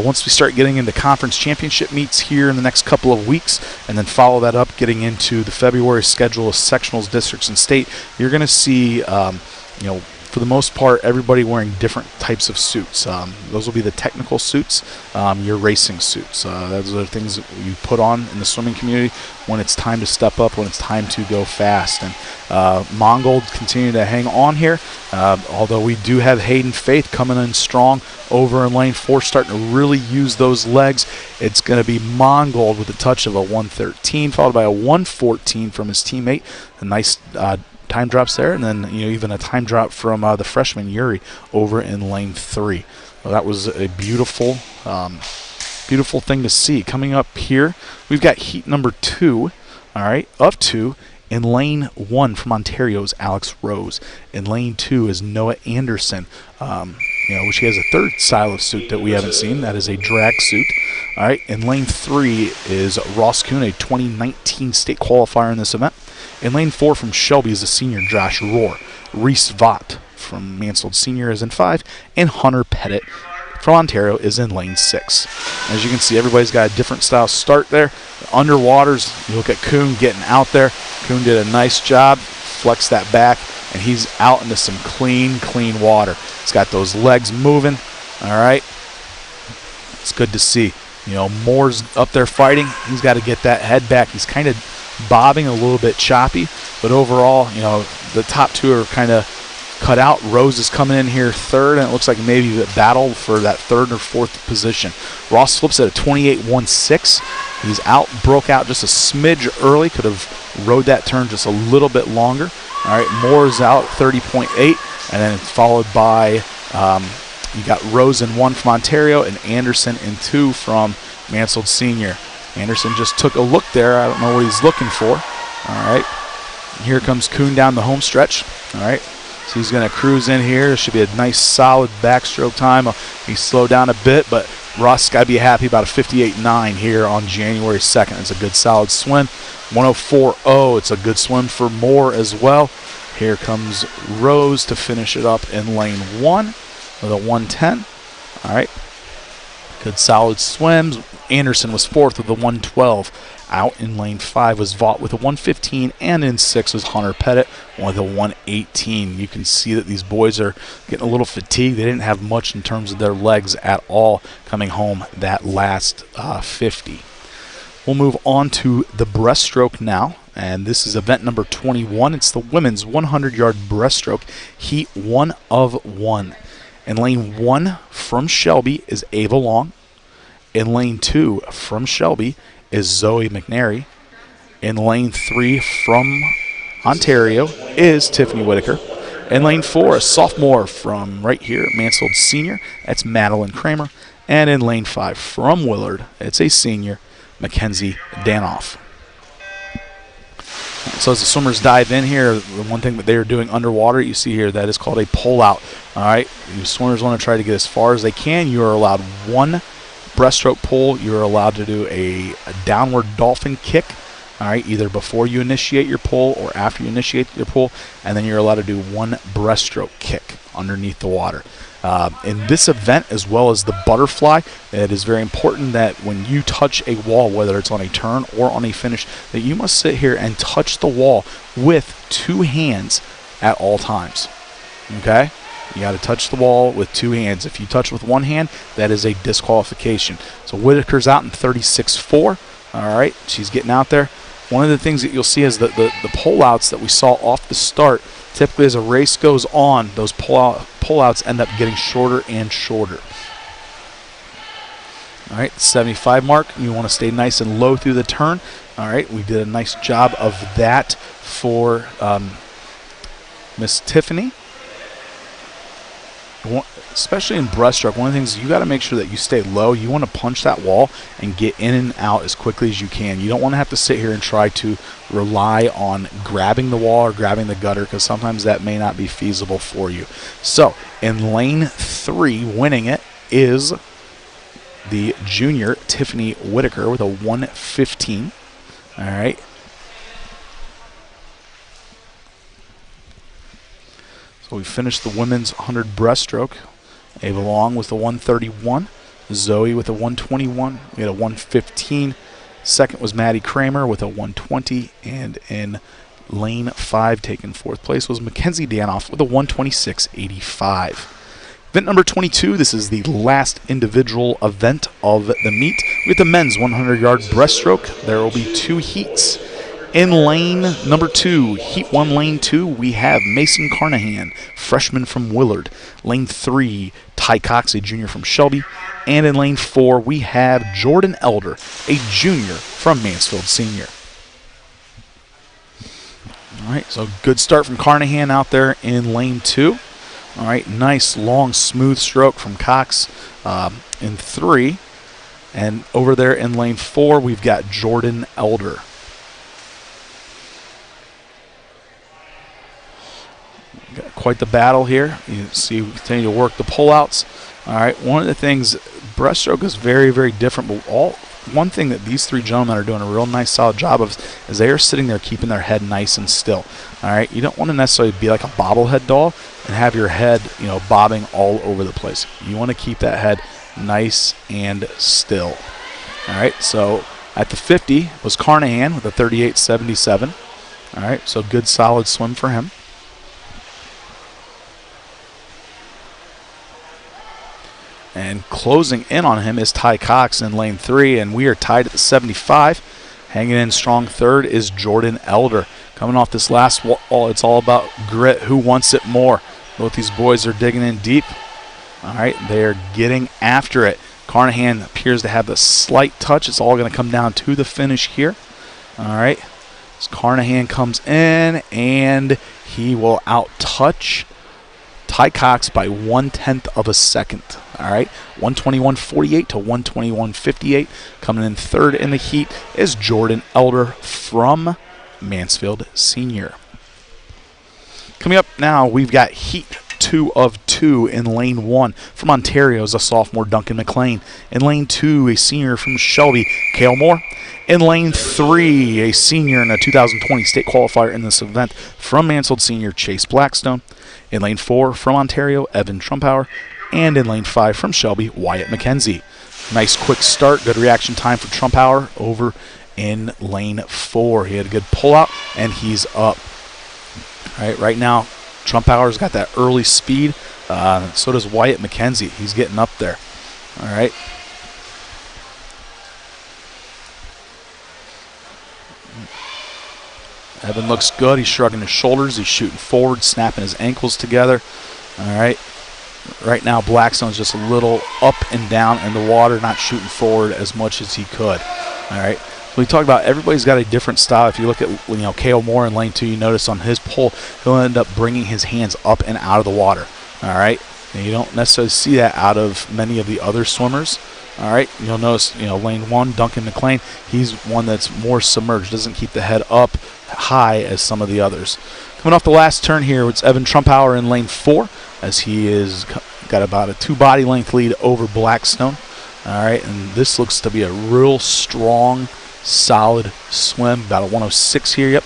Speaker 2: Once we start getting into conference championship meets here in the next couple of weeks, and then follow that up, getting into the February schedule of sectionals, districts, and state, you're going to see, for the most part, everybody wearing different types of suits. Those will be the technical suits, your racing suits. Those are the things that you put on in the swimming community when it's time to step up, when it's time to go fast. And Mongold continue to hang on here, although we do have Hayden Faith coming in strong over in lane 4, starting to really use those legs. It's going to be Mongold with a touch of a 113, followed by a 114 from his teammate. A nice time drops there, and then even a time drop from the freshman Uri over in lane 3. Well, that was a beautiful thing to see. Coming up here, we've got heat number 2, all right, of 2. In lane 1 from Ontario is Alex Rose. In lane 2 is Noah Anderson, which he has a third style of suit that we haven't seen. That is a drag suit. All right, in lane 3 is Ross Kuhn, a 2019 state qualifier in this event. In lane 4 from Shelby is the senior Josh Rohr. Reese Vaught from Mansfield Senior is in 5, and Hunter Pettit from Ontario is in lane 6. As you can see, everybody's got a different style start there. Underwaters, you look at Kuhn getting out there. Kuhn did a nice job, flex that back, and he's out into some clean water. He's got those legs moving, all right. It's good to see. You know, Moore's up there fighting. He's got to get that head back. He's kind of bobbing a little bit choppy, but overall, you know, the top two are kind of cut out. Rose is coming in here third, and it looks like maybe a battle for that third or fourth position. Ross flips at a 28.16. He's out, broke out just a smidge early. Could have rode that turn just a little bit longer. All right, Moore's out 30.8, and then it's followed by you got Rose in 1 from Ontario and Anderson in 2 from Mansfield Senior. Anderson just took a look there. I don't know what he's looking for. All right, here comes Kuhn down the home stretch. All right, so he's going to cruise in here. Should be a nice solid backstroke time. He slowed down a bit, but Ross got to be happy about a 58.9 here on January 2nd. It's a good solid swim. 104.0. It's a good swim for Moore as well. Here comes Rose to finish it up in lane 1 with a 110. All right. Good solid swims. Anderson was 4th with a 112. Out in lane 5 was Vaught with a 115, and in 6 was Hunter Pettit with a 118. You can see that these boys are getting a little fatigued. They didn't have much in terms of their legs at all coming home that last 50. We'll move on to the breaststroke now, and this is event number 21. It's the women's 100-yard breaststroke, heat 1 of 1. In lane 1 from Shelby is Ava Long. In lane 2 from Shelby is Zoe McNary. In lane 3 from Ontario is Tiffany Whitaker. In lane 4, a sophomore from right here at Mansfield Senior, that's Madeline Kramer. And in lane 5 from Willard, it's a senior, Mackenzie Danoff. So as the swimmers dive in here, the one thing that they are doing underwater, you see here, that is called a pull out. All right, you swimmers want to try to get as far as they can. You are allowed 1 breaststroke pull. You're allowed to do a downward dolphin kick. All right, either before you initiate your pull or after you initiate your pull, and then you're allowed to do 1 breaststroke kick underneath the water. In this event, as well as the butterfly, it is very important that when you touch a wall, whether it's on a turn or on a finish, that you must sit here and touch the wall with 2 hands at all times. Okay? You got to touch the wall with 2 hands. If you touch with 1 hand, that is a disqualification. So Whitaker's out in 36.4. All right, she's getting out there. One of the things that you'll see is the pull-outs that we saw off the start. Typically, as a race goes on, those pull-outs end up getting shorter and shorter. All right, 75 mark. You want to stay nice and low through the turn. All right, we did a nice job of that for Miss Tiffany. Especially in breaststroke, one of the things is you got to make sure that you stay low. You want to punch that wall and get in and out as quickly as you can. You don't want to have to sit here and try to rely on grabbing the wall or grabbing the gutter, because sometimes that may not be feasible for you. So in lane 3, winning it is the junior Tiffany Whitaker with a 115. All right. So we finished the women's 100 breaststroke. Ava Long with a 131. Zoe with a 121. We had a 115. Second was Maddie Kramer with a 120. And in lane 5, taking 4th place, was Mackenzie Danoff with a 126.85. Event number 22, this is the last individual event of the meet. We have the men's 100-yard breaststroke. There will be 2 heats. In lane number 2, heat 1, lane 2, we have Mason Carnahan, freshman from Willard. Lane 3, Ty Cox, a junior from Shelby. And in lane 4, we have Jordan Elder, a junior from Mansfield Senior. All right, so good start from Carnahan out there in lane 2. All right, nice long smooth stroke from Cox in 3. And over there in lane 4, we've got Jordan Elder. Got quite the battle here. You see we continue to work the pullouts. All right, one of the things, breaststroke is very, very different, but all one thing that these three gentlemen are doing a real nice solid job of is they are sitting there keeping their head nice and still. All right, you don't want to necessarily be like a bobblehead doll and have your head, bobbing all over the place. You want to keep that head nice and still. All right, so at the 50 was Carnahan with a 38.77. All right, so good solid swim for him. And closing in on him is Ty Cox in lane 3, and we are tied at the 75. Hanging in strong third is Jordan Elder. Coming off this last wall, it's all about grit. Who wants it more? Both these boys are digging in deep. All right, they are getting after it. Carnahan appears to have the slight touch. It's all going to come down to the finish here. All right, as Carnahan comes in, and he will out-touch Ty Cox by 1/10 of a second. All right, 121.48 to 121.58. Coming in third in the heat is Jordan Elder from Mansfield Senior. Coming up now, we've got heat 2 of 2 in lane 1. From Ontario is a sophomore, Duncan McLean. In lane 2, a senior from Shelby, Cale Moore. In lane 3, a senior in a 2020 state qualifier in this event from Mansfield Senior, Chase Blackstone. In lane 4, from Ontario, Evan Trumpauer. And in lane 5, from Shelby, Wyatt McKenzie. Nice quick start, good reaction time for Trumpauer over in lane 4. He had a good pullout, and he's up. All right, right now, Trumpauer's got that early speed. So does Wyatt McKenzie. He's getting up there. All right. Evan looks good. He's shrugging his shoulders. He's shooting forward, snapping his ankles together. All right. Right now, Blackstone's just a little up and down in the water, not shooting forward as much as he could. All right. We talk about everybody's got a different style. If you look at Cale Moore in lane 2, you notice on his pull, he'll end up bringing his hands up and out of the water. All right. And you don't necessarily see that out of many of the other swimmers. All right. You'll notice, lane 1, Duncan McLean, he's one that's more submerged, doesn't keep the head up high as some of the others. Coming off the last turn here, it's Evan Trumpauer in lane 4, as he is got about a 2 body length lead over Blackstone. All right. And this looks to be a real strong, solid swim. About a 106 here. Yep.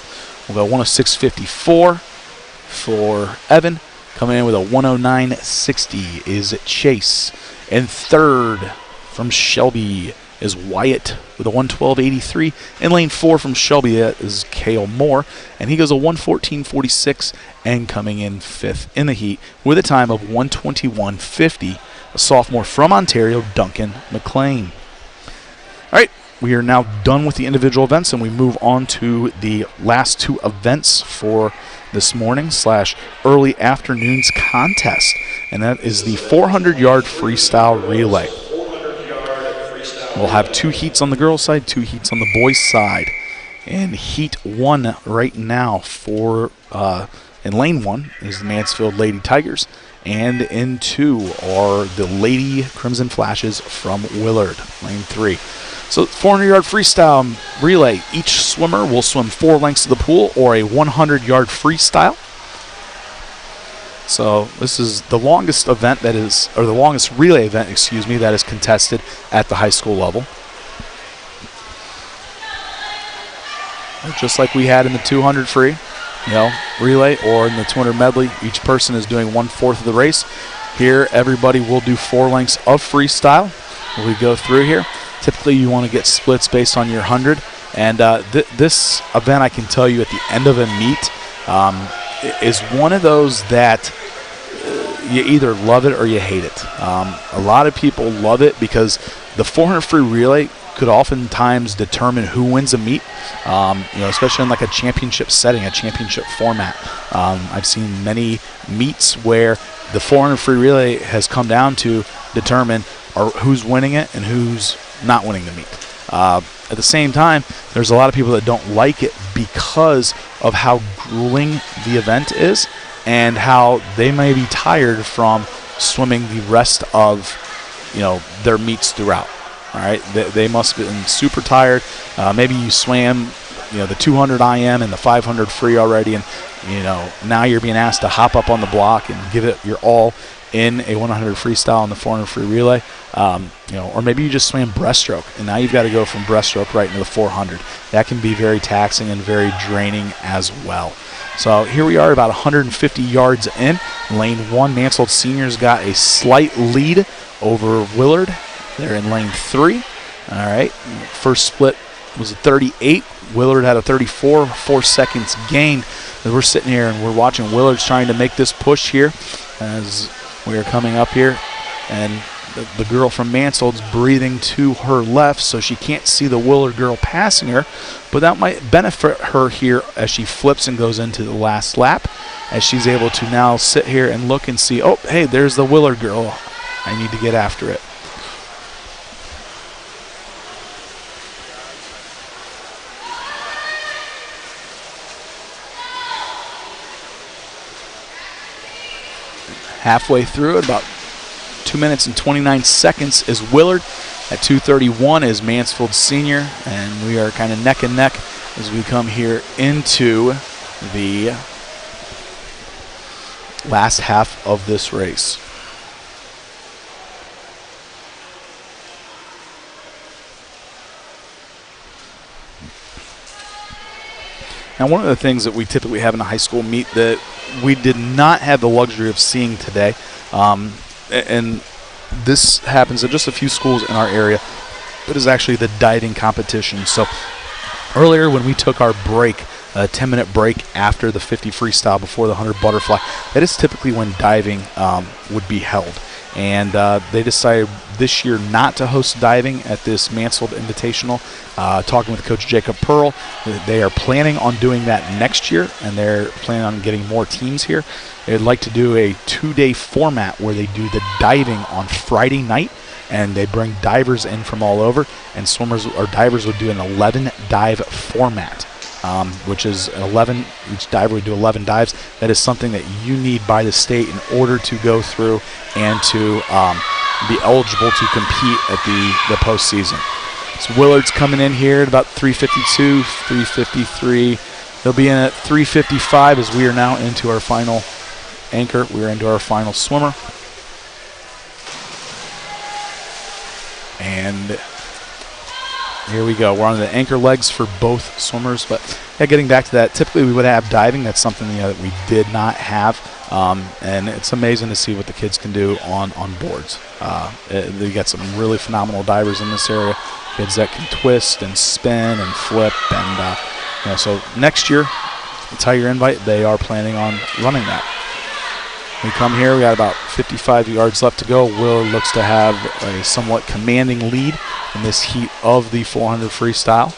Speaker 2: We'll go 106.54 for Evan. Coming in with a 109.60 is Chase. And third from Shelby is Wyatt with a 112.83. In lane 4 from Shelby, that is Cale Moore. And he goes a 114.46 and coming in 5th in the heat with a time of 121.50. A sophomore from Ontario, Duncan McLean. All right. We are now done with the individual events, and we move on to the last 2 events for this morning / early afternoon's contest, and that is the 400-yard freestyle relay. We'll have 2 heats on the girls' side, 2 heats on the boys' side. And heat 1 right now for in lane 1 is the Mansfield Lady Tigers, and in 2 are the Lady Crimson Flashes from Willard, lane 3. So 400-yard freestyle relay. Each swimmer will swim 4 lengths of the pool or a 100-yard freestyle. So this is the longest event that is, or the longest relay event, that is contested at the high school level. Just like we had in the 200 free, relay, or in the 200 medley, each person is doing 1/4 of the race. Here, everybody will do 4 lengths of freestyle. We go through here. Typically, you want to get splits based on your 100. And this event, I can tell you, at the end of a meet, is one of those that you either love it or you hate it. A lot of people love it because the 400 free relay could oftentimes determine who wins a meet, especially in like a championship setting, a championship format. I've seen many meets where the 400 free relay has come down to determine who's winning it and who's not winning the meet. At the same time, there's a lot of people that don't like it because of how grueling the event is and how they may be tired from swimming the rest of their meets throughout. All right, they must have been super tired. Maybe you swam the 200 IM and the 500 free already, and now you're being asked to hop up on the block and give it your all, in a 100 freestyle and the 400 free relay, or maybe you just swam breaststroke, and now you've got to go from breaststroke right into the 400. That can be very taxing and very draining as well. So here we are about 150 yards in. Lane 1, Mansfield Senior's got a slight lead over Willard. They're in lane 3. All right, first split was a 38. Willard had a 34, 4 seconds gained. And we're sitting here and we're watching Willard's trying to make this push here as we are coming up here. And the girl from Mansfield's breathing to her left, so she can't see the Willard girl passing her. But that might benefit her here as she flips and goes into the last lap, as she's able to now sit here and look and see, oh, hey, there's the Willard girl. I need to get after it. Halfway through it, about 2 minutes and 29 seconds is Willard. At 2:31 is Mansfield Senior, and we are kind of neck and neck as we come here into the last half of this race. Now, one of the things that we typically have in a high school meet that we did not have the luxury of seeing today, and this happens at just a few schools in our area, but is actually the diving competition. So earlier when we took our break, a 10-minute break after the 50 freestyle before the 100 butterfly, that is typically when diving would be held. And they decided this year not to host diving at this Mansfield Invitational. Talking with Coach Jacob Pearl, they are planning on doing that next year, and they're planning on getting more teams here. They'd like to do a 2-day format where they do the diving on Friday night, and they bring divers in from all over, and swimmers or divers would do an 11-dive format. Which is 11, each diver would do 11 dives. That is something that you need by the state in order to go through and to be eligible to compete at the postseason. So Willard's coming in here at about 3:52, 3:53. They'll be in at 3:55 as we are now into our final anchor. We are into our final swimmer. And here we go. We're on the anchor legs for both swimmers. But yeah, getting back to that, typically we would have diving. That's something that we did not have. And it's amazing to see what the kids can do on boards. They got some really phenomenal divers in this area. Kids that can twist and spin and flip. And so next year, the Tiger Invite, they are planning on running that. We come here, we got about 55 yards left to go. Willard looks to have a somewhat commanding lead in this heat of the 400 freestyle.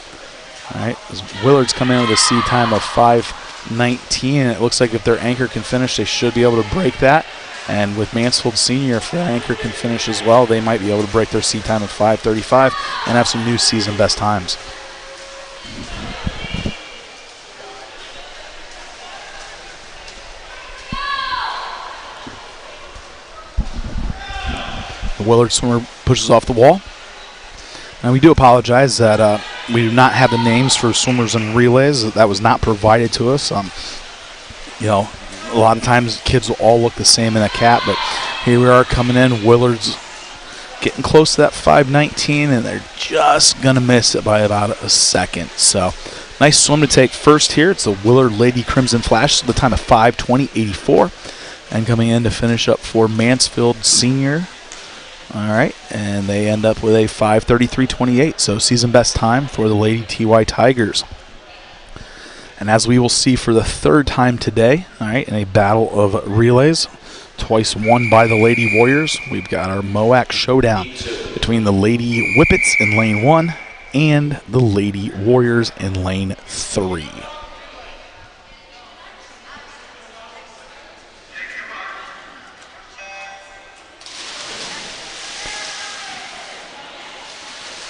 Speaker 2: All right, as Willard's coming in with a seed time of 5:19, and it looks like if their anchor can finish, they should be able to break that. And with Mansfield Senior, if their anchor can finish as well, they might be able to break their seed time of 5:35 and have some new season best times. The Willard swimmer pushes off the wall. And we do apologize that we do not have the names for swimmers and relays. That was not provided to us. A lot of times kids will all look the same in a cap, but here we are coming in. Willard's getting close to that 5:19, and they're just going to miss it by about a second. So nice swim to take first here. It's the Willard Lady Crimson Flash, the time of 5:20.84. And coming in to finish up for Mansfield Senior. All right, and they end up with a 5:33.28, so season best time for the Lady TY Tigers. And as we will see for the third time today, all right, in a battle of relays, twice won by the Lady Warriors, we've got our MOAC showdown between the Lady Whippets in lane 1 and the Lady Warriors in lane 3.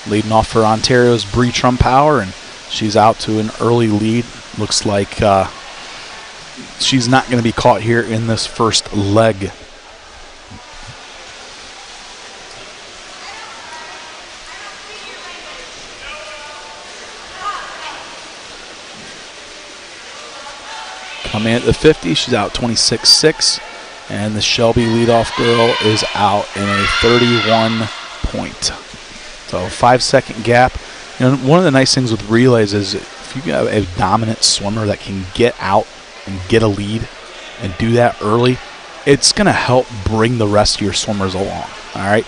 Speaker 2: Leading off for Ontario's Bree Trumpower, and she's out to an early lead. Looks like she's not going to be caught here in this first leg. Coming in at the 50, she's out 26.6. And the Shelby leadoff girl is out in a 31 point. So 5-second gap. One of the nice things with relays is if you have a dominant swimmer that can get out and get a lead and do that early, it's going to help bring the rest of your swimmers along. All right.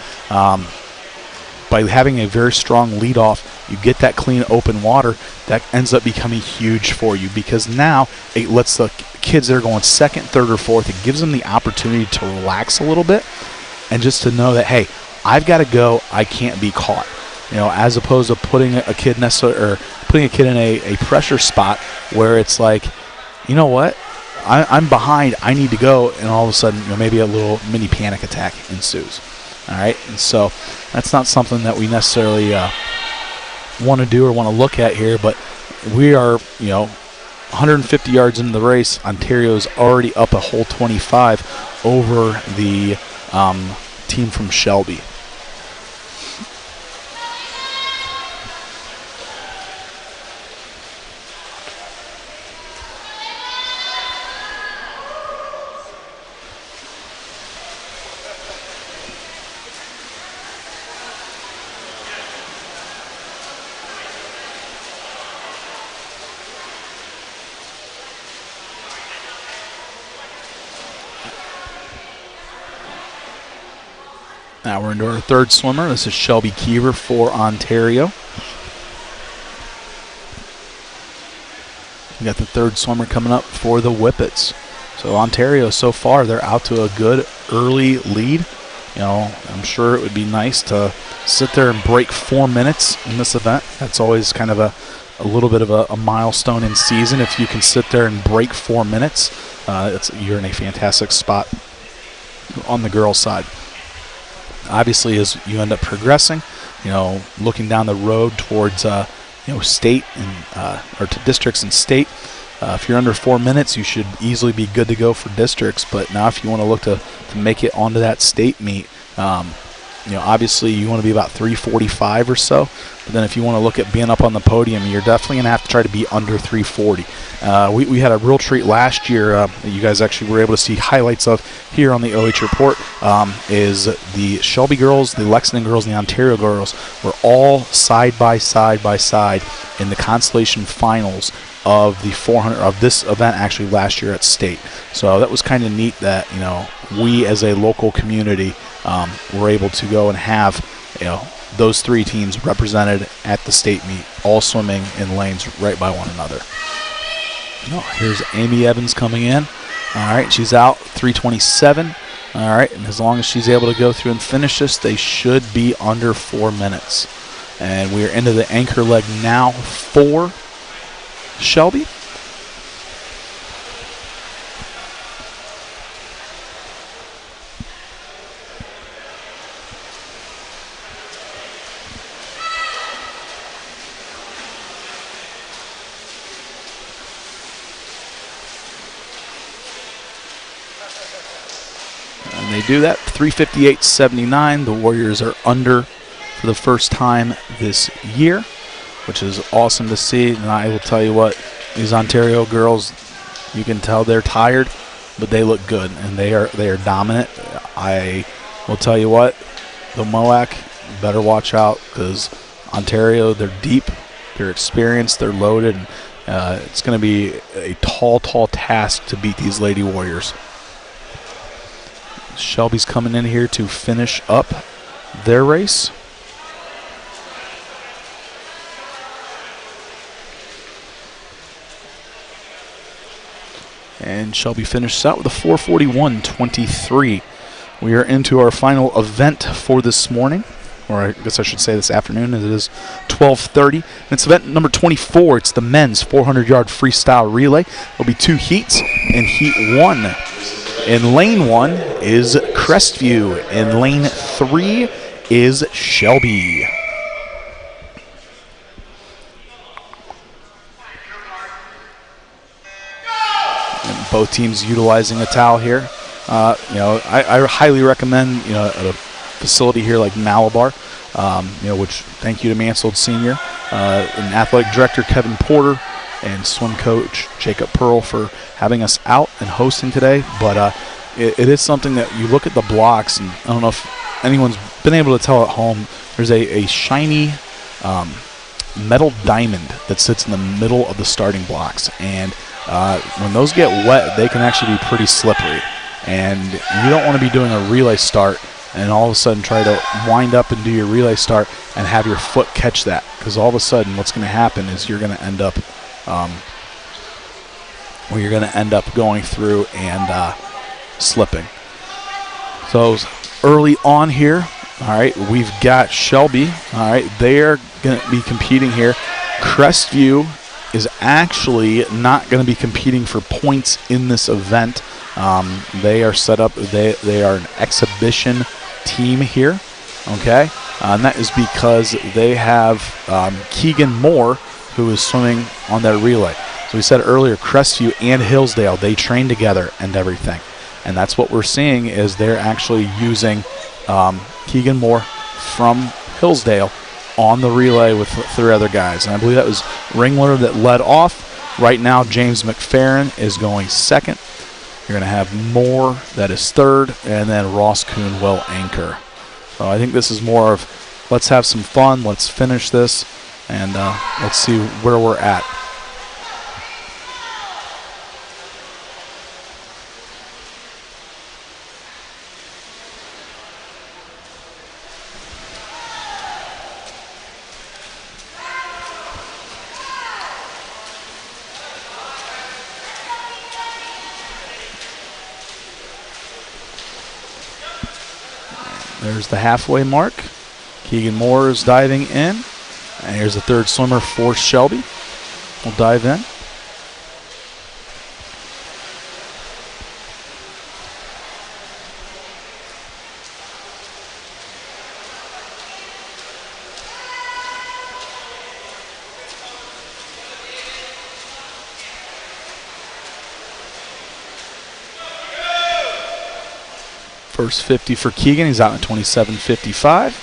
Speaker 2: By having a very strong leadoff, you get that clean open water. That ends up becoming huge for you because now it lets the kids that are going second, third, or fourth, it gives them the opportunity to relax a little bit and just to know that, hey, I've got to go. I can't be caught. As opposed to putting a kid in a pressure spot where it's like, you know what, I'm behind. I need to go, and all of a sudden, maybe a little mini panic attack ensues. All right, and so that's not something that we necessarily want to do or want to look at here. But we are, 150 yards into the race. Ontario's already up a whole 25 over the team from Shelby. Now we're into our third swimmer. This is Shelby Kiever for Ontario. We got the third swimmer coming up for the Whippets. So Ontario, so far, they're out to a good early lead. I'm sure it would be nice to sit there and break 4 minutes in this event. That's always kind of a little bit of a milestone in season. If you can sit there and break 4 minutes, you're in a fantastic spot on the girls' side. Obviously, as you end up progressing, looking down the road towards, state and or to districts and state, if you're under 4 minutes, you should easily be good to go for districts. But now, if you want to look to make it onto that state meet, obviously you want to be about 3:45 or so. But then, if you want to look at being up on the podium, you're definitely going to have to try to be under 3:40. We had a real treat last year that you guys actually were able to see highlights of here on the OH Report. Is the Shelby girls, the Lexington girls, and the Ontario girls were all side by side in the consolation finals of the 400 of this event actually last year at state. So that was kind of neat that we as a local community were able to go and have those three teams represented at the state meet, all swimming in lanes right by one another. Here's Amy Evans coming in. All right, she's out 3:27. All right, and as long as she's able to go through and finish this, they should be under 4 minutes. And we are into the anchor leg now for Shelby. And they do that, 3:58.79. The Warriors are under for the first time this year, which is awesome to see. And I will tell you what, these Ontario girls, you can tell they're tired, but they look good and they are dominant. I will tell you what, the MOAC better watch out because Ontario, they're deep, they're experienced, they're loaded, and it's going to be a tall task to beat these Lady Warriors. Shelby's coming in here to finish up their race. And Shelby finishes out with a 4:41.23. We are into our final event for this morning, or I guess I should say this afternoon, as it is 12:30. And it's event number 24. It's the men's 400-yard freestyle relay. There'll be two heats. In heat one, in lane 1 is Crestview. In lane 3 is Shelby. And both teams utilizing a towel here. I highly recommend a facility here like Malabar, which thank you to Mansfield Senior, and athletic director Kevin Porter, and swim coach Jacob Pearl for having us out and hosting today. But it is something that you look at the blocks, and I don't know if anyone's been able to tell at home, there's a shiny metal diamond that sits in the middle of the starting blocks. And when those get wet, they can actually be pretty slippery. And you don't want to be doing a relay start and all of a sudden try to wind up and do your relay start and have your foot catch that. Because all of a sudden what's going to happen is you're going to end up going through and slipping. So early on here, all right, we've got Shelby. All right, they're going to be competing here. Crestview is actually not going to be competing for points in this event. They are set up, they are an exhibition team here, okay? And that is because they have Keegan Moore, who is swimming on their relay. So we said earlier, Crestview and Hillsdale, they train together and everything. And that's what we're seeing is they're actually using Keegan Moore from Hillsdale on the relay with 3 other guys. And I believe that was Ringler that led off. Right now, James McFerrin is going second. You're going to have Moore that is third, and then Ross Kuhn will anchor. So I think this is more of let's have some fun, let's finish this, and let's see where we're at. There's the halfway mark. Keegan Moore is diving in. And here's the third swimmer for Shelby. We'll dive in. First 50 for Keegan. He's out in 27.55.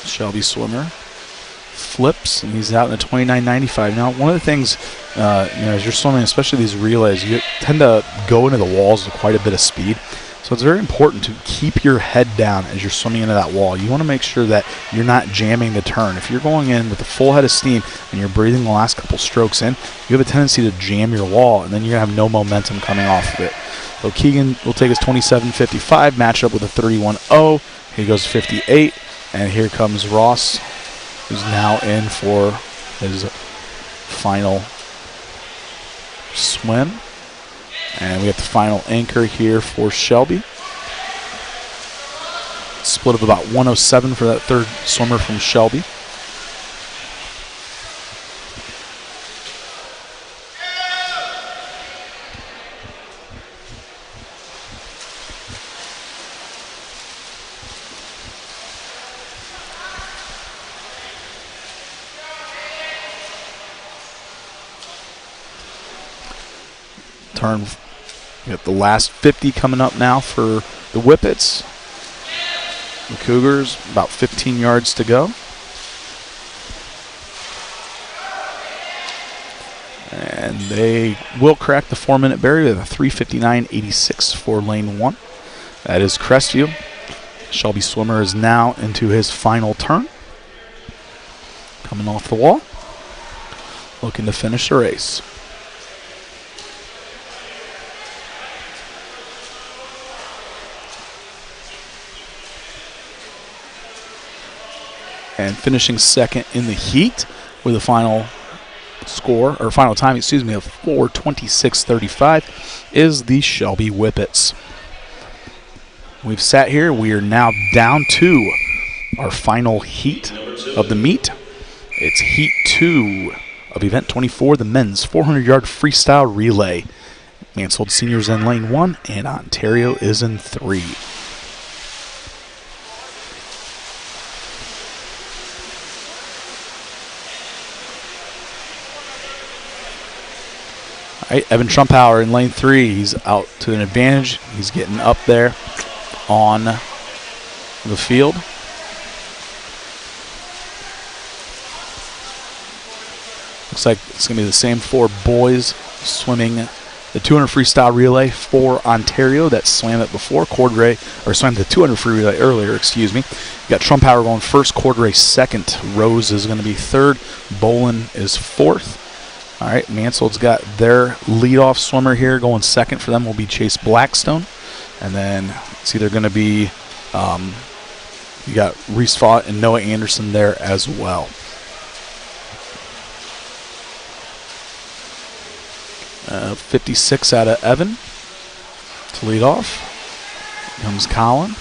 Speaker 2: Shelby swimmer flips, and he's out in 29.95. Now, one of the things, as you're swimming, especially these relays, you tend to go into the walls with quite a bit of speed. So it's very important to keep your head down as you're swimming into that wall. You want to make sure that you're not jamming the turn. If you're going in with a full head of steam and you're breathing the last couple strokes in, you have a tendency to jam your wall, and then you're going to have no momentum coming off of it. So Keegan will take his 27.55, match up with a 31.0. He goes 58, and here comes Ross, who's now in for his final swim. And we have the final anchor here for Shelby. Split of about 107 for that third swimmer from Shelby. Turn. We got the last 50 coming up now for the Whippets. The Cougars, about 15 yards to go. And they will crack the 4-minute barrier with a 3:59.86 for lane 1. That is Crestview. Shelby swimmer is now into his final turn. Coming off the wall. Looking to finish the race. And finishing second in the heat with a final score, or final time, of 4:26.35 is the Shelby Whippets. We've sat here. We are now down to our final heat of the meet. It's heat 2 of event 24, the men's 400-yard freestyle relay. Mansfield Senior's in lane 1, and Ontario is in 3. All right, Evan Trumpauer in lane 3. He's out to an advantage. He's getting up there on the field. Looks like it's going to be the same 4 boys swimming the 200 freestyle relay for Ontario that swam it before. Swam the 200 free relay earlier, excuse me. You got Trumpower going first, Cordray second. Rose is going to be third. Bolin is fourth. All right, Mansfield's got their leadoff swimmer here going second. For them will be Chase Blackstone. And then it's either going to be, you got Reese Fott and Noah Anderson there as well. 56 out of Evan to lead off. Comes Colin.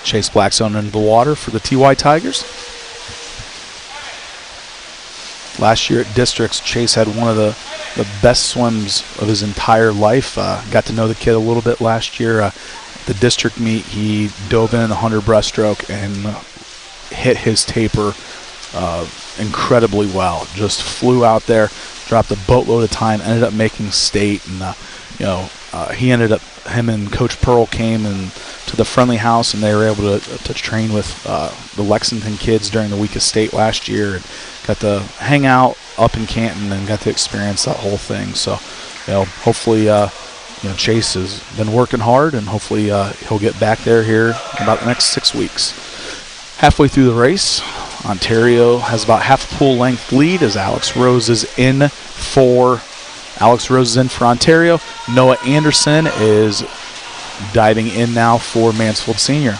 Speaker 2: Chase Blackstone into the water for the TY Tigers. Last year at Districts, Chase had one of the best swims of his entire life. Got to know the kid a little bit last year. The district meet, he dove in the 100 breaststroke and hit his taper incredibly well. Just flew out there, dropped a boatload of time, ended up making state, and he ended up, him and Coach Pearl came and to the friendly house, and they were able to train with the Lexington kids during the week of state last year, and got to hang out up in Canton and got to experience that whole thing. So, hopefully, Chase has been working hard, and hopefully he'll get back there here in about the next 6 weeks. Halfway through the race, Ontario has about half a pool length lead as Alex Rose is in for Ontario. Noah Anderson is diving in now for Mansfield Senior.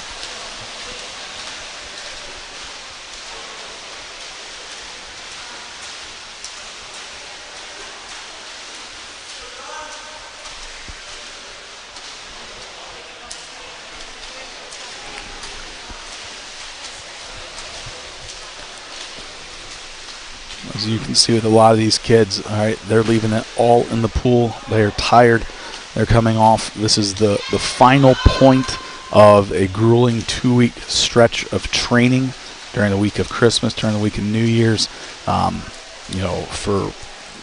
Speaker 2: As you can see with a lot of these kids, all right, they're leaving it all in the pool. They are tired. They're coming off. This is the final point of a grueling 2-week stretch of training during the week of Christmas, during the week of New Year's. For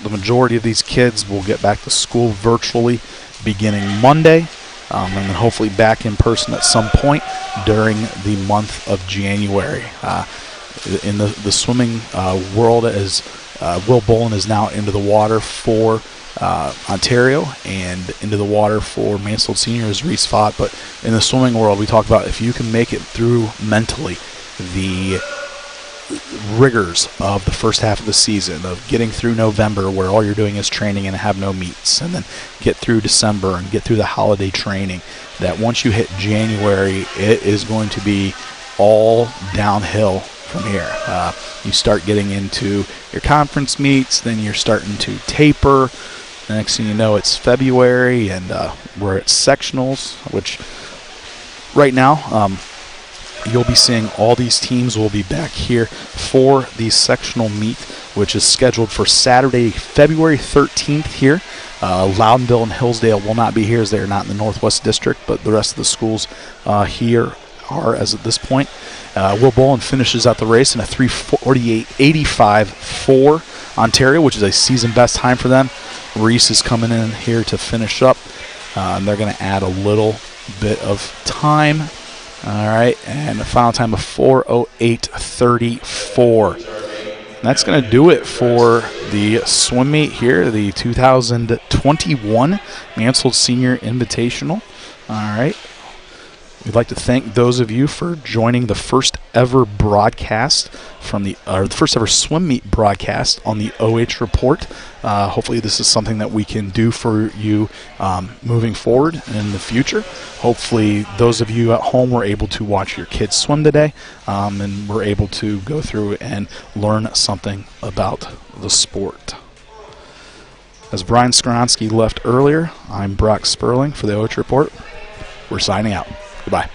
Speaker 2: the majority of these kids, we'll get back to school virtually beginning Monday, and then hopefully back in person at some point during the month of January. In the swimming world, as Will Bolin is now into the water for Ontario, and into the water for Mansfield Senior is Reese Fott. But in the swimming world, we talk about if you can make it through mentally the rigors of the first half of the season, of getting through November where all you're doing is training and have no meets, and then get through December and get through the holiday training, that once you hit January, it is going to be all downhill from here. You start getting into your conference meets, then you're starting to taper. The next thing you know, it's February, and we're at sectionals, which right now you'll be seeing all these teams will be back here for the sectional meet, which is scheduled for Saturday, February 13th here. Loudonville and Hillsdale will not be here as they are not in the Northwest District, but the rest of the schools here are as at this point. Will Bolin finishes out the race in a 3:48.85 for Ontario, which is a season best time for them. Reese is coming in here to finish up. And they're going to add a little bit of time. All right, and a final time of 4:08.34. That's going to do it for the swim meet here, the 2021 Mansfield Senior Invitational. All right. We'd like to thank those of you for joining the first ever broadcast from the first ever swim meet broadcast on the OH Report. Hopefully this is something that we can do for you moving forward in the future. Hopefully those of you at home were able to watch your kids swim today and were able to go through and learn something about the sport. As Brian Skowronski left earlier, I'm Brock Spurling for the OH Report. We're signing out. Goodbye.